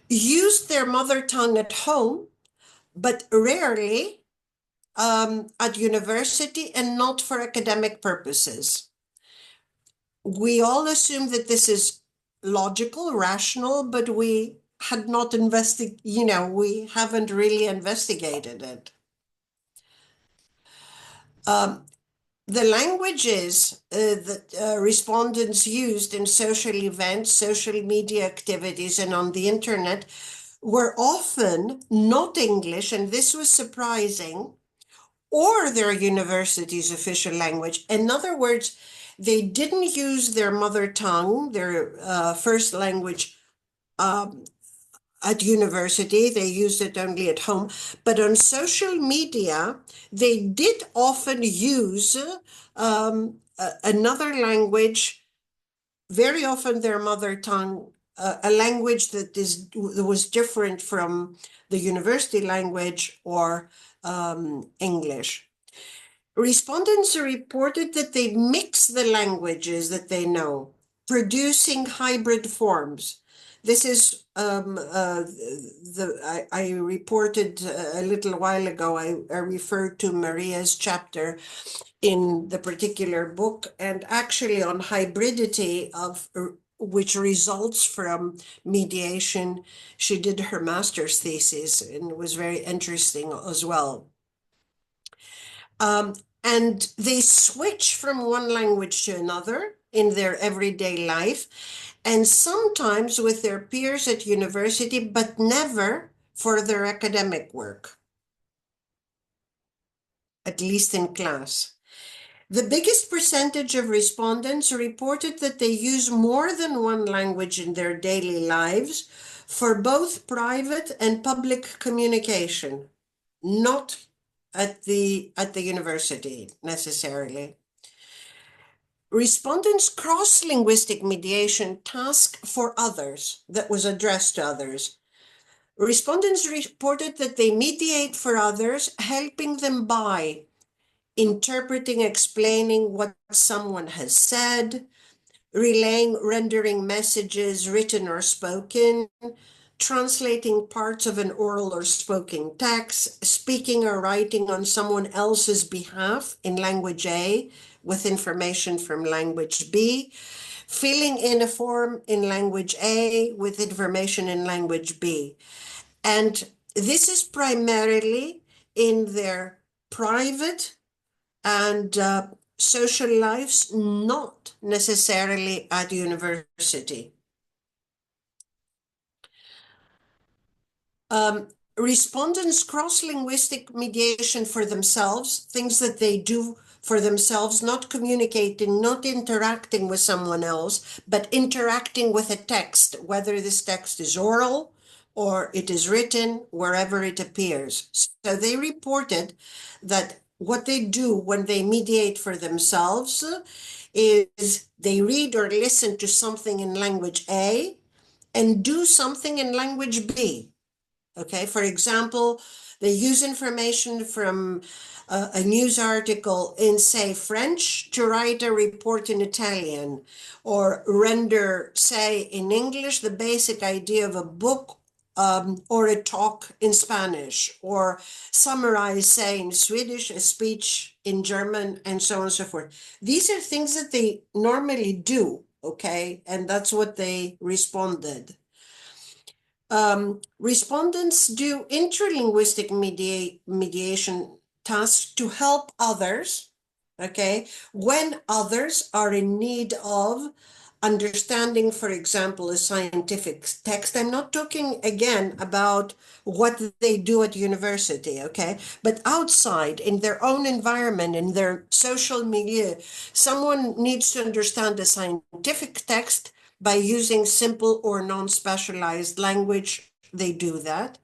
used their mother tongue at home, but rarely at university and not for academic purposes. We all assume that this is logical, rational, but we had not we haven't really investigated it. The languages that respondents used in social events, social media activities, and on the internet were often not English, and this was surprising, or their university's official language. In other words, they didn't use their mother tongue, their first language, at university. They used it only at home. But on social media, they did often use another language very often their mother tongue, a language that was different from the university language or English. Respondents reported that they mix the languages that they know, producing hybrid forms. This is I reported a little while ago. I referred to Maria's chapter in the particular book, and actually on hybridity of which results from mediation. She did her master's thesis, and it was very interesting as well. And they switch from one language to another in their everyday life, and sometimes with their peers at university, but never for their academic work, at least in class. The biggest percentage of respondents reported that they use more than one language in their daily lives for both private and public communication, not at the university necessarily. Respondents' cross-linguistic mediation task for others that was addressed to others. Respondents reported that they mediate for others, helping them by interpreting, explaining what someone has said, relaying, rendering messages written or spoken, translating parts of an oral or spoken text, speaking or writing on someone else's behalf in language A with information from language B, filling in a form in language A with information in language B. And this is primarily in their private and social lives, not necessarily at university. Respondents' cross-linguistic mediation for themselves, things that they do for themselves, not communicating, not interacting with someone else, but interacting with a text, whether this text is oral or it is written, wherever it appears. So they reported that what they do when they mediate for themselves is they read or listen to something in language A and do something in language B. Okay, for example, they use information from a news article in, say, French to write a report in Italian, or render, say, in English, the basic idea of a book or a talk in Spanish, or summarize, say, in Swedish, a speech in German, and so on and so forth. These are things that they normally do, okay? And that's what they responded. Respondents do interlinguistic mediation tasks to help others, okay, when others are in need of understanding, for example, a scientific text. I'm not talking again about what they do at university, okay, but outside in their own environment, in their social milieu, someone needs to understand a scientific text. By using simple or non-specialized language, they do that.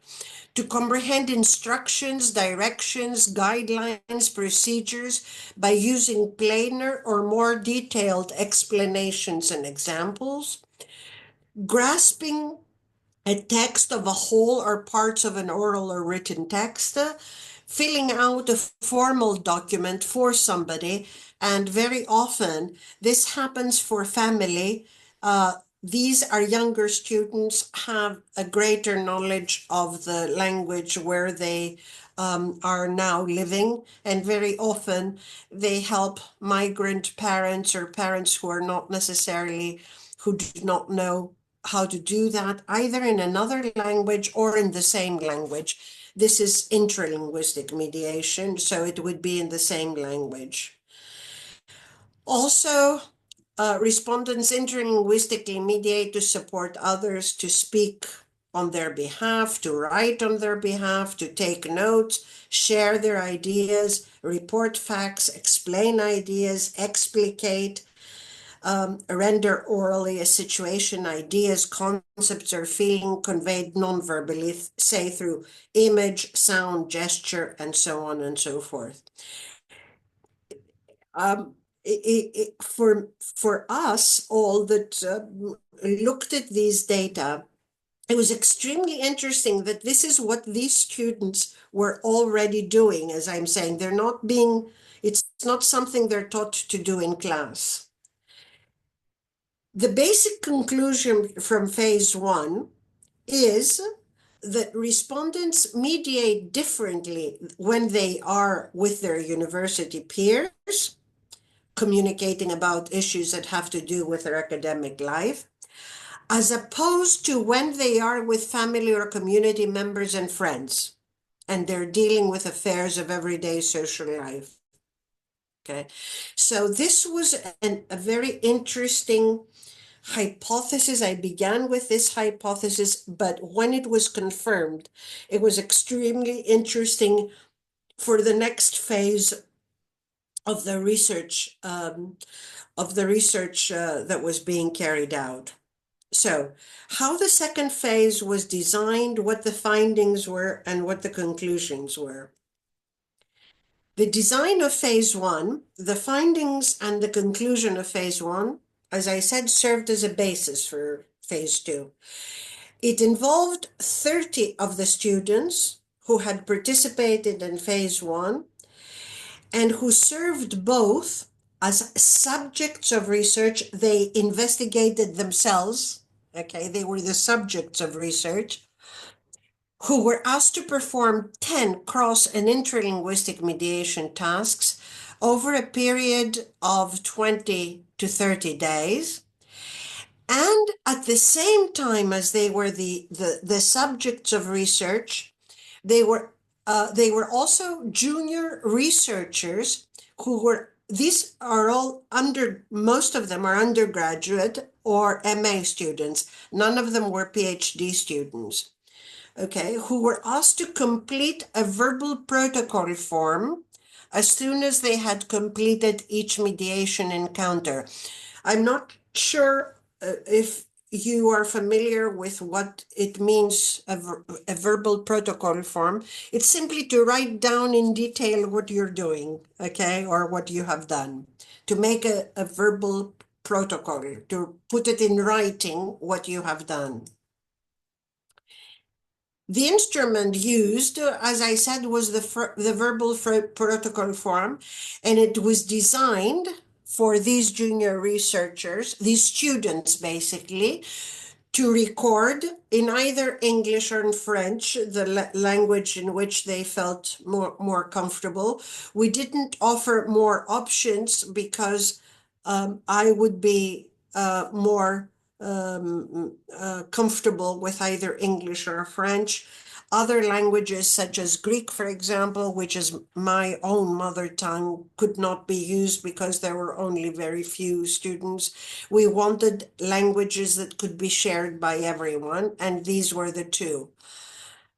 To comprehend instructions, directions, guidelines, procedures, by using plainer or more detailed explanations and examples. Grasping a text of a whole or parts of an oral or written text, filling out a formal document for somebody, and very often this happens for family. These are younger students, have a greater knowledge of the language where they are now living, and very often they help migrant parents or parents who are not necessarily, who do not know how to do that either in another language or in the same language. This is interlinguistic mediation, so it would be in the same language. Also, respondents interlinguistically mediate to support others to speak on their behalf, to write on their behalf, to take notes, share their ideas, report facts, explain ideas, explicate, render orally a situation, ideas, concepts, or feeling conveyed non-verbally, say through image, sound, gesture, and so on and so forth. for us all that looked at these data, it was extremely interesting that this is what these students were already doing. As I'm saying, it's not something they're taught to do in class. The basic conclusion from phase 1 is that respondents mediate differently when they are with their university peers, communicating about issues that have to do with their academic life, as opposed to when they are with family or community members and friends, and they're dealing with affairs of everyday social life. Okay, so this was a very interesting hypothesis. I began with this hypothesis, but when it was confirmed, it was extremely interesting for the next phase of the research that was being carried out. So, how the second phase was designed, what the findings were, and what the conclusions were. The design of phase 1, the findings and the conclusion of phase 1, as I said, served as a basis for phase 2. It involved 30 of the students who had participated in phase 1 and who served both as subjects of research. They investigated themselves, okay, they were the subjects of research, who were asked to perform 10 cross and interlinguistic mediation tasks over a period of 20 to 30 days. And at the same time as they were the subjects of research, they were also junior researchers who were, these are all most of them are undergraduate or MA students. None of them were PhD students. Okay, who were asked to complete a verbal protocol form as soon as they had completed each mediation encounter. I'm not sure if you are familiar with what it means, a verbal protocol form. It's simply to write down in detail what you're doing, okay, or what you have done, to make a verbal protocol, to put it in writing what you have done. The instrument used, as I said, was the verbal protocol form, and it was designed for these junior researchers, these students basically, to record in either English or in French, the language in which they felt more comfortable. We didn't offer more options because I would be more comfortable with either English or French. Other languages such as Greek, for example, which is my own mother tongue, could not be used because there were only very few students. We wanted languages that could be shared by everyone, and these were the two.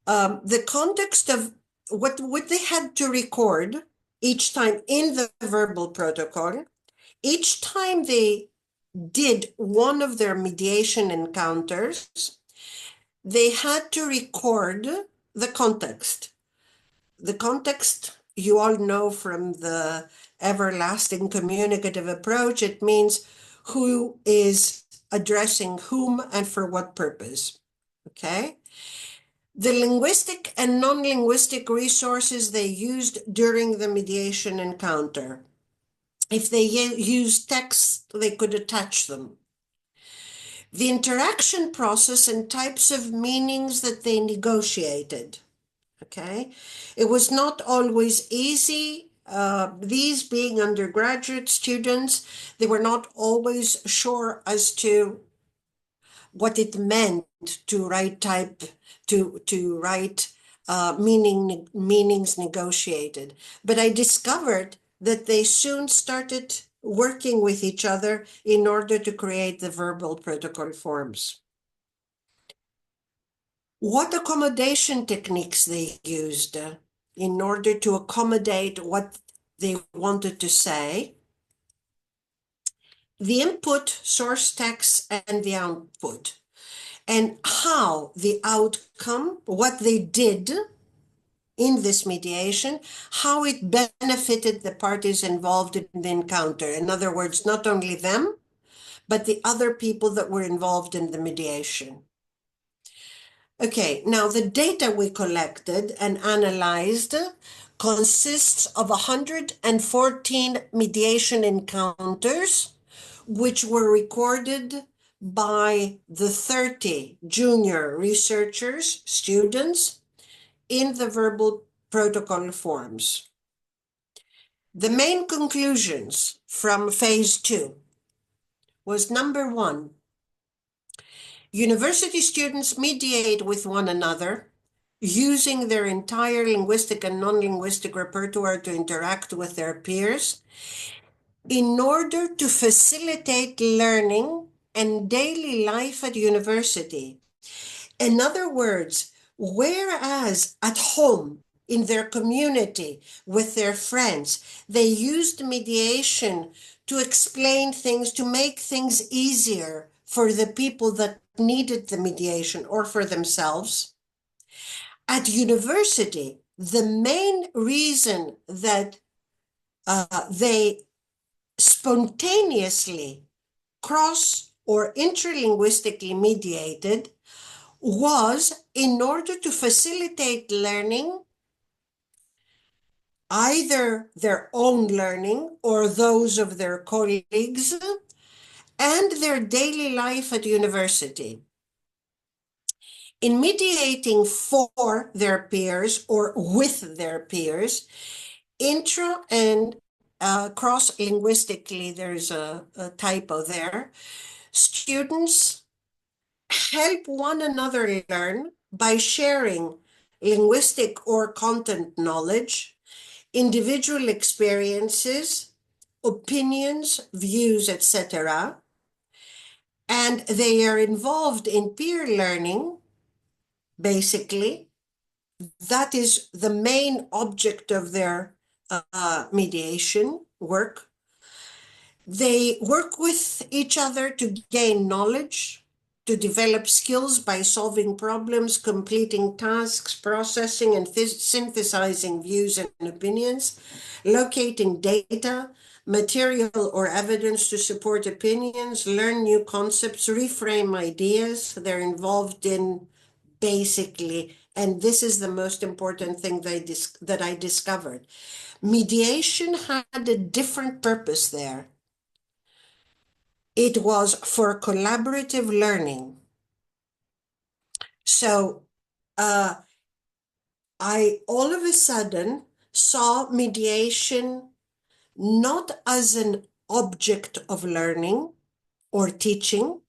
The context of what they had to record each time in the verbal protocol, each time they did one of their mediation encounters, they had to record the context. The context, you all know from the everlasting communicative approach, it means who is addressing whom and for what purpose, okay? The linguistic and non-linguistic resources they used during the mediation encounter. If they used text, they could attach them. The interaction process and types of meanings that they negotiated, okay? It was not always easy. These being undergraduate students, they were not always sure as to what it meant to write meanings negotiated. But I discovered that they soon started working with each other in order to create the verbal protocol forms. What accommodation techniques they used in order to accommodate what they wanted to say, the input, source text, and the output, and how the outcome, what they did, in this mediation, how it benefited the parties involved in the encounter. In other words, not only them, but the other people that were involved in the mediation. Okay, now the data we collected and analyzed consists of 114 mediation encounters, which were recorded by the 30 junior researchers, students, in the verbal protocol forms. The main conclusions from phase 2 was number 1, university students mediate with one another using their entire linguistic and non-linguistic repertoire to interact with their peers in order to facilitate learning and daily life at university. In other words, whereas at home, in their community, with their friends, they used mediation to explain things, to make things easier for the people that needed the mediation or for themselves. At university, the main reason that they spontaneously cross or interlinguistically mediated was in order to facilitate learning, either their own learning or those of their colleagues, and their daily life at university. In mediating for their peers or with their peers, intra and cross-linguistically, there's a typo there, students help one another learn by sharing linguistic or content knowledge, individual experiences, opinions, views, etc. And they are involved in peer learning, basically. That is the main object of their mediation work. They work with each other to gain knowledge, to develop skills by solving problems, completing tasks, processing and synthesizing views and opinions, locating data, material or evidence to support opinions, learn new concepts, reframe ideas. They're involved in basically, and this is the most important thing that I discovered. Mediation had a different purpose there. It was for collaborative learning. So I all of a sudden saw mediation not as an object of learning or teaching,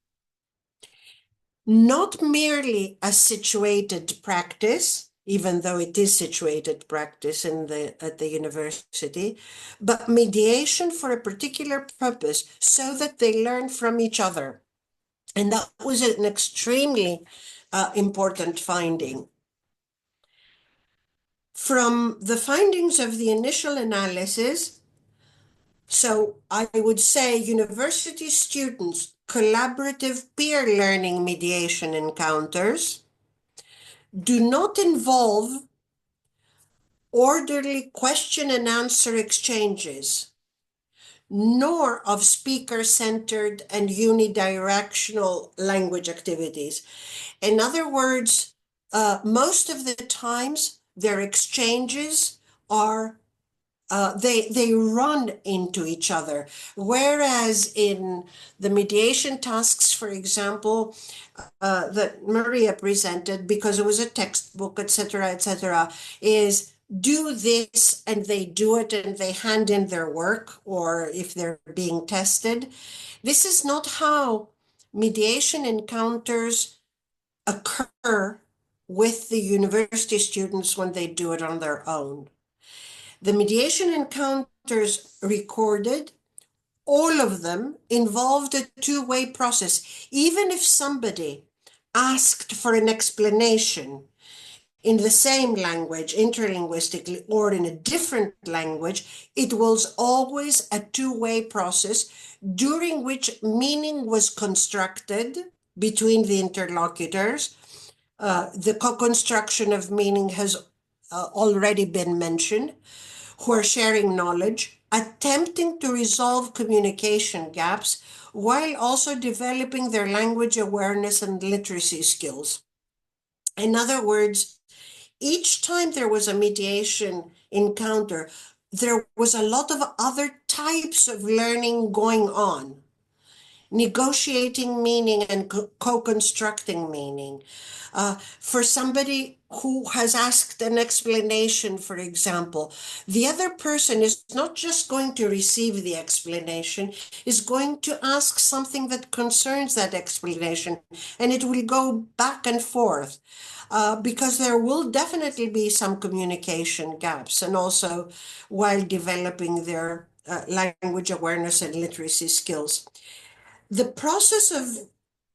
not merely a situated practice, even though it is situated practice at the university, but mediation for a particular purpose so that they learn from each other. And that was an extremely important finding. From the findings of the initial analysis, so I would say university students' collaborative peer learning mediation encounters do not involve orderly question and answer exchanges, nor of speaker-centered and unidirectional language activities. In other words, most of the times their exchanges are they run into each other. Whereas in the mediation tasks, for example, that Maria presented, because it was a textbook, etc., is do this and they do it and they hand in their work, or if they're being tested. This is not how mediation encounters occur with the university students when they do it on their own. The mediation encounters recorded, all of them involved a two-way process. Even if somebody asked for an explanation in the same language, interlinguistically, or in a different language, it was always a two-way process during which meaning was constructed between the interlocutors. The co-construction of meaning has already been mentioned, who are sharing knowledge, attempting to resolve communication gaps while also developing their language awareness and literacy skills. In other words, each time there was a mediation encounter, there was a lot of other types of learning going on. Negotiating meaning and co-constructing meaning. For somebody who has asked an explanation, for example, the other person is not just going to receive the explanation, is going to ask something that concerns that explanation, and it will go back and forth. Because there will definitely be some communication gaps, and also while developing their language awareness and literacy skills. The process of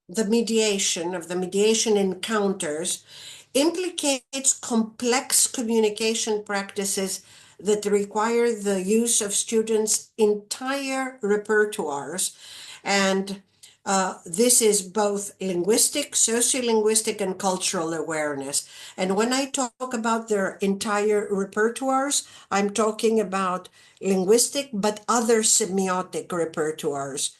the mediation encounters implicates complex communication practices that require the use of students' entire repertoires. And this is both linguistic, sociolinguistic, and cultural awareness. And when I talk about their entire repertoires, I'm talking about linguistic, but other semiotic repertoires,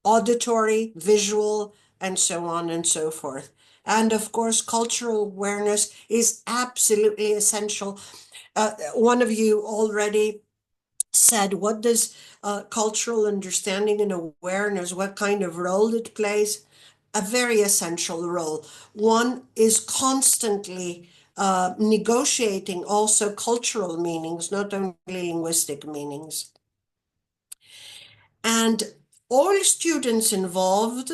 auditory, visual, and so on and so forth. And of course, cultural awareness is absolutely essential. One of you already said, what does cultural understanding and awareness, what kind of role it plays? A very essential role. One is constantly negotiating also cultural meanings, not only linguistic meanings. And all students involved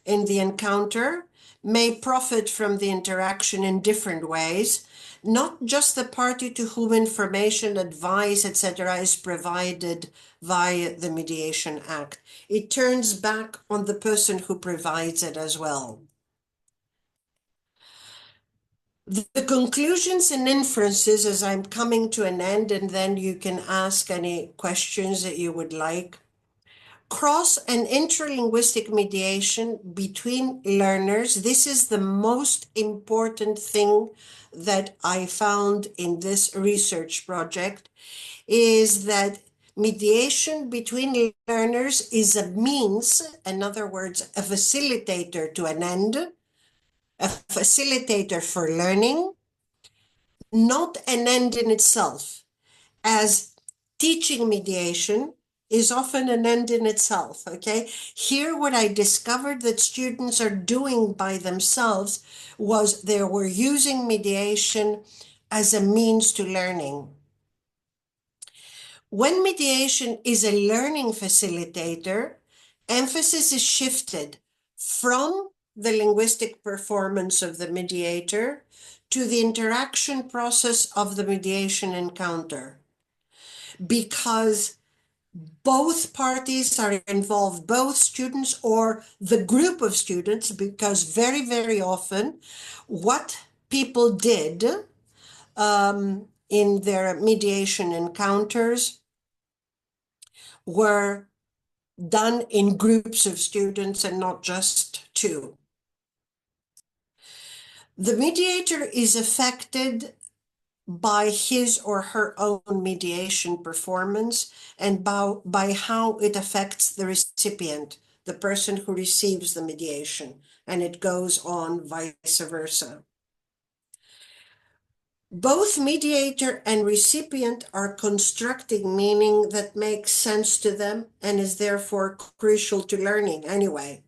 in the encounter may profit from the interaction in different ways, not just the party to whom information, advice, etc. is provided via the Mediation Act. It turns back on the person who provides it as well. The conclusions and inferences, as I'm coming to an end, and then you can ask any questions that you would like. Cross and interlinguistic mediation between learners. This is the most important thing that I found in this research project, is that mediation between learners is a means, in other words, a facilitator to an end, a facilitator for learning, not an end in itself, as teaching mediation is often an end in itself, okay? Here, what I discovered that students are doing by themselves was they were using mediation as a means to learning. When mediation is a learning facilitator, emphasis is shifted from the linguistic performance of the mediator to the interaction process of the mediation encounter. Because both parties are involved, both students or the group of students, because very, very often what people did in their mediation encounters were done in groups of students and not just two. The mediator is affected by his or her own mediation performance and by how it affects the recipient, the person who receives the mediation, and it goes on vice versa. Both mediator and recipient are constructing meaning that makes sense to them and is therefore crucial to learning anyway.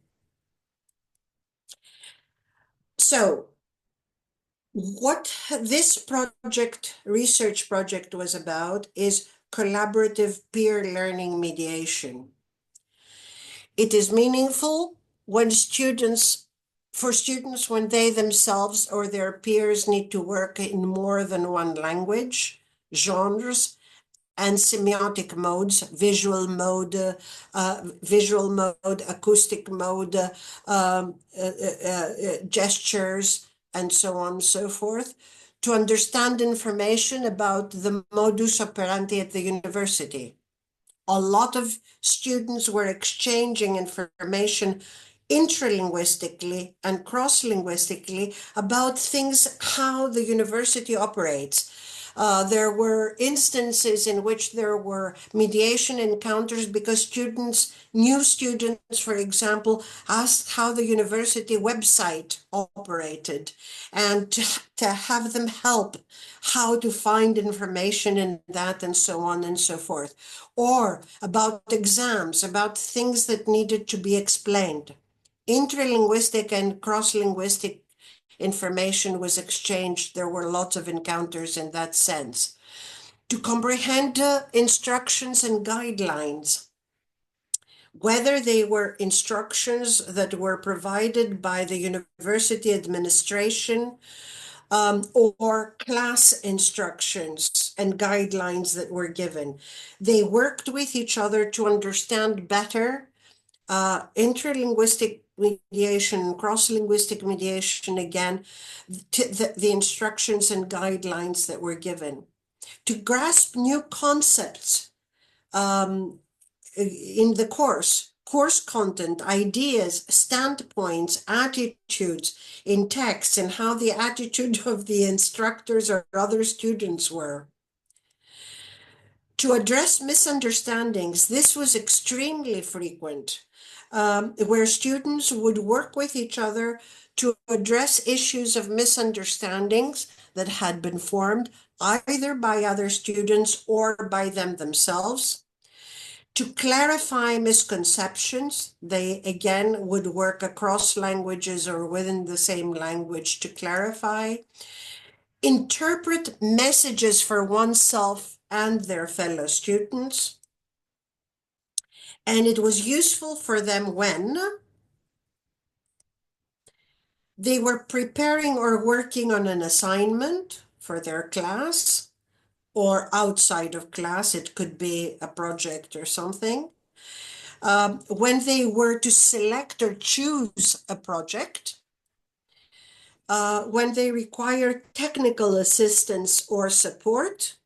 So, what this research project was about is collaborative peer learning mediation. It is meaningful when for students when they themselves or their peers need to work in more than one language, genres, and semiotic modes, visual mode, acoustic mode, gestures, and so on and so forth, to understand information about the modus operandi at the university. A lot of students were exchanging information intralinguistically and cross-linguistically about things, how the university operates. There were instances in which there were mediation encounters because new students, for example, asked how the university website operated, and to have them help how to find information in that and so on and so forth. Or about exams, about things that needed to be explained. Interlinguistic and cross-linguistic information was exchanged. There were lots of encounters in that sense. To comprehend instructions and guidelines, whether they were instructions that were provided by the university administration or class instructions and guidelines that were given. They worked with each other to understand better interlinguistic mediation, cross-linguistic mediation, again, the instructions and guidelines that were given. To grasp new concepts in the course content, ideas, standpoints, attitudes in text, and how the attitude of the instructors or other students were. To address misunderstandings, this was extremely frequent, where students would work with each other to address issues of misunderstandings that had been formed either by other students or by them themselves. To clarify misconceptions, they again would work across languages or within the same language to clarify. Interpret messages for oneself and their fellow students. And it was useful for them when they were preparing or working on an assignment for their class, or outside of class, it could be a project or something. When they were to select or choose a project, when they require technical assistance or support,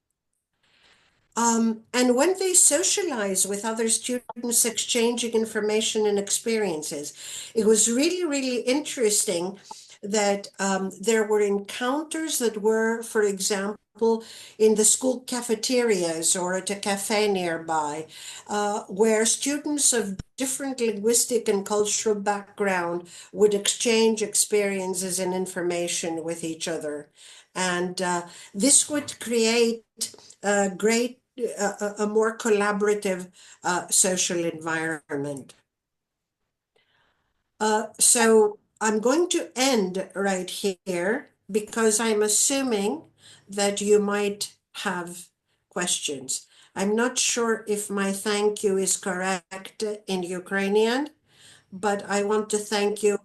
and when they socialize with other students, exchanging information and experiences. It was really, really interesting that there were encounters that were, for example, in the school cafeterias or at a cafe nearby, where students of different linguistic and cultural background would exchange experiences and information with each other. And this would create a more collaborative social environment. So I'm going to end right here because I'm assuming that you might have questions. I'm not sure if my thank you is correct in Ukrainian, but I want to thank you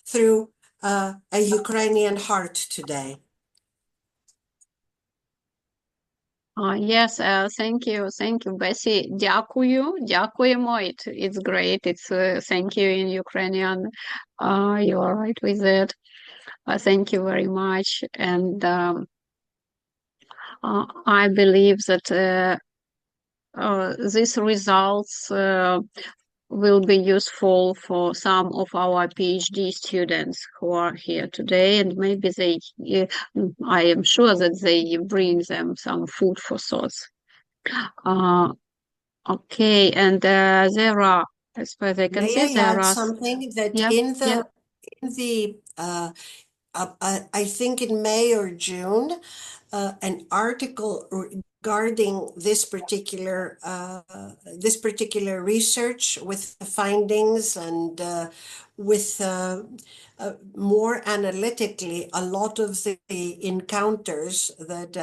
through a Ukrainian heart today. Yes, thank you, Bessie. Дякую, дякуємо. It's great. It's thank you in Ukrainian. You are right with it. Thank you very much. And I believe that these results will be useful for some of our PhD students who are here today, and maybe they, I am sure that they bring them some food for thoughts. Okay, and there are, as far as I can see, there are something that I think in May or June, an article regarding this particular research with the findings and with more analytically a lot of the encounters that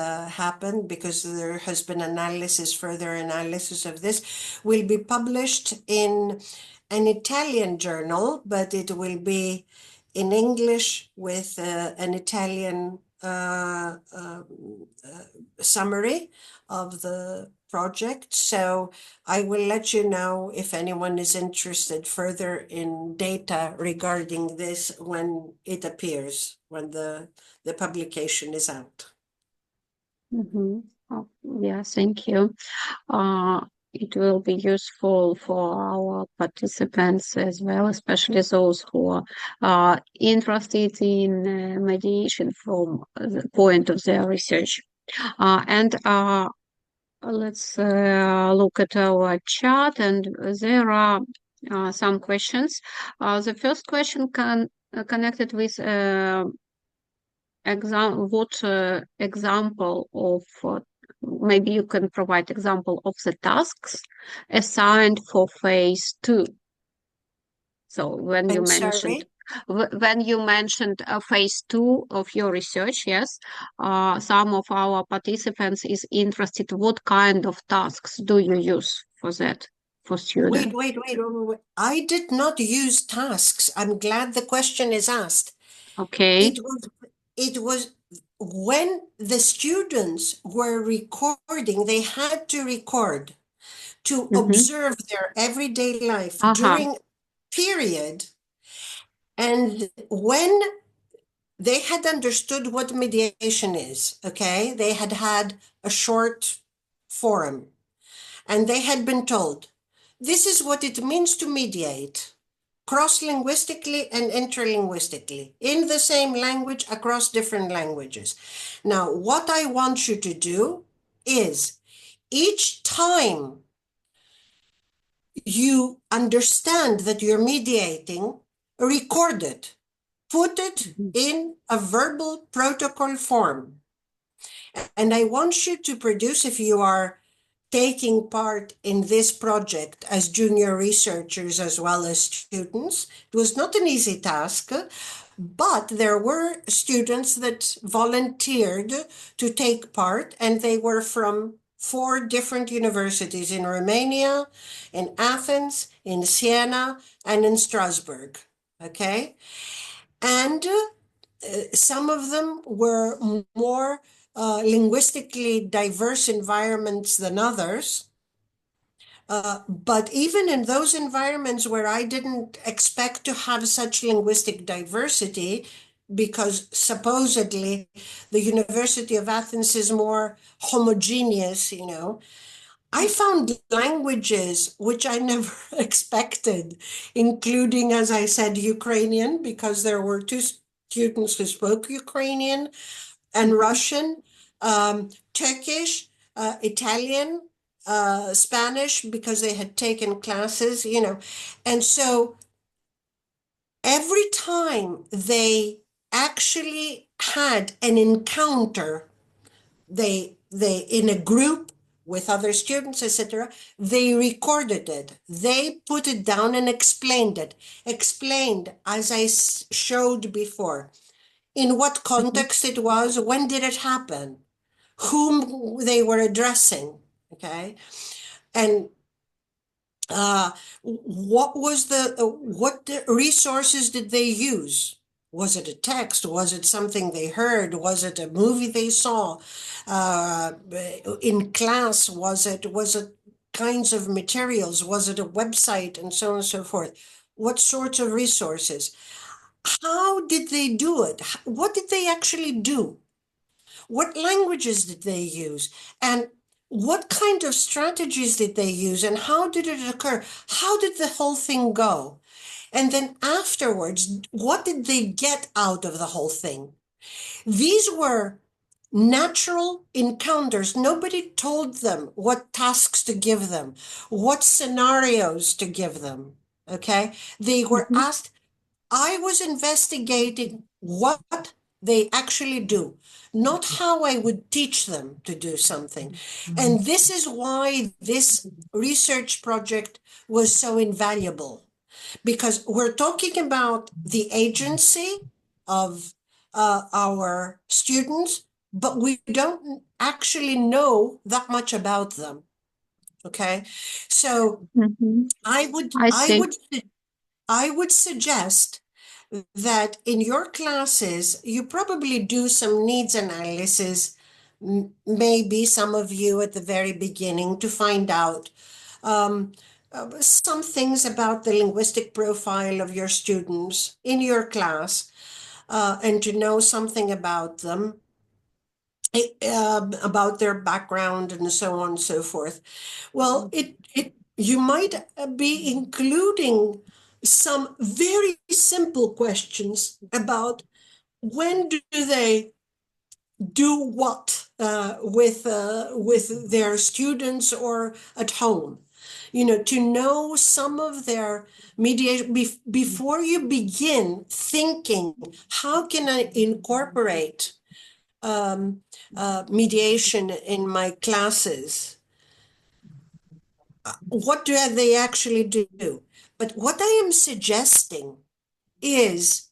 happened, because there has been further analysis of this, will be published in an Italian journal, but it will be in English with an Italian summary of the project. So I will let you know if anyone is interested further in data regarding this when it appears, when the publication is out. Mm-hmm. Oh, yeah, thank you. It will be useful for our participants as well, especially those who are interested in mediation from the point of their research. And let's look at our chat, and there are some questions. The first question connected with example of maybe you can provide example of the tasks assigned for phase 2. So when you mentioned phase 2 of your research, yes, some of our participants is interested what kind of tasks do you use for that, for students? Wait. I did not use tasks. I'm glad the question is asked. Okay. It was when the students were recording, they had to record to observe their everyday life during period. And when they had understood what mediation is, okay, they had had a short forum and they had been told, this is what it means to mediate cross-linguistically and interlinguistically in the same language across different languages. Now, what I want you to do is each time you understand that you're mediating, record it, put it in a verbal protocol form. And I want you to produce, if you are taking part in this project as junior researchers as well as students. It was not an easy task, but there were students that volunteered to take part, and they were from 4 different universities in Romania, in Athens, in Siena, and in Strasbourg, okay? And some of them were more linguistically diverse environments than others. But even in those environments where I didn't expect to have such linguistic diversity, because supposedly the University of Athens is more homogeneous, you know, I found languages which I never expected, including, as I said, Ukrainian, because there were 2 students who spoke Ukrainian, and Russian, Turkish, Italian, Spanish, because they had taken classes, you know. And so every time they actually had an encounter, they in a group with other students, etc., they recorded it. They put it down and explained it. Explained, as I showed before, in what context it was, when did it happen, whom they were addressing, okay? And what resources did they use? Was it a text? Was it something they heard? Was it a movie they saw? In class, was it kinds of materials? Was it a website, and so on and so forth? What sorts of resources? How did they do it? What did they actually do? What languages did they use? And what kind of strategies did they use? And how did it occur? How did the whole thing go? And then afterwards, what did they get out of the whole thing? These were natural encounters. Nobody told them what tasks to give them, what scenarios to give them, okay? They were asked. I was investigating what they actually do, not how I would teach them to do something. And this is why this research project was so invaluable, because we're talking about the agency of our students, but we don't actually know that much about them. Okay, so I would suggest that in your classes, you probably do some needs analysis, maybe some of you at the very beginning, to find out some things about the linguistic profile of your students in your class, and to know something about them, about their background and so on and so forth. Well, you might be including some very simple questions about when do they do what, with their students or at home. To know some of their mediation before you begin thinking, how can I incorporate mediation in my classes? What do they actually do? But what I am suggesting is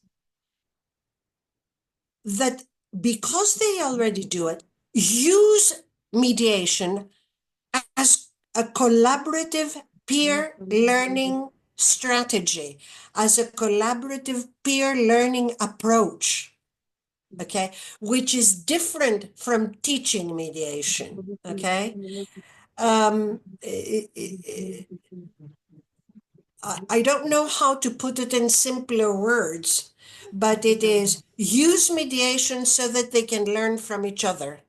that because they already do it, use mediation as a collaborative peer learning strategy, as a collaborative peer learning approach, okay, which is different from teaching mediation, okay? I don't know how to put it in simpler words, but it is use mediation so that they can learn from each other.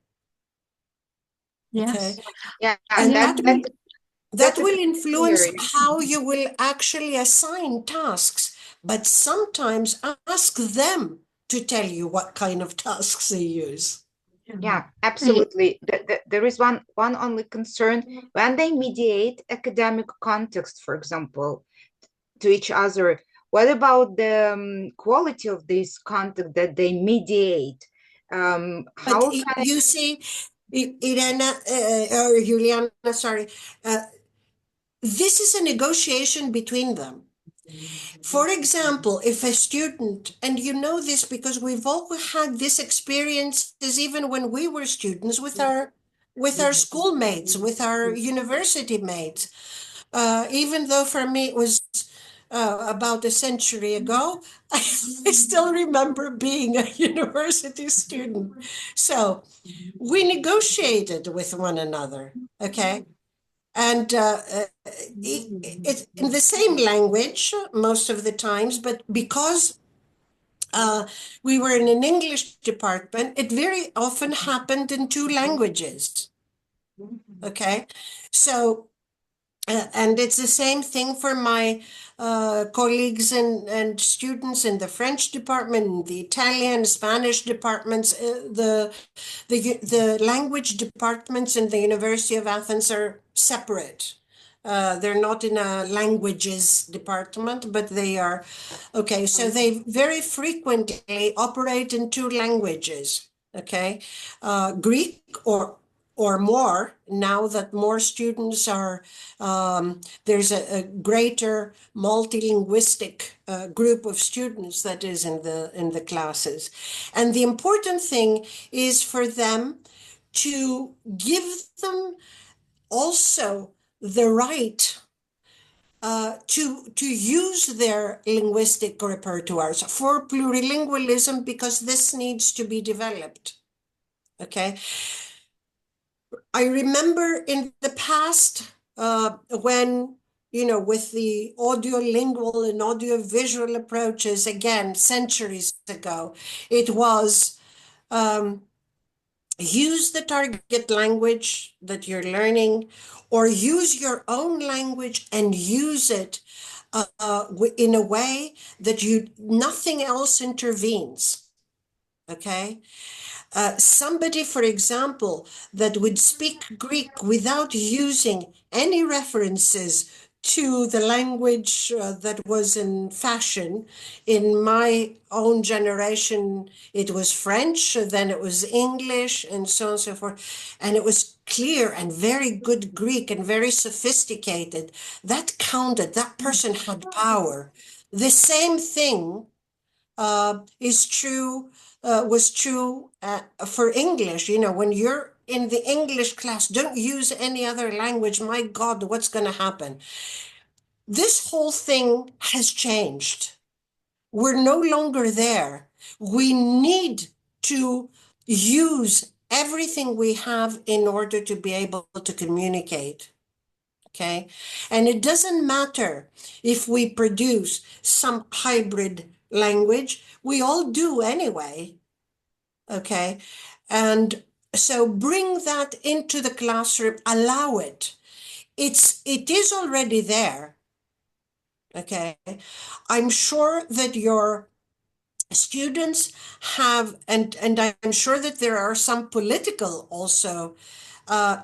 Okay. Yes. Yeah, And that that's will influence clear. how you will actually assign tasks, but sometimes ask them to tell you what kind of tasks they use. Yeah, absolutely. There is one only concern when they mediate academic context, for example, to each other. What about the quality of this content that they mediate? How But can you see, Irena or Juliana, sorry, this is a negotiation between them. For example, if a student, and you know this because we've all had this experiences even when we were students with our schoolmates, with our university mates, even though for me it was about a century ago, I still remember being a university student. So we negotiated with one another, okay? And it's in the same language most of the times, but because we were in an English department, it very often happened in two languages. Okay, so and it's the same thing for my colleagues and students in the French department, the Italian, Spanish departments. The language departments in the University of Athens are separate. They're not in a languages department, but they are, okay, so they very frequently operate in two languages, okay? Greek or more, now that more students are, there's a greater multilinguistic group of students that is in the classes. And the important thing is for them to give them also the right to use their linguistic repertoires for plurilingualism, because this needs to be developed. Okay. I remember in the past when, with the audiolingual and audiovisual approaches, again, centuries ago, it was use the target language that you're learning, or use your own language and use it in a way that nothing else intervenes. Okay. Somebody, for example, that would speak Greek without using any references to the language that was in fashion. In my own generation, it was French, then it was English, and so on and so forth. And it was clear and very good Greek and very sophisticated. That counted. That person had power. The same thing was true for English. When you're in the English class, don't use any other language. My God, what's going to happen? This whole thing has changed. We're no longer there. We need to use everything we have in order to be able to communicate. Okay. And it doesn't matter if we produce some hybrid language, we all do anyway. Okay. And so bring that into the classroom, allow it. It is already there. Okay. I'm sure that your students have, and I'm sure that there are some political also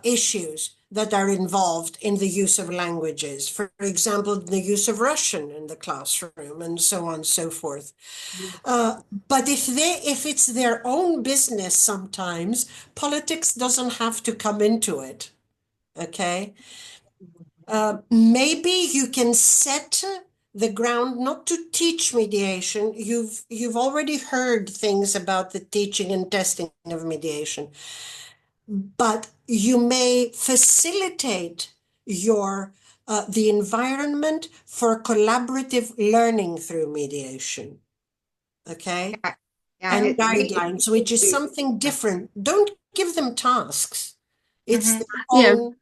issues that are involved in the use of languages. For example, the use of Russian in the classroom and so on and so forth. But if it's their own business, sometimes politics doesn't have to come into it. Okay. Maybe you can set the ground not to teach mediation. You've already heard things about the teaching and testing of mediation, but you may facilitate your the environment for collaborative learning through mediation. Okay. And guidelines, which is something different. Don't give them tasks. It's their own.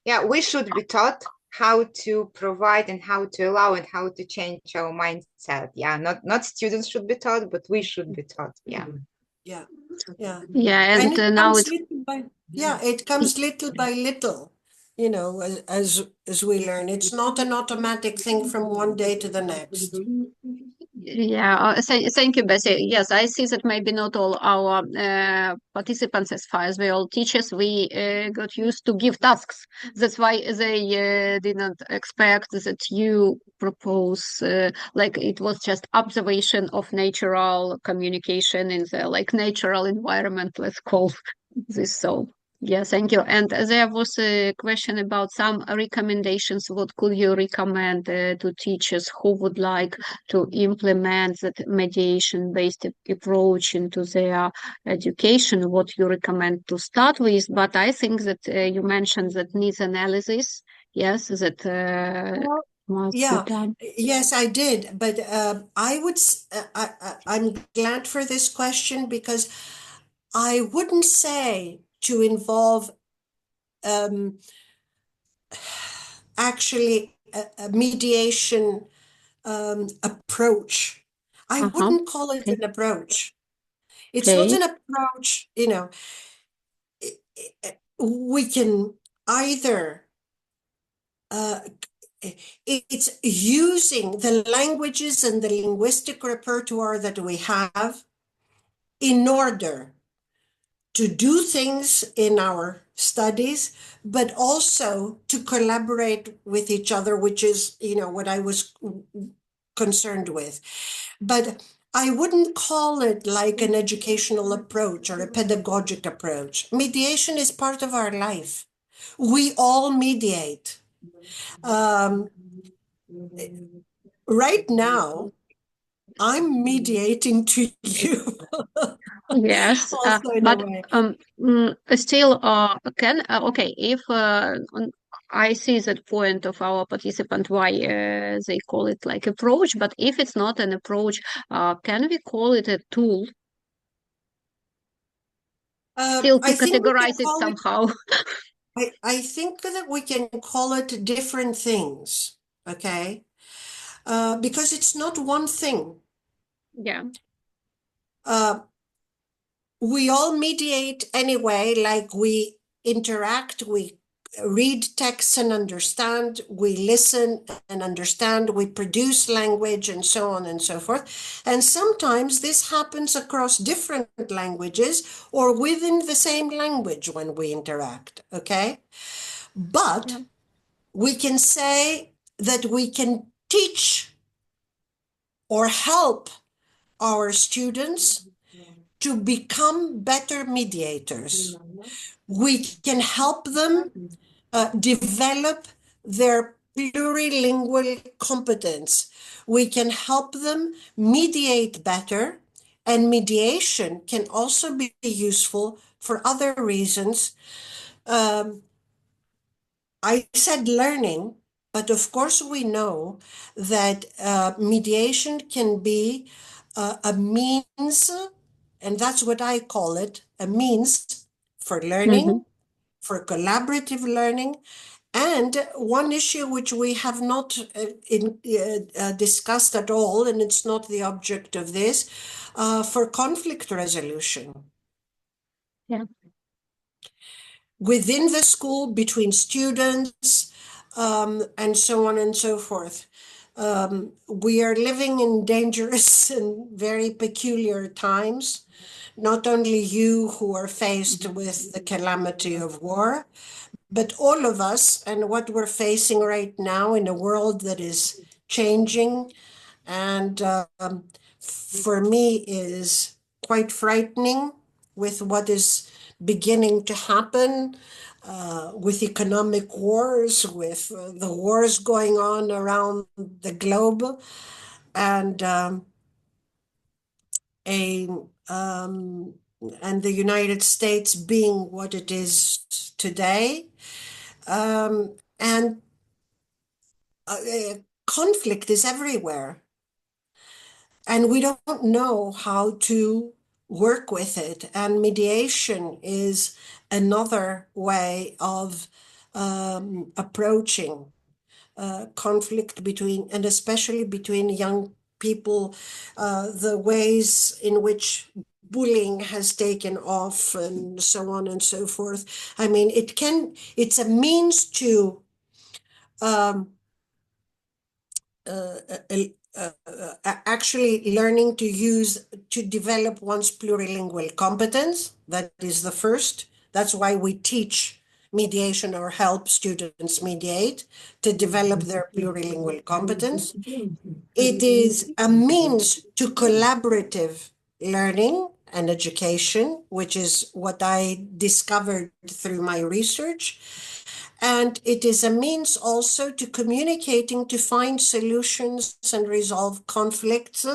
Yeah, we should be taught how to provide and how to allow and how to change our mindset. Yeah, not students should be taught, but we should be taught. Yeah. Yeah. Yeah. Yeah, and now it's it comes little by little, you know, as we learn. It's not an automatic thing from one day to the next. Yeah, thank you, Bessie. Yes, I see that maybe not all our participants, as far as we all teachers, we got used to give tasks. That's why they didn't expect that you propose, like it was just observation of natural communication in the like natural environment, let's call this so. Yeah, thank you. And there was a question about some recommendations. What could you recommend to teachers who would like to implement that mediation-based approach into their education? What you recommend to start with? But I think that you mentioned that needs analysis. Yes, that must be done. Yes, I did. But I'm glad for this question because I wouldn't say to involve actually a mediation approach. I wouldn't call it an approach. It's not an approach, you know. We can either it's using the languages and the linguistic repertoire that we have in order to do things in our studies, but also to collaborate with each other, which is, you know, what I was concerned with. But I wouldn't call it like an educational approach or a pedagogic approach. Mediation is part of our life. We all mediate. Right now, I'm mediating to you. Yes, but still, okay, if I see that point of our participant why they call it like approach, but if it's not an approach, can we call it a tool? Still to categorize it somehow. I think that we can call it different things, okay? Because it's not one thing. Yeah. We all mediate anyway, like we interact, we read texts and understand, we listen and understand, we produce language and so on and so forth. And sometimes this happens across different languages or within the same language when we interact, okay? But we can say that we can teach or help our students to become better mediators. We can help them develop their plurilingual competence. We can help them mediate better, and mediation can also be useful for other reasons. I said learning, but of course we know that mediation can be a means, and that's what I call it, a means for learning, for collaborative learning. And one issue which we have not discussed at all, and it's not the object of this, for conflict resolution. Yeah. Within the school, between students, and so on and so forth. We are living in dangerous and very peculiar times. Not only you who are faced with the calamity of war, but all of us, and what we're facing right now in a world that is changing and for me is quite frightening with what is beginning to happen with economic wars, with the wars going on around the globe, and and the United States being what it is today, and conflict is everywhere, and we don't know how to work with it. And mediation is another way of approaching conflict between, and especially between young people, the ways in which bullying has taken off and so on and so forth. I mean, it's a means to actually learning to develop one's plurilingual competence. That is the first. That's why we teach mediation or help students mediate, to develop their plurilingual competence. It is a means to collaborative learning and education, which is what I discovered through my research. And it is a means also to communicating, to find solutions and resolve conflicts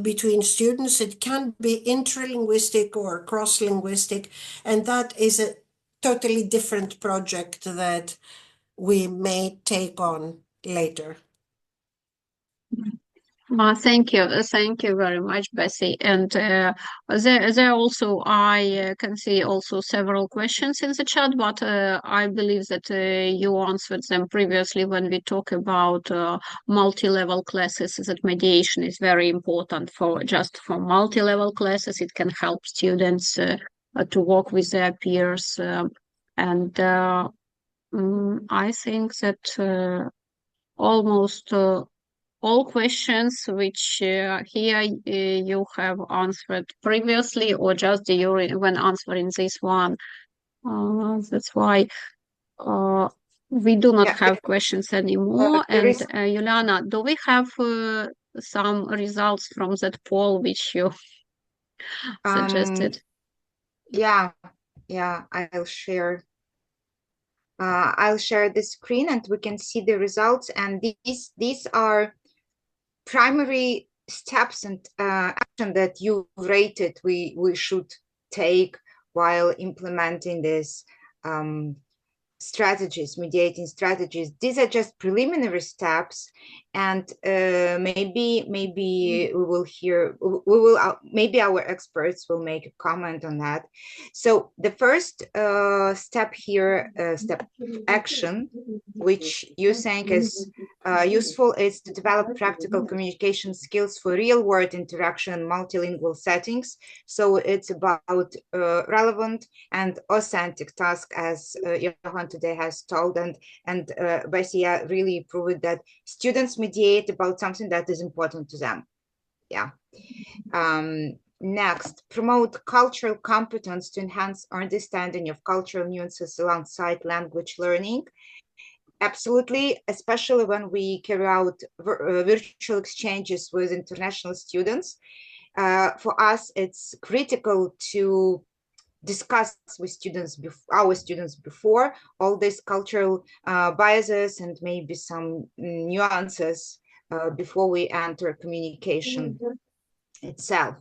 between students. It can be intralinguistic or cross-linguistic, and that is a totally different project that we may take on later. Thank you very much, Bessie. And there also I can see also several questions in the chat, but I believe that you answered them previously when we talk about multi-level classes. That mediation is very important for multi-level classes. It can help students to work with their peers, and I think that almost all questions which here you have answered previously or just when answering this one. That's why we do not have questions anymore. And Juliana, do we have some results from that poll which you suggested? Yeah, I'll share. I'll share the screen and we can see the results. And these are primary steps and action that you rated we should take while implementing this strategies, mediating strategies. These are just preliminary steps, and maybe we will hear, maybe our experts will make a comment on that. So the first step here, step action, which you think is useful, is to develop practical communication skills for real-world interaction in multilingual settings. So it's about relevant and authentic tasks, as Johan today has told, and Bessie really proved that students mediate about something that is important to them. Yeah. Next, promote cultural competence to enhance understanding of cultural nuances alongside language learning. Absolutely, especially when we carry out virtual exchanges with international students. For us, it's critical to discuss with our students before all these cultural biases and maybe some nuances before we enter communication itself.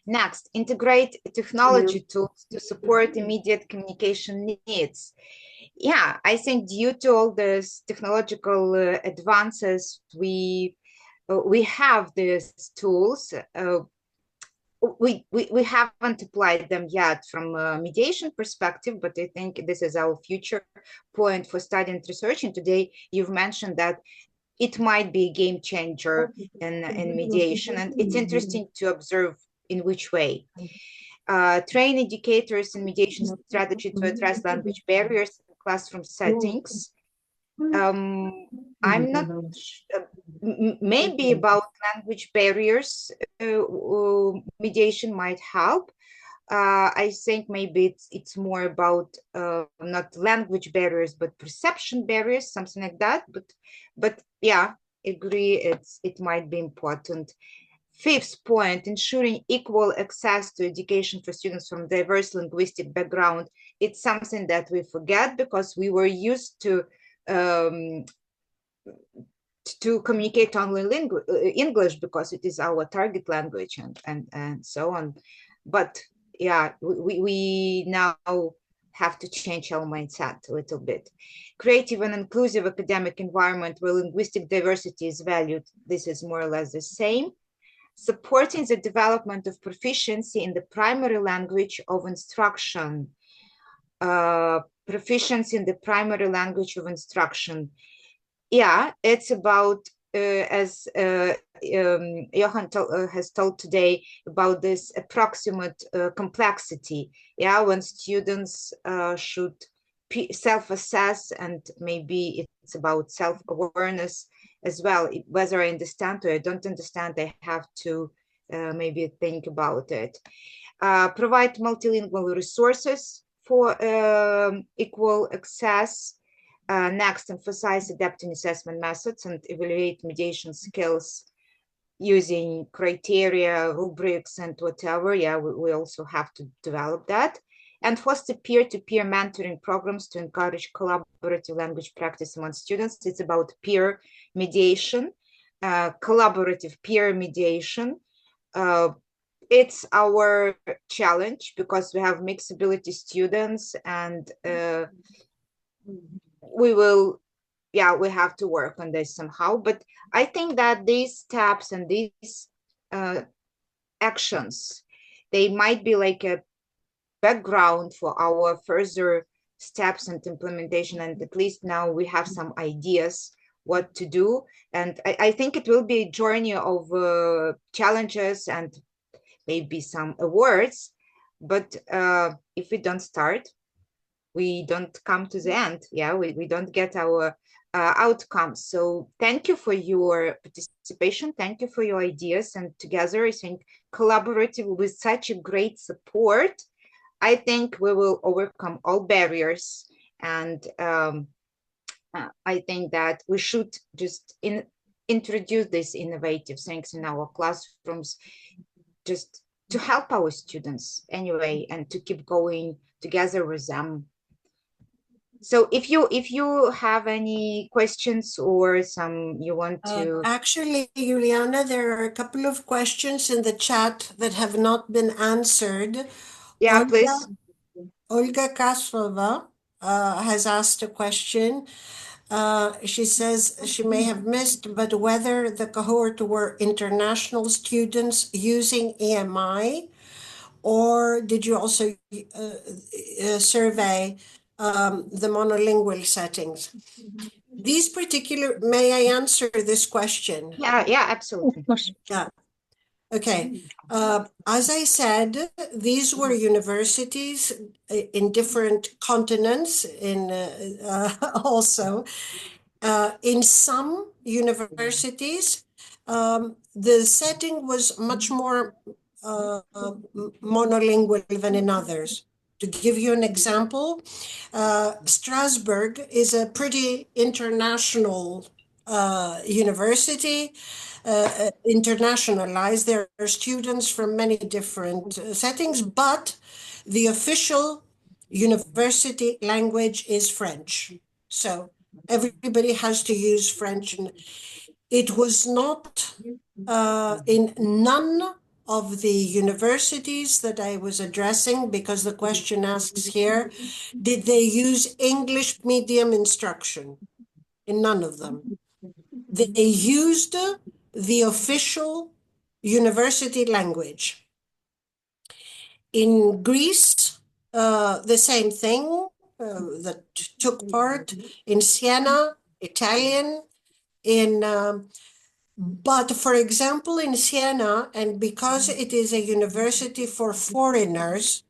Next, integrate technology tools to support immediate communication needs. Yeah, I think due to all these technological advances, we have these tools. We haven't applied them yet from a mediation perspective, but I think this is our future point for study and research. And today you've mentioned that it might be a game changer in mediation, and it's interesting to observe in which way. Train educators in mediation strategy to address language barriers in classroom settings. I'm not maybe about language barriers, mediation might help. I think maybe it's more about not language barriers, but perception barriers, something like that. But yeah, agree. It might be important. Fifth point, ensuring equal access to education for students from diverse linguistic background. It's something that we forget because we were used to communicate only English because it is our target language and so on. But yeah, we now have to change our mindset a little bit. Creative and inclusive academic environment where linguistic diversity is valued. This is more or less the same. Supporting the development of proficiency in the primary language of instruction. Proficiency in the primary language of instruction. Yeah, it's about, as Johan has told today, about this approximate complexity. Yeah, when students should self-assess, and maybe it's about self-awareness as well. Whether I understand or I don't understand, I have to maybe think about it. Provide multilingual resources for equal access. Next, emphasize adapting assessment methods and evaluate mediation skills using criteria, rubrics, and whatever. Yeah, we also have to develop that. And foster peer-to-peer mentoring programs to encourage collaborative language practice among students. It's about peer mediation, collaborative peer mediation. It's our challenge because we have mixed ability students, and we have to work on this somehow. But I think that these steps and these actions, they might be like a background for our further steps and implementation, and at least now we have some ideas what to do. And I think it will be a journey of challenges and maybe some awards, but if we don't start, we don't come to the end. Yeah, we don't get our outcomes. So thank you for your participation. Thank you for your ideas. And together, I think collaborative with such a great support, I think we will overcome all barriers. And I think that we should just introduce these innovative things in our classrooms, just to help our students anyway, and to keep going together with them. So if you have any questions or some you want to... Actually, Juliana, there are a couple of questions in the chat that have not been answered. Yeah, please. Olga Kaslova has asked a question. She says she may have missed, but whether the cohort were international students using EMI, or did you also survey the monolingual settings? These particular, may I answer this question? Yeah, absolutely. Of course. Yeah. Okay. As I said, these were universities in different continents also. In some universities, the setting was much more monolingual than in others. To give you an example, Strasbourg is a pretty international university, internationalized. There are students from many different settings, but the official university language is French. So everybody has to use French. And it was not in none of the universities that I was addressing, because the question asks here, did they use English medium instruction? In none of them. They used the official university language. In Greece, the same thing that took part. In Siena, Italian. But for example, in Siena, and because it is a university for foreigners,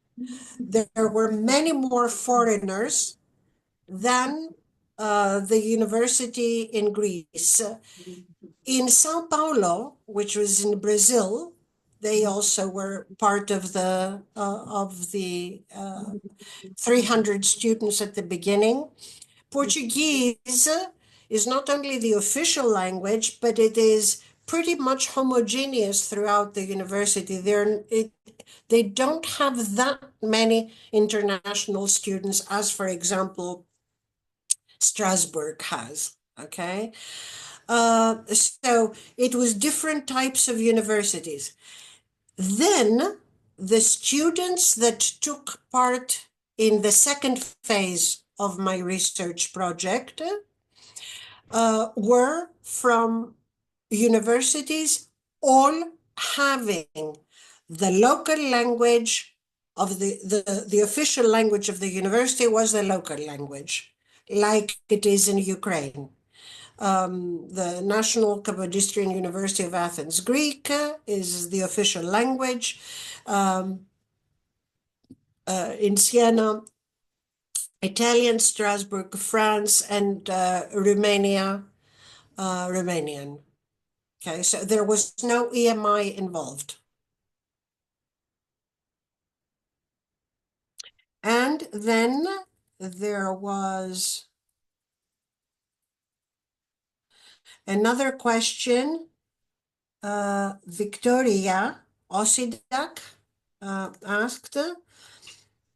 there were many more foreigners than the university in Greece. In Sao Paulo, which was in Brazil, they also were part of the 300 students at the beginning. Portuguese is not only the official language, but it is pretty much homogeneous throughout the university. They don't have that many international students as, for example, Strasbourg has, okay? So it was different types of universities. Then the students that took part in the second phase of my research project were from universities all having the local language of the official language of the university was the local language, like it is in Ukraine. The National Kapodistrian University of Athens, Greek is the official language. In Siena, Italian, Strasbourg, France, and Romania, Romanian. Okay, so there was no EMI involved. And then there was another question. Victoria Osidak asked,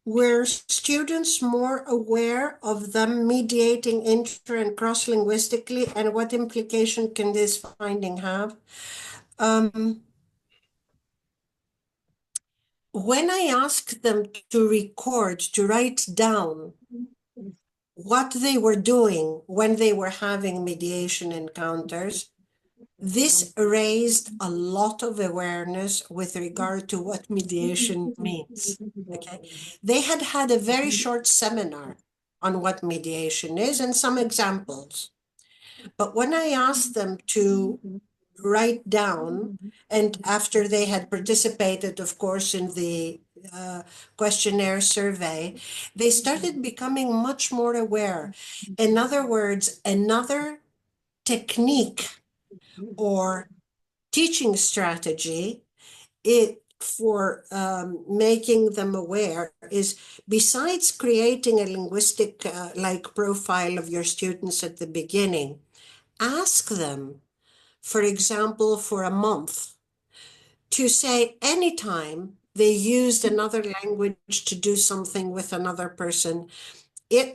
were students more aware of them mediating inter and cross-linguistically, and what implication can this finding have? When I asked them to record, to write down what they were doing when they were having mediation encounters, this raised a lot of awareness with regard to what mediation means. Okay, they had had a very short seminar on what mediation is and some examples. But when I asked them to write down, and after they had participated, of course, in the questionnaire survey, they started becoming much more aware. In other words, another technique or teaching strategy for making them aware is, besides creating a linguistic like profile of your students at the beginning, ask them, for example, for a month, to say anytime they used another language to do something with another person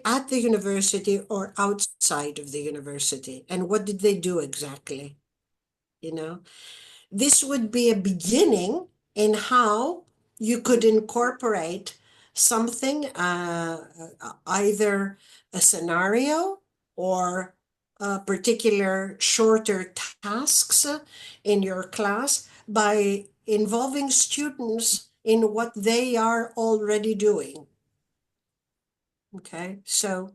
at the university or outside of the university, and what did they do exactly? You know, this would be a beginning in how you could incorporate something, either a scenario or particular shorter tasks in your class by involving students in what they are already doing. Okay, so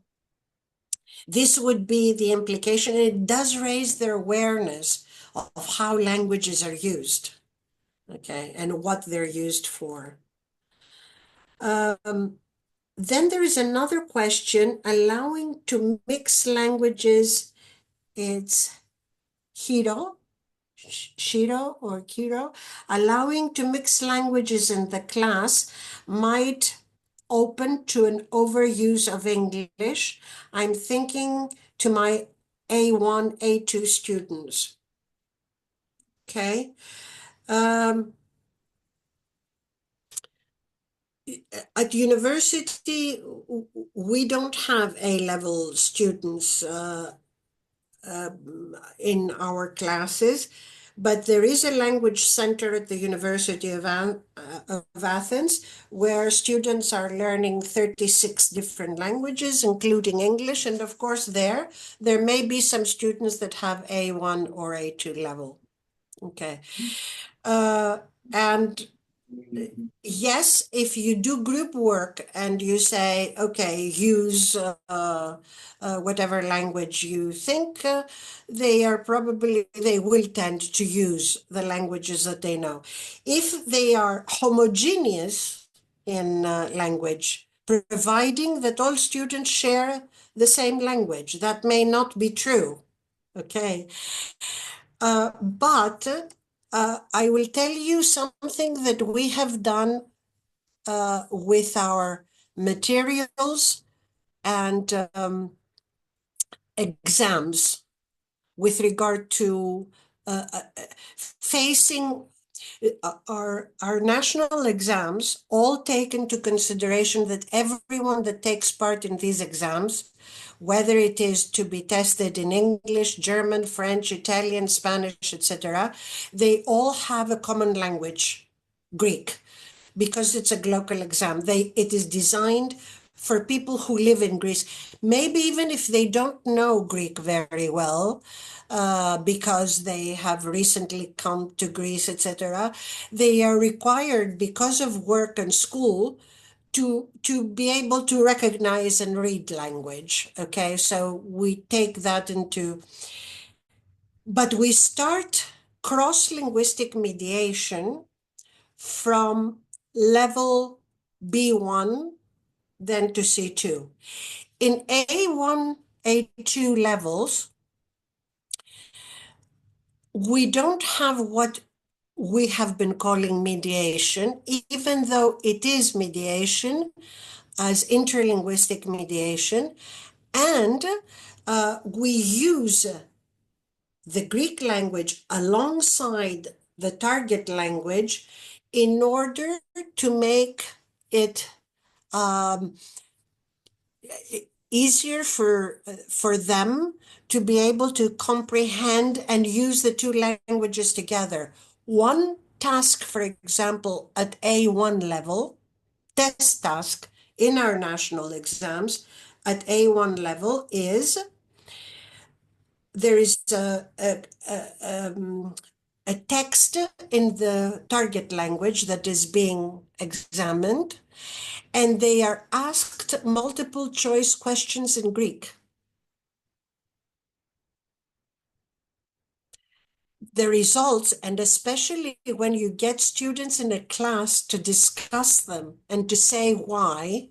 this would be the implication. It does raise their awareness of how languages are used, okay, and what they're used for. Then there is another question, allowing to mix languages. It's Shiro or Kiro, allowing to mix languages in the class might open to an overuse of English. I'm thinking to my A1, A2 students. Okay. At university, we don't have A-level students in our classes, but there is a language center at the University of Athens where students are learning 36 different languages, including English. And of course, there may be some students that have A1 or A2 level. Okay. And yes, if you do group work and you say, okay, use whatever language you think, they will tend to use the languages that they know. If they are homogeneous in language, providing that all students share the same language. That may not be true, okay? But I will tell you something that we have done with our materials and exams with regard to facing our national exams all take into consideration that everyone that takes part in these exams, whether it is to be tested in English, German, French, Italian, Spanish, etc., they all have a common language, Greek, because it's a global exam. It is designed for people who live in Greece, maybe even if they don't know Greek very well, because they have recently come to Greece, etc. They are required, because of work and school, to be able to recognize and read language. Okay, so we take that into, but we start cross-linguistic mediation from level B1 then to C2. In A1, A2 levels, we don't have what we have been calling mediation, even though it is mediation as interlinguistic mediation, and we use the Greek language alongside the target language in order to make it easier for them to be able to comprehend and use the two languages together. One task, for example, at A1 level, test task in our national exams at A1 level is there is a text in the target language that is being examined, and they are asked multiple choice questions in Greek. The results, and especially when you get students in a class to discuss them and to say why,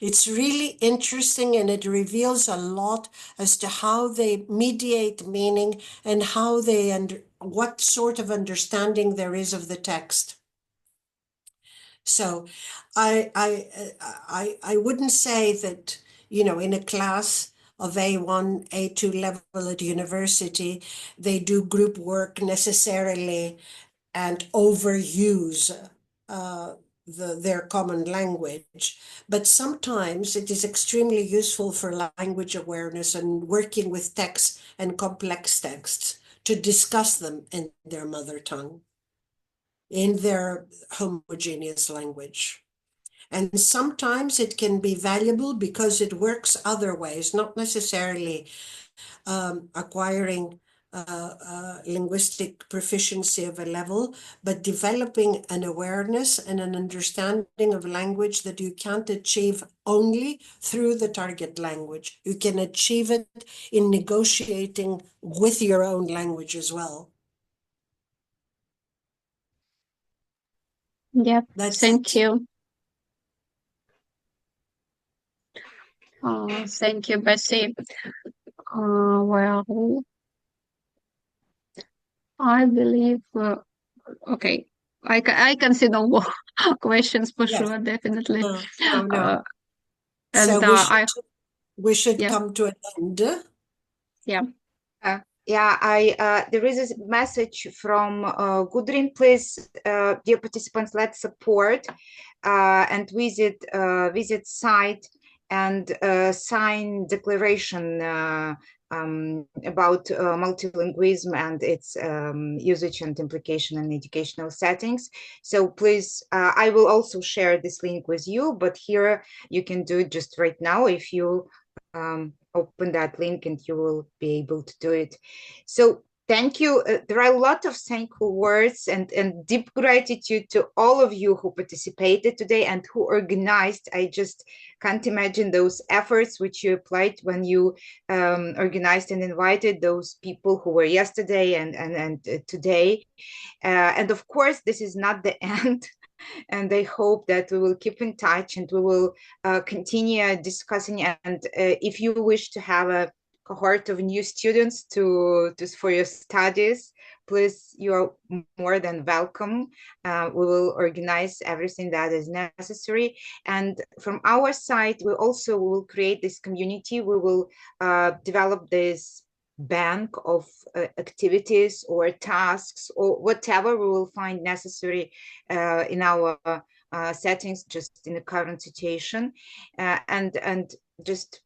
it's really interesting, and it reveals a lot as to how they mediate meaning and how they what sort of understanding there is of the text. So I wouldn't say that, you know, in a class of A1, A2 level at university, they do group work necessarily and overuse their common language. But sometimes it is extremely useful for language awareness and working with texts and complex texts to discuss them in their mother tongue, in their homogeneous language. And sometimes it can be valuable because it works other ways, not necessarily acquiring linguistic proficiency of a level, but developing an awareness and an understanding of language that you can't achieve only through the target language. You can achieve it in negotiating with your own language as well. Yeah, That's thank it. you. Thank you, Bessie. Well, I believe, okay, I can see no more questions for Yes. sure, definitely. No. And So we should yeah. come to an end. Yeah. There is a message from Gudrun. Please, dear participants, let's support and visit site and sign declaration about multilingualism and its usage and implication in educational settings. So please, I will also share this link with you, but here you can do it just right now if you open that link, and you will be able to do it. So thank you. There are a lot of thankful words and deep gratitude to all of you who participated today and who organized. I just can't imagine those efforts which you applied when you organized and invited those people who were yesterday and today. And of course, this is not the end. And I hope that we will keep in touch and we will continue discussing. And if you wish to have a cohort of new students for your studies, please, you're more than welcome. We will organize everything that is necessary. And from our side, we also will create this community. We will develop this bank of activities or tasks or whatever we will find necessary in our settings, just in the current situation. And just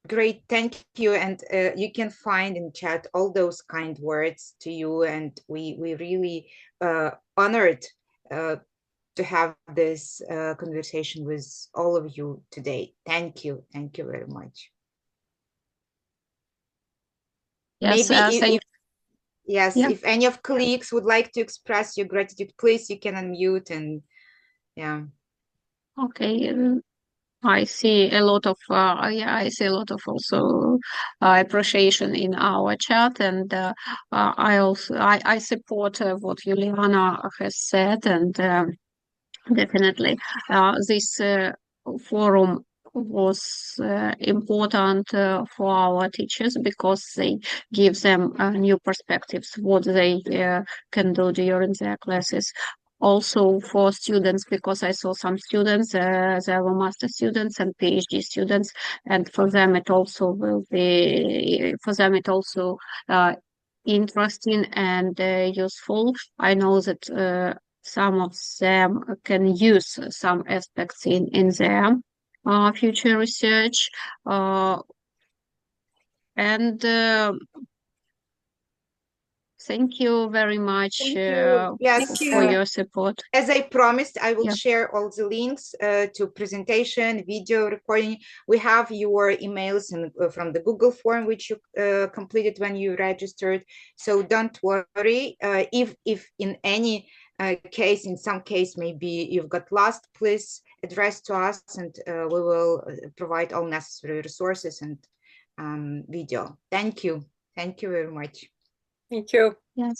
great, thank you. And you can find in chat all those kind words to you. And we really honored to have this conversation with all of you today. Thank you very much. Yes, maybe if any of colleagues would like to express your gratitude, please, you can unmute. And yeah. Okay. I see a lot of I see a lot of also appreciation in our chat, and I also I support what Juliana has said, and definitely this forum was important for our teachers because they give them new perspectives, what they can do during their classes. Also for students, because I saw some students, there were master students and PhD students, and for them it also will be, interesting and useful. I know that some of them can use some aspects in their future research. And thank you very much for your support. As I promised, I will share all the links to presentation, video recording. We have your emails from the Google form, which you completed when you registered. So don't worry. If in any case, in some case, maybe you've got lost, please address to us, and we will provide all necessary resources and video. Thank you very much. Thank you. Yes.